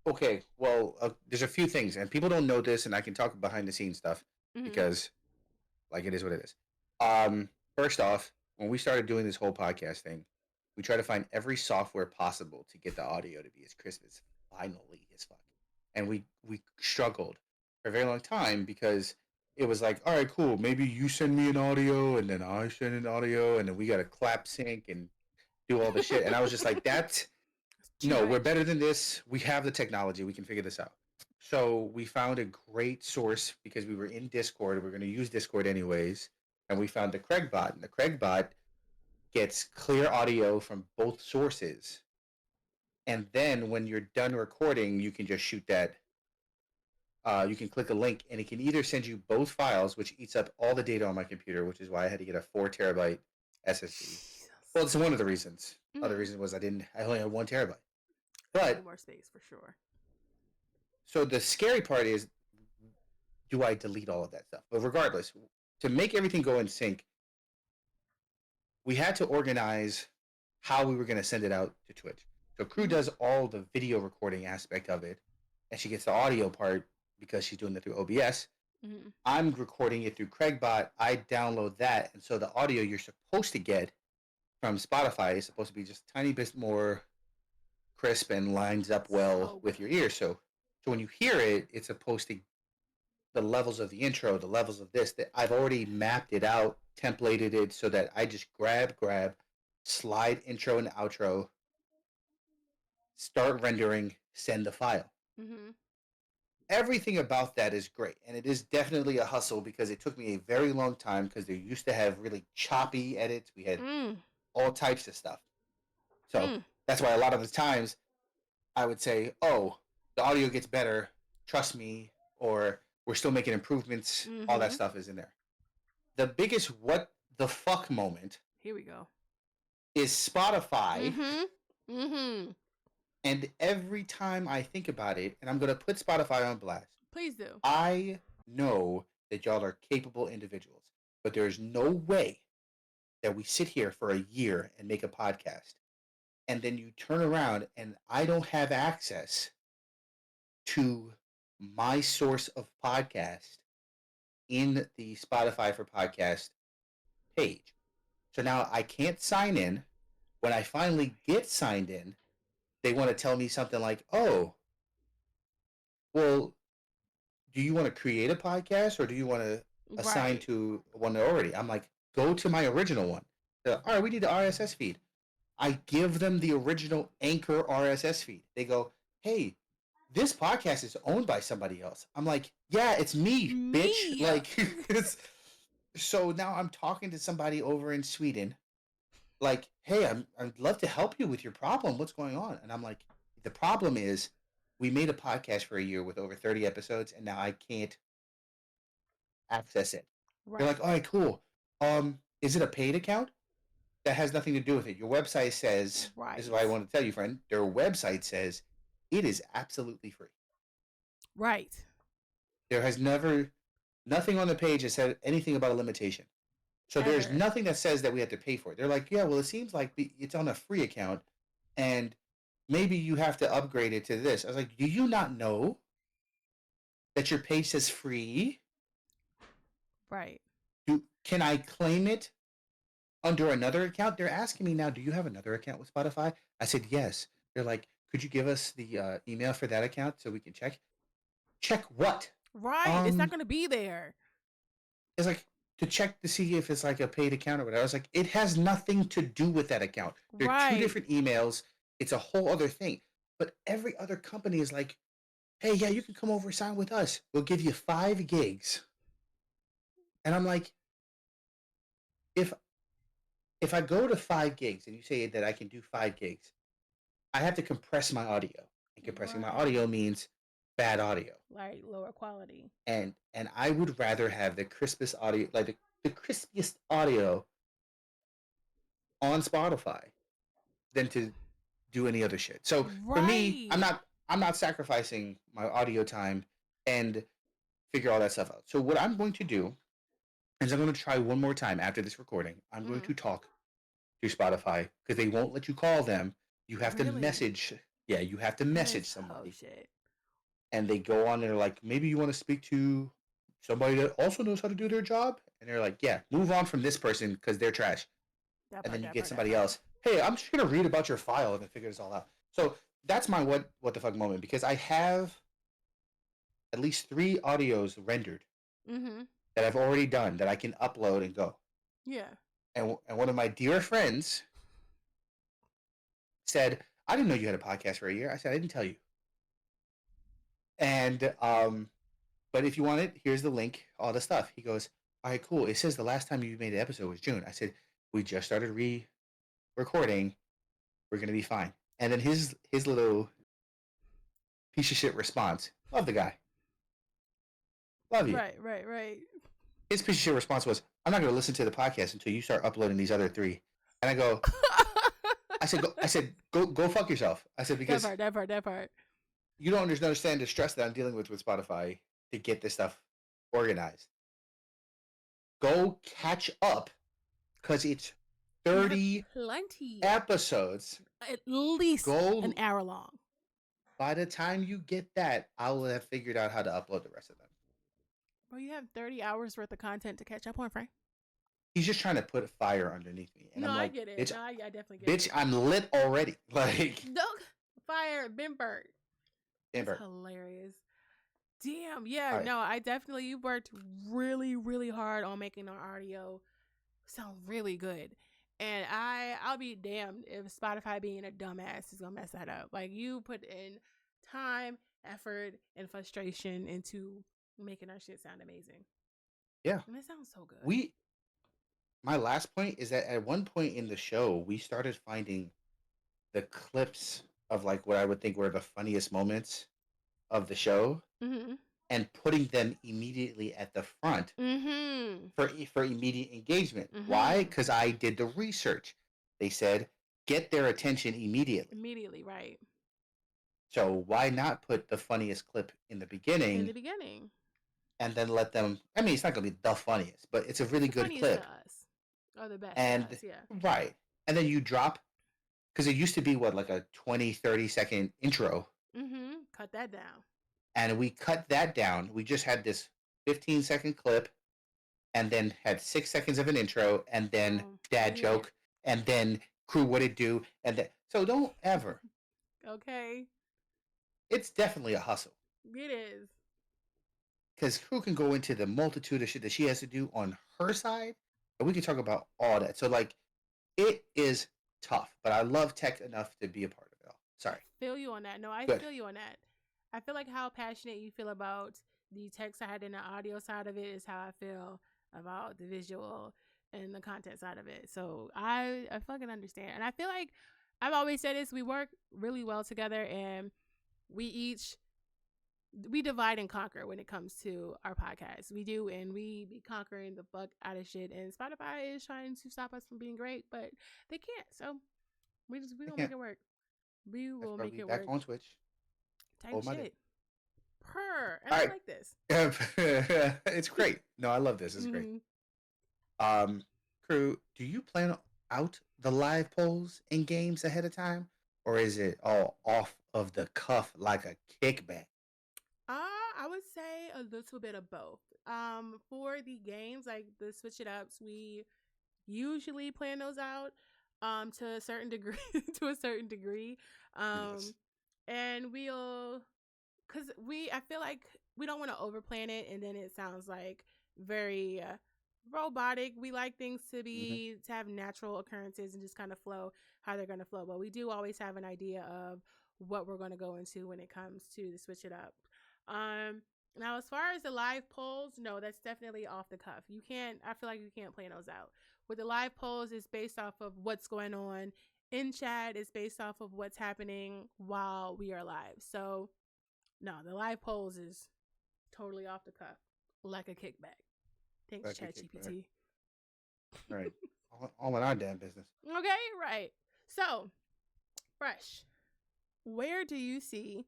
Okay, well, there's a few things, and people don't know this, and I can talk behind the scenes stuff Mhm. because, like, it is what it is. First off, when we started doing this whole podcast thing, we try to find every software possible to get the audio to be as crisp as finally as fuck. And we struggled for a very long time because it was like, all right, cool, maybe you send me an audio and then I send an audio and then we gotta clap sync and do all the shit. And I was just like, that's Too no, we're much. better than this. We have the technology. We can figure this out. So we found a great source because we were in Discord. We're going to use Discord anyways. And we found the Craigbot. And the Craigbot gets clear audio from both sources. And then when you're done recording, you can just shoot that. You can click a link and it can either send you both files, which eats up all the data on my computer, which is why I had to get a 4 terabyte SSD. Well, it's one of the reasons. Other reason was I only had 1 terabyte. But more space for sure. so the scary part is, do I delete all of that stuff? But regardless, to make everything go in sync, we had to organize how we were going to send it out to Twitch. So Crew does all the video recording aspect of it, and she gets the audio part because she's doing it through OBS. Mm-hmm. I'm recording it through Craigbot. I download that, and so the audio you're supposed to get from Spotify is supposed to be just a tiny bit more crisp and lines up well with your ears. So when you hear it, it's supposed to the levels of the intro, the levels of this that I've already mapped it out, templated it so that I just grab, slide intro and outro, start rendering, send the file. Mm-hmm. Everything about that is great, and it is definitely a hustle because it took me a very long time because they used to have really choppy edits. We had all types of stuff. So that's why a lot of the times I would say, oh, the audio gets better, trust me, or we're still making improvements. All that stuff is in there. The biggest what the fuck moment Here we go. is Spotify. Mm-hmm. And every time I think about it, and I'm going to put Spotify on blast. Please do. I know that y'all are capable individuals, but there's no way that we sit here for a year and make a podcast. And then you turn around and I don't have access to my source of podcast in the Spotify for Podcast page. So now I can't sign in. When I finally get signed in, they want to tell me something like, oh, well, do you want to create a podcast or do you want to assign to one already? I'm like, go to my original one. All right, we need the RSS feed. I give them the original Anchor RSS feed. They go, hey, this podcast is owned by somebody else. I'm like, yeah, it's me, bitch. Like, so now I'm talking to somebody over in Sweden. Like, hey, I'd love to help you with your problem. What's going on? And I'm like, the problem is we made a podcast for a year with over 30 episodes, and now I can't access it. Right. They're like, all right, cool. Is it a paid account? That has nothing to do with it. Your website says, this is what I want to tell you, friend. Their website says it is absolutely free. Right. There has nothing on the page that said anything about a limitation. So there's nothing that says that we have to pay for it. They're like, yeah, well, it seems like it's on a free account, and maybe you have to upgrade it to this. I was like, do you not know that your page says free? Right. Can I claim it under another account? They're asking me now, do you have another account with Spotify? I said, yes. They're like, could you give us the email for that account so we can check? Check what? Right. It's not going to be there. It's like, to check to see if it's like a paid account or whatever. I was like, it has nothing to do with that account. They're two different emails. It's a whole other thing. But every other company is like, hey, yeah, you can come over and sign with us. We'll give you 5 gigs. And I'm like, if if I go to 5 gigs and you say that I can do 5 gigs, I have to compress my audio. And compressing my Right. audio means bad audio. Like lower quality. And I would rather have the crispest audio, like the crispiest audio on Spotify than to do any other shit. So for me, Right. I'm not sacrificing my audio time and figure all that stuff out. So what I'm going to do is I'm going to try one more time after this recording. I'm going to talk to Spotify because they won't let you call them. You have to Really? message. Yeah, you have to message That's- Oh somebody, shit. and they go on and they're like, maybe you want to speak to somebody that also knows how to do their job, and they're like, yeah, move on from this person because they're trash. That And part, then you that get part, that somebody part. else. Hey, I'm just gonna read about your file and figure this all out. So that's my what the fuck moment because I have at least 3 audios rendered Mm-hmm. that I've already done that I can upload and go. Yeah. And one of my dear friends said, I didn't know you had a podcast for a year. I said, I didn't tell you. And but if you want it, here's the link, all the stuff. He goes, all right, cool. It says the last time you made an episode was June. I said, we just started recording. We're gonna be fine. And then his little piece of shit response. Love the guy. Love you. Right, right, right. His piece of shit response was, I'm not gonna listen to the podcast until you start uploading these other 3. And I go, I said, go fuck yourself. I said, because that part. you don't understand the stress that I'm dealing with Spotify to get this stuff organized. Go catch up because it's 30 Plenty. episodes. At least Go an hour long. By the time you get that, I will have figured out how to upload the rest of them. Bro, you have 30 hours worth of content to catch up on, Frank. He's just trying to put fire underneath me. And No, I'm like, I get it. Bitch, No, I definitely get bitch, it. I'm lit already. Like, Dog, fire, been burnt. Amber. That's hilarious. Damn, yeah, Right. no, I definitely, you worked really, really hard on making our audio sound really good. And I'll be damned if Spotify being a dumbass is gonna mess that up. Like, you put in time, effort, and frustration into making our shit sound amazing. Yeah. And it sounds so good. My last point is that at one point in the show, we started finding the clips of like what I would think were the funniest moments of the show Mm-hmm. and putting them immediately at the front Mm-hmm. for immediate engagement. Mhm. Why? Because I did the research. They said get their attention immediately. Immediately, right. So why not put the funniest clip in the beginning In the beginning. and then let them? I mean, it's not gonna be the funniest, but it's a really The good funniest clip. to us. Or the best And to us, yeah. right, and then you drop because it used to be what like a 20-30 second intro, Mm-hmm. Cut that down. and we cut that down. We just had this 15-second clip and then had 6 seconds of an intro and then dad yeah. joke and then crew what it do and then so don't ever. Okay. It's definitely a hustle It is. because crew can go into the multitude of shit that she has to do on her side and we can talk about all that. So like it is tough, but I love tech enough to be a part of it all. Sorry. Feel you on that. No, I Good. feel you on that. I feel like how passionate you feel about the tech side and the audio side of it is how I feel about the visual and the content side of it. So I fucking understand. And I feel like I've always said this, we work really well together and we divide and conquer when it comes to our podcast. We do, and we be conquering the fuck out of shit. And Spotify is trying to stop us from being great, but they can't. So we gonna make it work. We will make it back work. on Twitch. Type hold my shit. dick. Purr. And All I right. like this. It's great. No, I love this. It's great. Mhm. Crew, do you plan out the live polls in games ahead of time, or is it all off of the cuff like a kickback? I would say a little bit of both. For the games, like the switch it ups, we usually plan those out to a certain degree to a certain degree. Yes. And we'll because I feel like we don't want to overplan it and then it sounds like very robotic. We like things to be to have natural occurrences and just kind of flow how they're going to flow, but we do always have an idea of what we're going to go into when it comes to switch it up. Now as far as the live polls, no, that's definitely off the cuff. You can't. I feel like you can't plan those out. With the live polls, it's based off of what's going on in chat. It's based off of what's happening while we are live. So no, the live polls is totally off the cuff, like a kickback. Thanks, Like a ChatGPT. Right. All in our damn business. Okay, right. So, Fresh, where do you see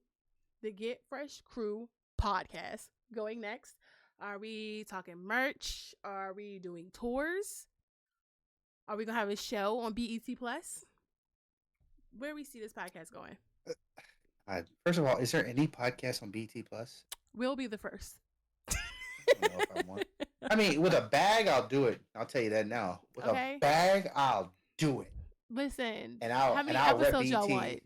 the Get Fresh Crew podcast going next? Are we talking merch? Are we doing tours? Are we gonna have a show on BET Plus? Where do we see this podcast going? First of all, is there any podcast on BT Plus? We'll be the first. I don't know if I want. I mean, with a bag, I'll do it. I'll tell you that now. With Okay. a bag, I'll do it. Listen, And how many episodes y'all BT. want?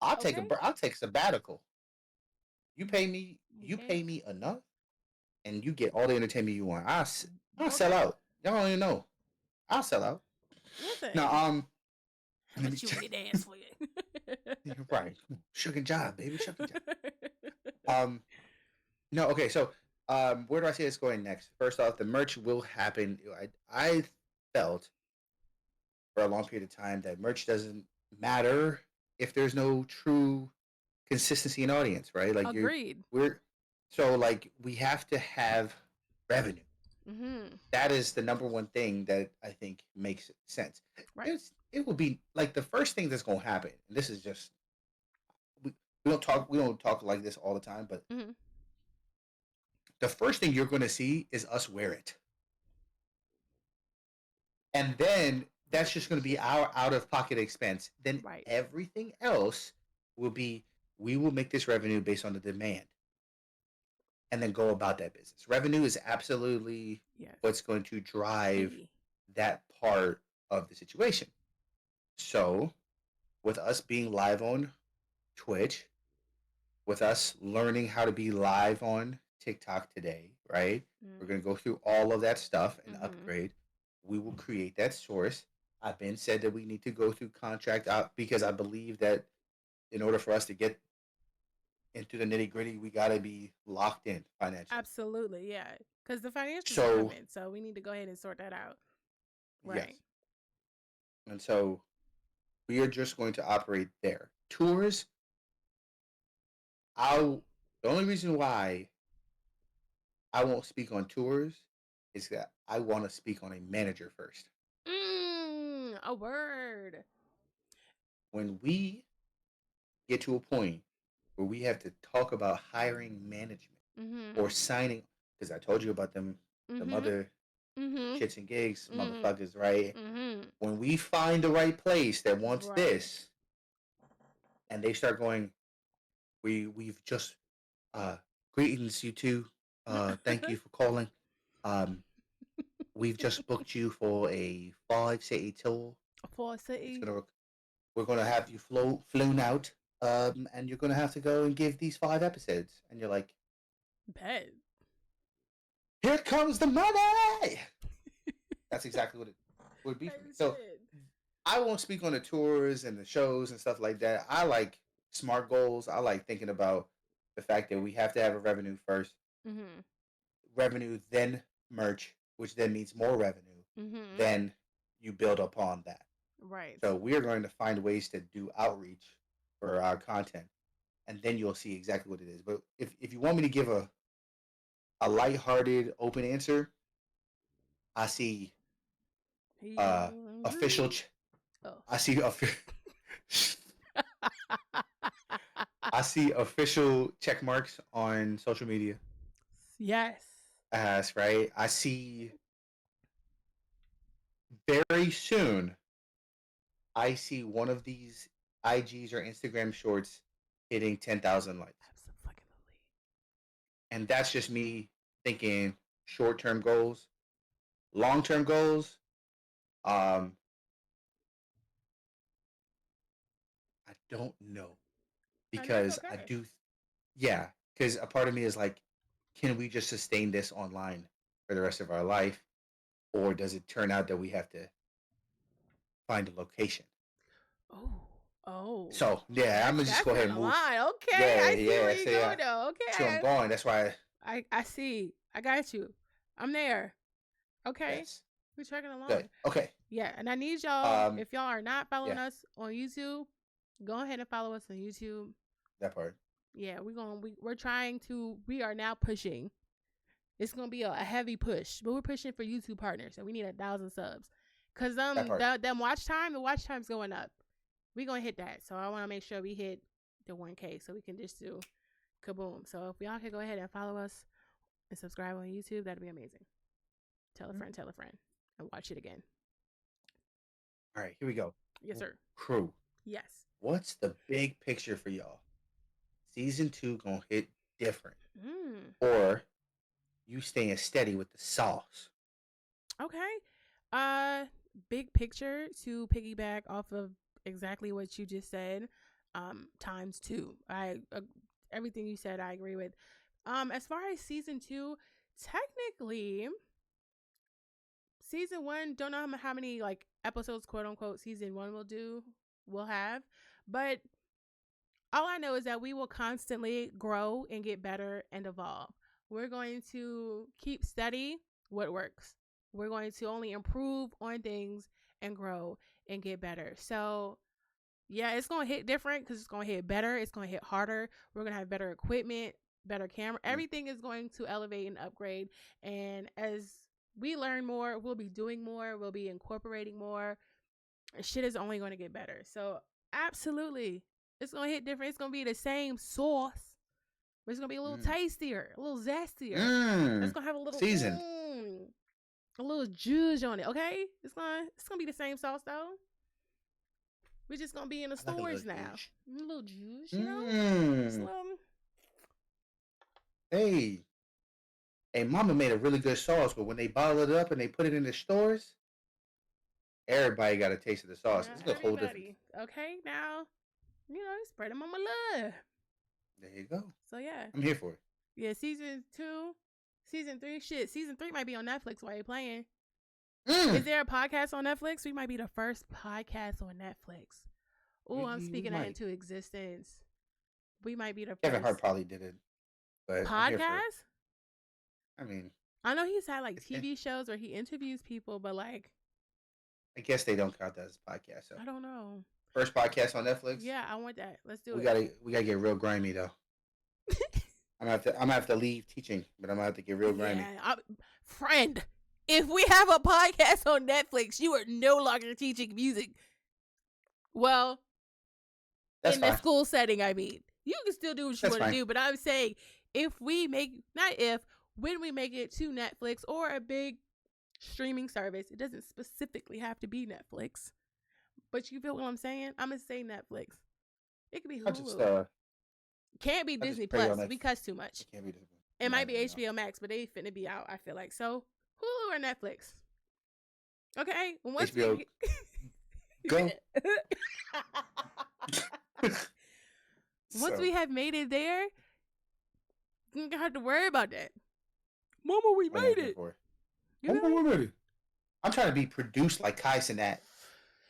I'll take Okay. I'll take sabbatical. You pay me. You Okay. pay me enough, and you get all the entertainment you want. I'll Okay. sell out. Y'all don't even know. I'll sell out. Listen, No, let me but you check. need to dance for you. You're right. Sugar job, baby. Sugar job. No, okay, so where do I see this going next? First off, the merch will happen. I felt for a long period of time that merch doesn't matter if there's no true consistency in audience, right? Like Agreed. we have to have revenue. Mm-hmm. That is the number one thing that I think makes sense. Right. It will be like the first thing that's going to happen. And this is just we don't talk like this all the time, but Mm-hmm. the first thing you're going to see is us wear it. And then that's just going to be our out of pocket expense. Then Right. everything else will be we will make this revenue based on the demand and then go about that business. Revenue is absolutely Yes. what's going to drive Key. that part of the situation. So, with us being live on Twitch, with us learning how to be live on TikTok today, right? We're going to go through all of that stuff and Mhm. upgrade. We will create that source. I've been said that we need to go through contract out because I believe that in order for us to get into the nitty gritty, we got to be locked in financially. Absolutely, yeah. Because the financials are So- coming, so we need to go ahead and sort that out. Yes. Right. And so we are just going to operate there. Tours, the only reason why I won't speak on tours is that I want to speak on a manager first. A word. When we get to a point where we have to talk about hiring management Mm-hmm. or signing, because I told you about them, the mother Mm-hmm. shits and gigs, Mhm. motherfuckers, right? Mm-hmm. When we find the right place that wants Right. this, and they start going, we've just greetings, you two. Thank you for calling. We've just booked you for a 5-city tour. For It's city. we're gonna have you flown out, and you're gonna have to go and give these 5 episodes. And you're like, Bet. here comes the money. That's exactly what it would be for me. So I won't speak on the tours and the shows and stuff like that. I like smart goals. I like thinking about the fact that we have to have a revenue first, Mm-hmm. revenue, then merch, which then means more revenue. Mm-hmm. Then you build upon that. Right. So we are going to find ways to do outreach for our content, and then you'll see exactly what it is. But if you want me to give a lighthearted, open answer, I see official. Oh. I see I see official check marks on social media. Yes. As right, I see very soon. I see one of these IGs or Instagram shorts hitting 10,000 likes. Absolutely. And that's just me thinking short-term goals. Long-term goals, I don't know because I okay. do, yeah. Because a part of me is like, can we just sustain this online for the rest of our life, or does it turn out that we have to find a location? Oh. Oh. So yeah, I'm gonna just That's go ahead kind and of move. line. Okay, Yeah, I see yeah. where you're See, going though. see where I'm Okay, going. That's why. I see. I got you. I'm there. Okay, Yes. we're trucking Good. along. Okay. Yeah, and I need y'all. Um. If y'all are not following Yeah. us on YouTube, go ahead and follow us on YouTube. That part. Yeah, we're trying to. We are now pushing. It's gonna be a heavy push, but we're pushing for YouTube partners, and we need 1,000 subs. Cause That part. the watch time's going up. We gonna hit that, so I want to make sure we hit the 1K, so we can just do kaboom. So if y'all can go ahead and follow us and subscribe on YouTube, that'd be amazing. Tell a friend, and watch it again. All right. Here we go. Yes, sir. Crew. Yes. What's the big picture for y'all? Season 2 gonna hit different, or you staying steady with the sauce? Okay. Big picture to piggyback off of exactly what you just said. Times 2. Everything you said, I agree with. As far as season 2, technically, season 1, don't know how many like episodes, quote unquote, season 1 will have, but all I know is that we will constantly grow and get better and evolve. We're going to keep steady what works. We're going to only improve on things and grow and get better. So, yeah, it's going to hit different because it's going to hit better. It's going to hit harder. We're going to have better equipment, better camera. Everything is going to elevate and upgrade. And as we learn more, we'll be doing more. We'll be incorporating more. Shit is only going to get better. So, absolutely. It's going to hit different. It's going to be the same sauce, but it's going to be a little tastier, a little zestier. It's going to have a little seasoned. A little juice on it, okay? It's gonna be the same sauce though. We're just gonna be in the stores now. A little juice, you know? Just a little... Hey, Mama made a really good sauce, but when they bottle it up and they put it in the stores, everybody got a taste of the sauce. It's a whole different. Okay, now, spread them on my love. There you go. So yeah, I'm here for it. Yeah, season 2, season 3. Shit, season 3 might be on Netflix while you're playing. Is there a podcast on Netflix? We might be the first podcast on Netflix. Oh, I'm speaking that into existence. We might be the first. Kevin Hart probably did it, but podcast. I mean, I know he's had like TV shows where he interviews people, but like, I guess they don't count that as a podcast. So. I don't know. First podcast on Netflix. Yeah, I want that. Let's do it. We gotta get real grimy though. I'm gonna have to leave teaching, but I'm gonna have to get real grimy. Yeah, friend, if we have a podcast on Netflix, you are no longer teaching music. Well, that's in fine. The school setting, I mean, you can still do what you want to do, but I'm saying when we make it to Netflix or a big streaming service, it doesn't specifically have to be Netflix. But you feel what I'm saying? I'm gonna say Netflix. It could be Hulu. Can't be Disney Plus. We cuss too much. It can't be Disney. It might be HBO Max, but they finna be out, I feel like. So Hulu or Netflix. Okay. Once HBO. Go. Once we have made it there, you don't have to worry about that. Mama, we made it. Mama, we made it. I'm trying to be produced like Kai Cenat.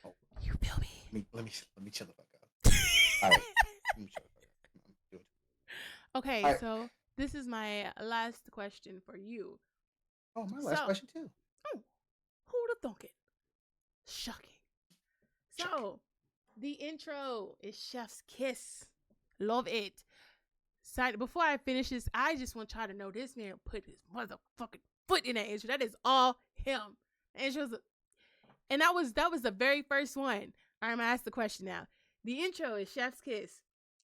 Oh. You feel me? Let me chill the fuck out. All right. Let me chill the fuck out. Okay, right. So this is my last question for you. Oh, my last question too. Oh, who'd have thunk it? Shocking. So, the intro is Chef's Kiss. Love it. Side, before I finish this, I just want y'all to know this man put his motherfucking foot in that intro. That is all him. And that was the very first one. All right, I'm gonna ask the question now. The intro is Chef's Kiss.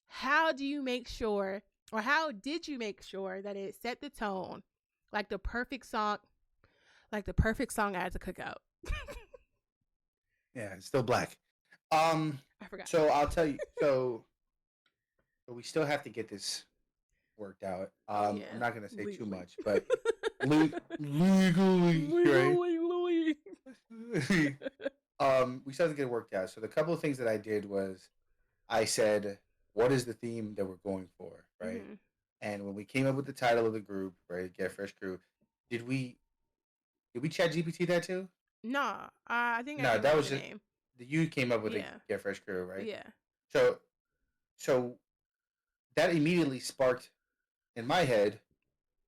How do you make sure, or how did you make sure that it set the tone, like the perfect song I had to cook out? Yeah, it's still black. I forgot. So I'll tell you. So we still have to get this worked out. Yeah, I'm not gonna say legally. too much, but legally, we still have to get it worked out. So the couple of things that I did was, I said, "What is the theme that we're going for?" Right. Mm-hmm. And when we came up with the title of the group, right, Get Fresh Crew, did we chat GPT that too? No, I think that was just name. You came up with a Get Fresh Crew, right? Yeah. So so that immediately sparked in my head,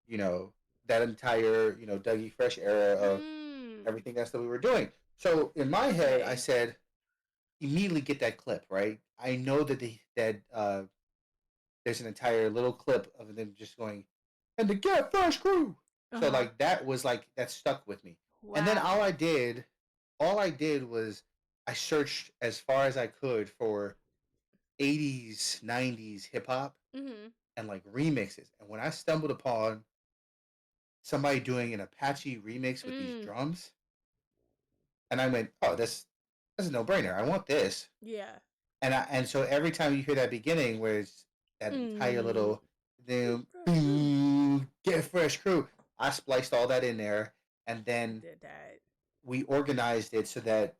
you know, that entire, Dougie Fresh era of Mm. everything else that we were doing. So in my head, I Okay. said, immediately get that clip, right? I know that there's an entire little clip of them just going, and the Get Fresh crew. So Uh-huh. like that was like that stuck with me. And then Wow. all I did was I searched as far as I could for 80s, 90s hip hop Mhm. and like remixes. And when I stumbled upon somebody doing an Apache remix with these Mm. drums, and I went, "Oh, that's a no-brainer. I want this." Yeah. And so every time you hear that beginning where it's that entire Mm. little boom, Get Fresh crew, I spliced all that in there, and I then did that. we organized it so that,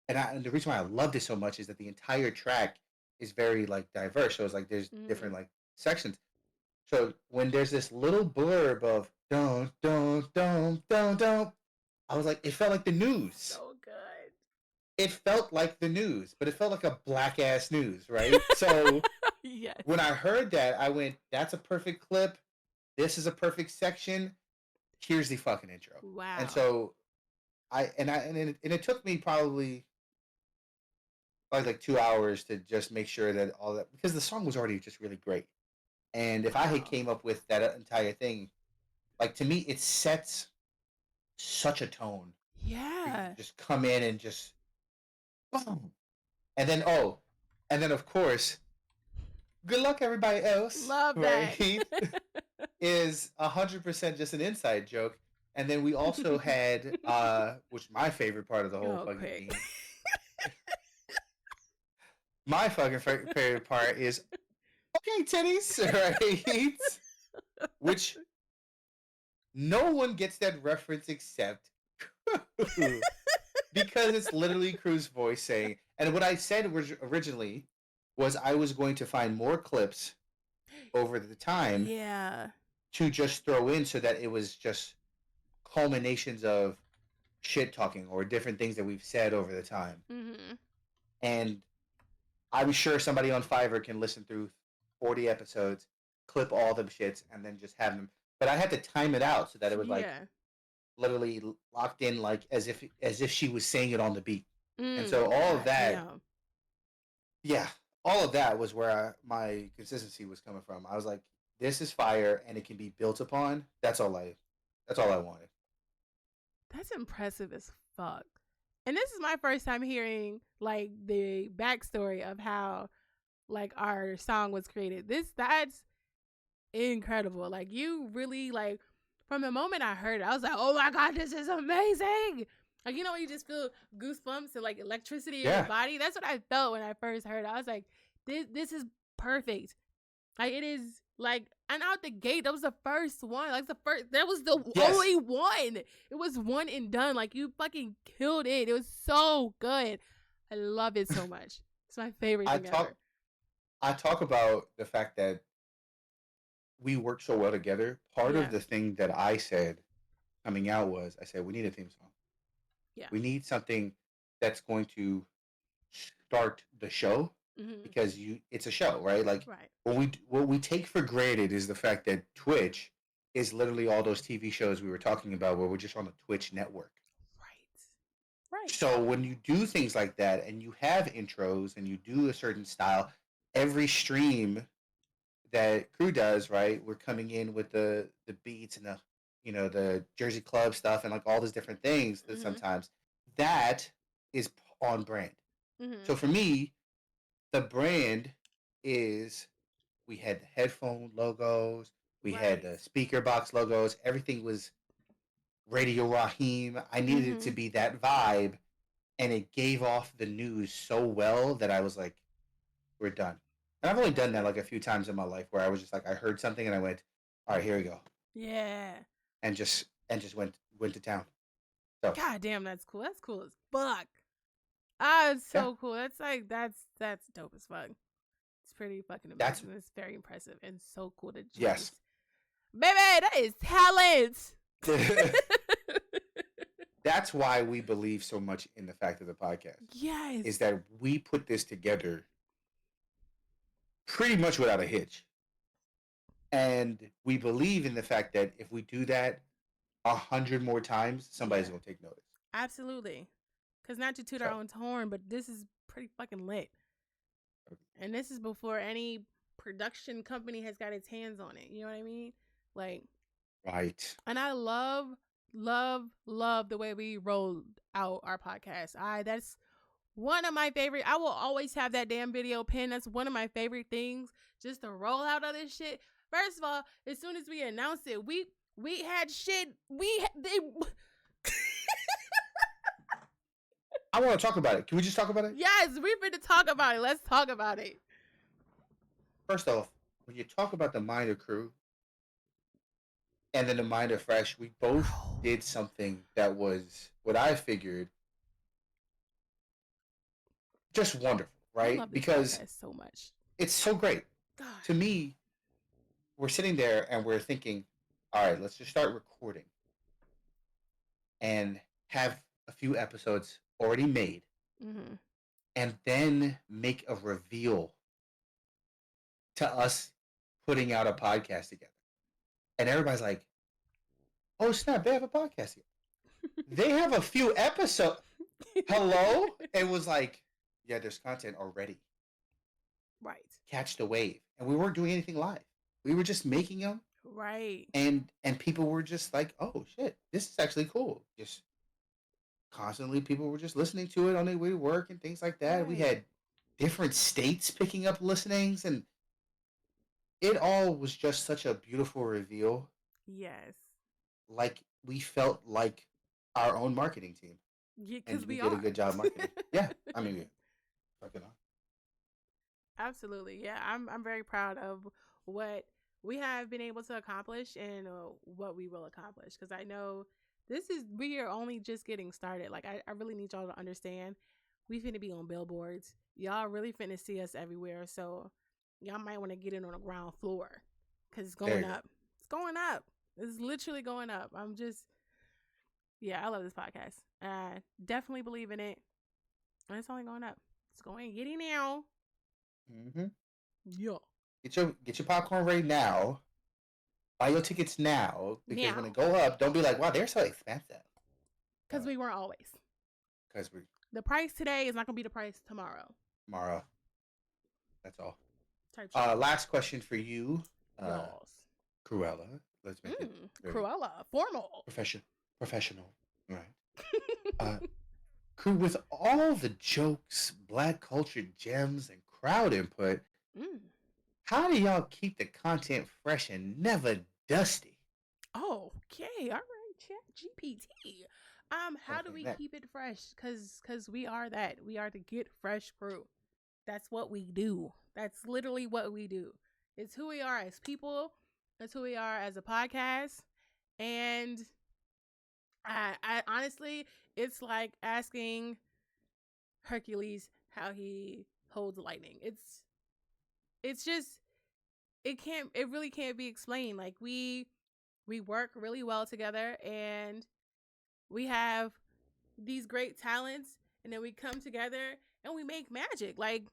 and the reason why I loved it so much is that the entire track is very like diverse. So it's like there's different Mhm. like sections. So when there's this little blurb of don't, I was like, it felt like the news. So good. It felt like the news, but it felt like a black ass news, right? So Yes. when I heard that, I went, that's a perfect clip. This is a perfect section. Here's the fucking intro. And Wow. so it took me probably like 2 hours to just make sure that all that, because the song was already just really great. And if I had Wow. came up with that entire thing, like to me, it sets such a tone for you to Yeah. just come in and just boom. And then of course, good luck everybody else, Love that. right? Is 100% just an inside joke. And then we also had which my favorite part of the whole Oh, fucking quick. thing. My fucking favorite part is okay titties, right? Which no one gets that reference except because it's literally Crew's voice saying. And what I said originally was I was going to find more clips over the time Yeah. to just throw in so that it was just culminations of shit talking or different things that we've said over the time. Mhm. And I'm sure somebody on Fiverr can listen through 40 episodes, clip all them shits, and then just have them. But I had to time it out so that it was like Yeah. literally locked in, like as if she was saying it on the beat. And Mm. so all of God that, damn. yeah, all of that was where my consistency was coming from. I was like, this is fire, and it can be built upon. That's all I wanted. That's impressive as fuck. And this is my first time hearing like the backstory of how like our song was created. That's incredible. Like you really like from the moment I heard it, I was like, oh my god, this is amazing. Like you just feel goosebumps and like electricity in your Yeah, body. That's what I felt when I first heard it. I was like, this is perfect. Like it is like and out the gate, that was the first one. Like that was the yes. only one. It was one and done. Like you fucking killed it. It was so good. I love it so much. It's my favorite I thing ever. talk I talk about the fact that we work so well together. Part of Yeah. the thing that I said coming out was I said we need a theme song. Yeah. We need something that's going to start the show Mm-hmm. because it's a show, right? Like Right. what we take for granted is the fact that Twitch is literally all those TV shows we were talking about where we're just on the Twitch network. Right. Right. So when you do things like that and you have intros and you do a certain style, every stream that Crew does, right? We're coming in with the beats and the Jersey Club stuff and like all these different things that Mm-hmm. sometimes that is on brand. Mm-hmm. So for me, the brand is we had the headphone logos, we had Right. the speaker box logos, everything was Radio Raheem. I needed it Mm-hmm. to be that vibe, and it gave off the news so well that I was like, we're done. And I've only done that like a few times in my life where I was just like, I heard something and I went, all right, here we go, Yeah. and just went to town. So God damn, that's cool. That's cool as fuck. Ah, it's yeah, so cool. That's like that's dope as fuck. It's pretty fucking that's amazing. It's very impressive and so cool to yes. just baby, that is talent. That's why we believe so much in the fact of the podcast Yes. is that we put this together pretty much without a hitch. And we believe in the fact that if we do that 100 more times, somebody's Yeah. gonna take notice. Absolutely. Because not to toot our So own horn, but this is pretty fucking lit. And this is before any production company has got its hands on it. You know what I mean? Like, right. and I love, love the way we rolled out our podcast. That's one of my favorite. I will always have that damn video pin. That's one of my favorite things, just to roll out of this shit. First of all, as soon as we announced it, we had shit. They. I want to talk about it. Can we just talk about it? Yes, we've been to talk about it. Let's talk about it. First off, when you talk about the Minder crew and then the Minder Fresh, we both did something that was what I figured just wonderful, I right? love this Because podcast so much. it's so great. God. To me, we're sitting there and we're thinking, all right, let's just start recording and have a few episodes already made Mm-hmm. and then make a reveal to us putting out a podcast together. And everybody's like, oh snap, they have a podcast here. They have a few episodes. Hello? It was like, yeah, there's content already. Right. Catch the wave. And we weren't doing anything live. We were just making them, Right. and people were just like, oh shit, this is actually cool. Just constantly people were just listening to it on their way to work and things like that. We Right. had different states picking up listenings, and it all was just such a beautiful reveal. Yes. Like we felt like our own marketing team. Yeah, And because we we did are a good job marketing. Yeah, I mean, fucking on. Absolutely. Yeah, I'm very proud of what we have been able to accomplish and what we will accomplish, because I know we are only just getting started. Like, I really need y'all to understand, we finna be on billboards. Y'all really finna see us everywhere. So y'all might want to get in on the ground floor, because it's There going you go. up. It's going up. It's literally going up. Yeah, I love this podcast. I definitely believe in it. And it's only going up. It's going giddy now. Mm-hmm. Yeah. Get your popcorn ready now. Buy your tickets now, because when Now. it go up, don't be like, wow, they're so expensive. Because we weren't always. Because we The price today is not going to be the price tomorrow. tomorrow. That's all. Type shit. Last question for you, Yes. Cruella. Let's make it very Cruella. Formal. professional. Right. Crew, with all the jokes, black culture gems, and crowd input, Mm. how do y'all keep the content fresh and never dusty? Oh, okay. All right. Chat GPT. How do Okay, we next. keep it fresh? Cause we are that. We are the Get Fresh crew. That's what we do. That's literally what we do. It's who we are as people. It's who we are as a podcast. And I honestly, it's like asking Hercules how he holds lightning. It's just, it really can't be explained. Like, we work really well together, and we have these great talents, and then we come together and we make magic. Like,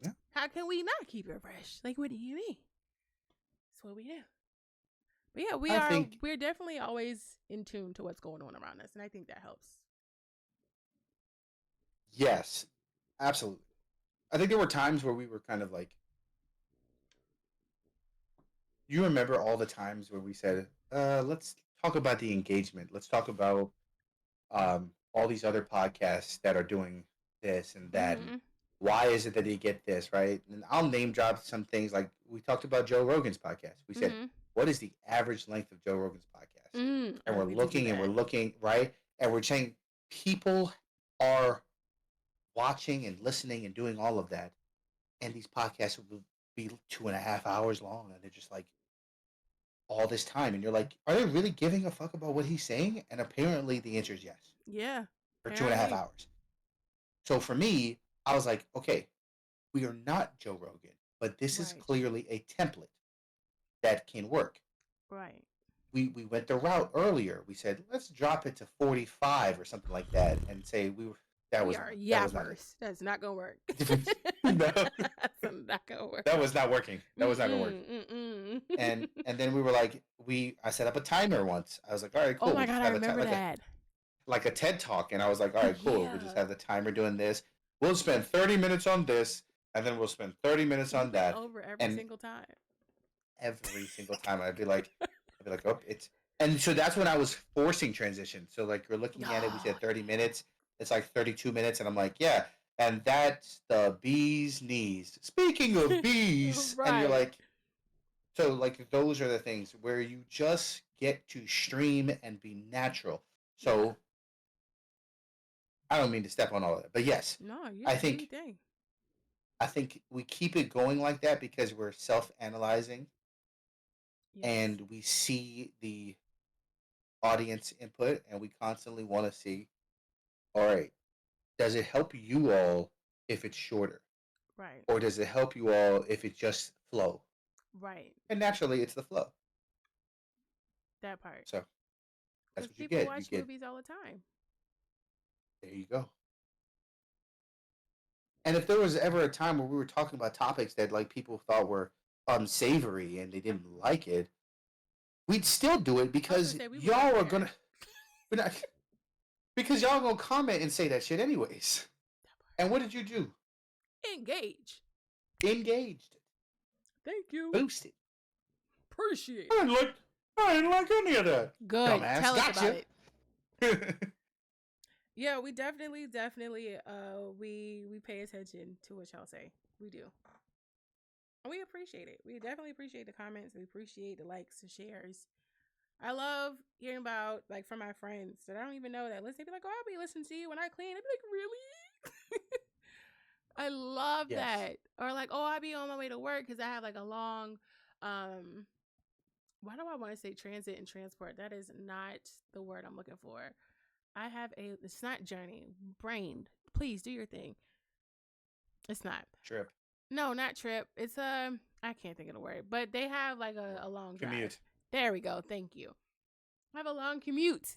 Yeah. how can we not keep it fresh? Like, what do you mean? That's what we do. But yeah, we're definitely always in tune to what's going on around us, and I think that helps. Yes, absolutely. I think there were times where we were kind of like, you remember all the times where we said, let's talk about the engagement. Let's talk about all these other podcasts that are doing this and that. Mhm. And why is it that they get this, right? And I'll name drop some things, like we talked about Joe Rogan's podcast. We said, Mhm. what is the average length of Joe Rogan's podcast? Mm. And Oh, we're we did do looking and that. we're looking, right? And we're saying people are watching and listening and doing all of that. And these podcasts will be 2.5 hours long. And they're just like all this time. And you're like, are they really giving a fuck about what he's saying? And apparently the answer is yes, Yeah. for 2.5 Apparently. hours. So for me, I was like, okay, we are not Joe Rogan, but this is Right. clearly a template that can work. Right. We went the route earlier. We said, let's drop it to 45 or something like that and say That We was are that was not it. yappers. That's not gonna work. No. That's not gonna work. That was not working. That was not gonna work. Mm-mm. And then we were like, I set up a timer once. I was like, all right, cool. Oh my We'll just god, I have remember like that. like a TED talk, and I was like, all right, cool. We'll just Yeah. have the timer doing this. We'll spend 30 minutes on this, and then we'll spend 30 minutes You on went that. over every And single time. every single time I'd be like, oh, it's. And so that's when I was forcing transition. So like you're looking at it, we said 30 minutes. It's like 32 minutes, and I'm like, yeah. And that's the bee's knees. Speaking of bees, and you're Right. like, so like those are the things where you just get to stream and be natural. So I don't mean to step on all of that, but yes, No, you I do your think thing. I think we keep it going like that because we're self-analyzing Yes. and we see the audience input and we constantly want to see, all right, does it help you all if it's shorter? Right. Or does it help you all if it just flow? Right. And naturally it's the flow. That part. So that's Because what you people get. watch You get movies all the time. there you go. And if there was ever a time where we were talking about topics that like people thought were unsavory and they didn't like it, we'd still do it because say, we wouldn't y'all are care. gonna we're not, because y'all gonna comment and say that shit anyways. And what did you do? Engage. Engaged. Thank you. Boosted. Appreciate I it. didn't like any of that. Good. Dumbass. Tell us Gotcha. about it. Yeah, we definitely we pay attention to what y'all say. We do. And we appreciate it. We definitely appreciate the comments. We appreciate the likes and shares. I love hearing about like from my friends that I don't even know that listen. They be like, "Oh, I'll be listening to you when I clean." They be like, "Really?" I love Yes. that. Or like, "Oh, I'll be on my way to work because I have like a long why do I want to say transit and transport? That is not the word I'm looking for. It's not journey. Brain. Please do your thing. It's not. Trip. No, not trip. It's I can't think of the word. But they have like a long drive. Commute. There we go. Thank you. I have a long commute.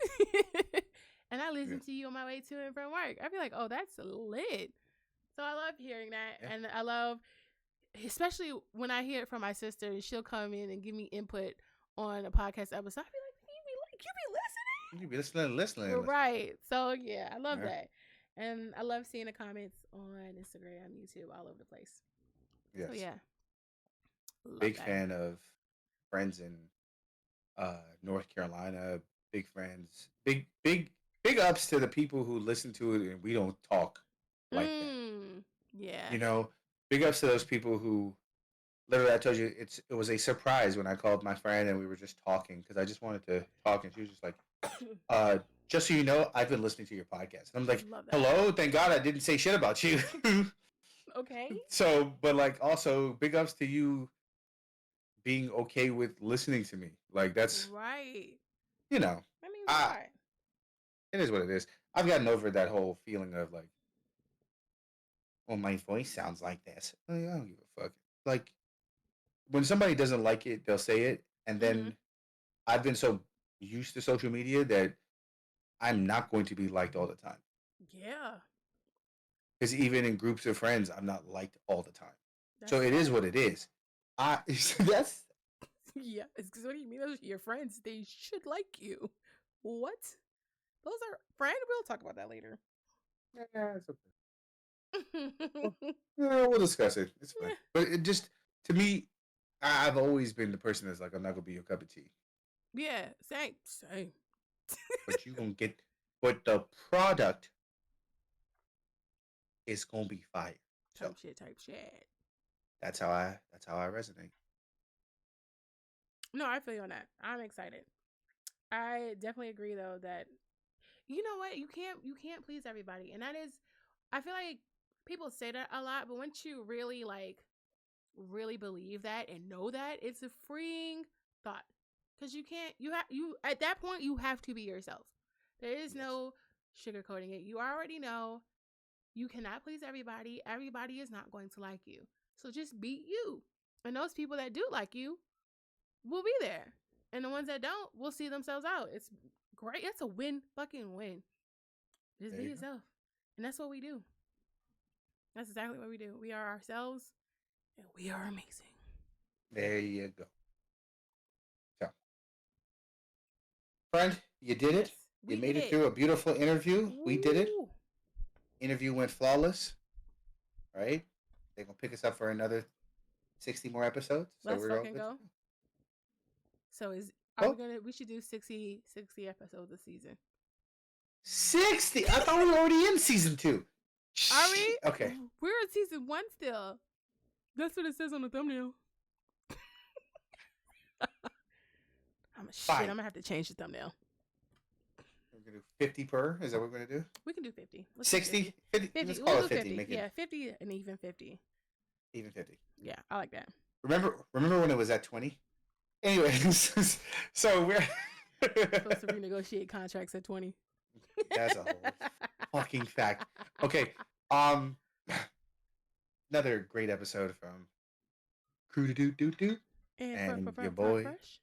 And I listen to you on my way to and from work. I feel like, oh, that's lit. So I love hearing that. Yeah. And I love, especially when I hear it from my sister and she'll come in and give me input on a podcast episode. I feel like, you be listening? You be listening. Right. So yeah, I love Yeah. that. And I love seeing the comments on Instagram, YouTube, all over the place. Yes. So yeah. Love Big that. fan of friends in North Carolina. Big friends. Big ups to the people who listen to it and we don't talk like that. Yeah. You know, big ups to those people who literally I told you it was a surprise when I called my friend and we were just talking because I just wanted to talk and she was just like, just so you know, I've been listening to your podcast. And I'm like, Love that. hello, thank God I didn't say shit about you. Okay. So, but like also big ups to you being okay with listening to me. Like that's Right. you know, That means a lot. it is what it is. I've gotten over that whole feeling of like, well, my voice sounds like this. Like, I don't give a fuck. Like when somebody doesn't like it, they'll say it, and then I've been so used to social media that I'm not going to be liked all the time. Yeah. Because even in groups of friends, I'm not liked all the time. That's So it is fine. what it is. That's Yeah. It's because what do you mean? Those are your friends. They should like you. What? Those are friends? We'll talk about that later. yeah, it's okay. Yeah, we'll discuss it. It's fine. But it just to me, I've always been the person that's like, I'm not gonna be your cup of tea. Yeah. Same. But you gonna get but the product is gonna be fire. So Type shit. that's how I resonate. No, I feel you on that. I'm excited. I definitely agree though that you know what, you can't please everybody. And that is I feel like people say that a lot, but once you really really believe that and know that, it's a freeing thought. Because you at that point you have to be yourself. There is no sugarcoating it. You already know you cannot please everybody. Everybody is not going to like you. So just be you. And those people that do like you will be there. And the ones that don't will see themselves out. It's great. It's a win fucking win. Just There be you go. yourself. And that's what we do. That's exactly what we do. We are ourselves, and we are amazing. There you go. So, friend, you did it. Yes, we You made did it through a beautiful interview. We did it. Woo. Interview went flawless. Right? They're gonna pick us up for another 60 more episodes. So Let's we're all fucking good. go. So are Oh. we should do 60 episodes a season. 60. I thought we were already in season 2. Are we? Okay. We're in season 1 still. That's what it says on the thumbnail. Fine. I'm gonna have to change the thumbnail. We're gonna do 50 per. Is that what we're gonna do? We can do 50. Let's do 60? 50. 50. Let's We'll call do it 50. 50. Make it Yeah, 50 and even 50. even 50. Yeah, I like that. Remember when it was at 20? Anyways, so we're Supposed to renegotiate contracts at 20. That's a whole fucking fact. Okay. Another great episode from Crew to Do. And your boy. Fresh.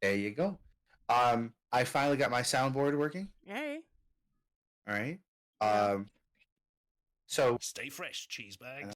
There you go. I finally got my soundboard working. Hey. All right. Yeah. So Stay fresh, cheese bags.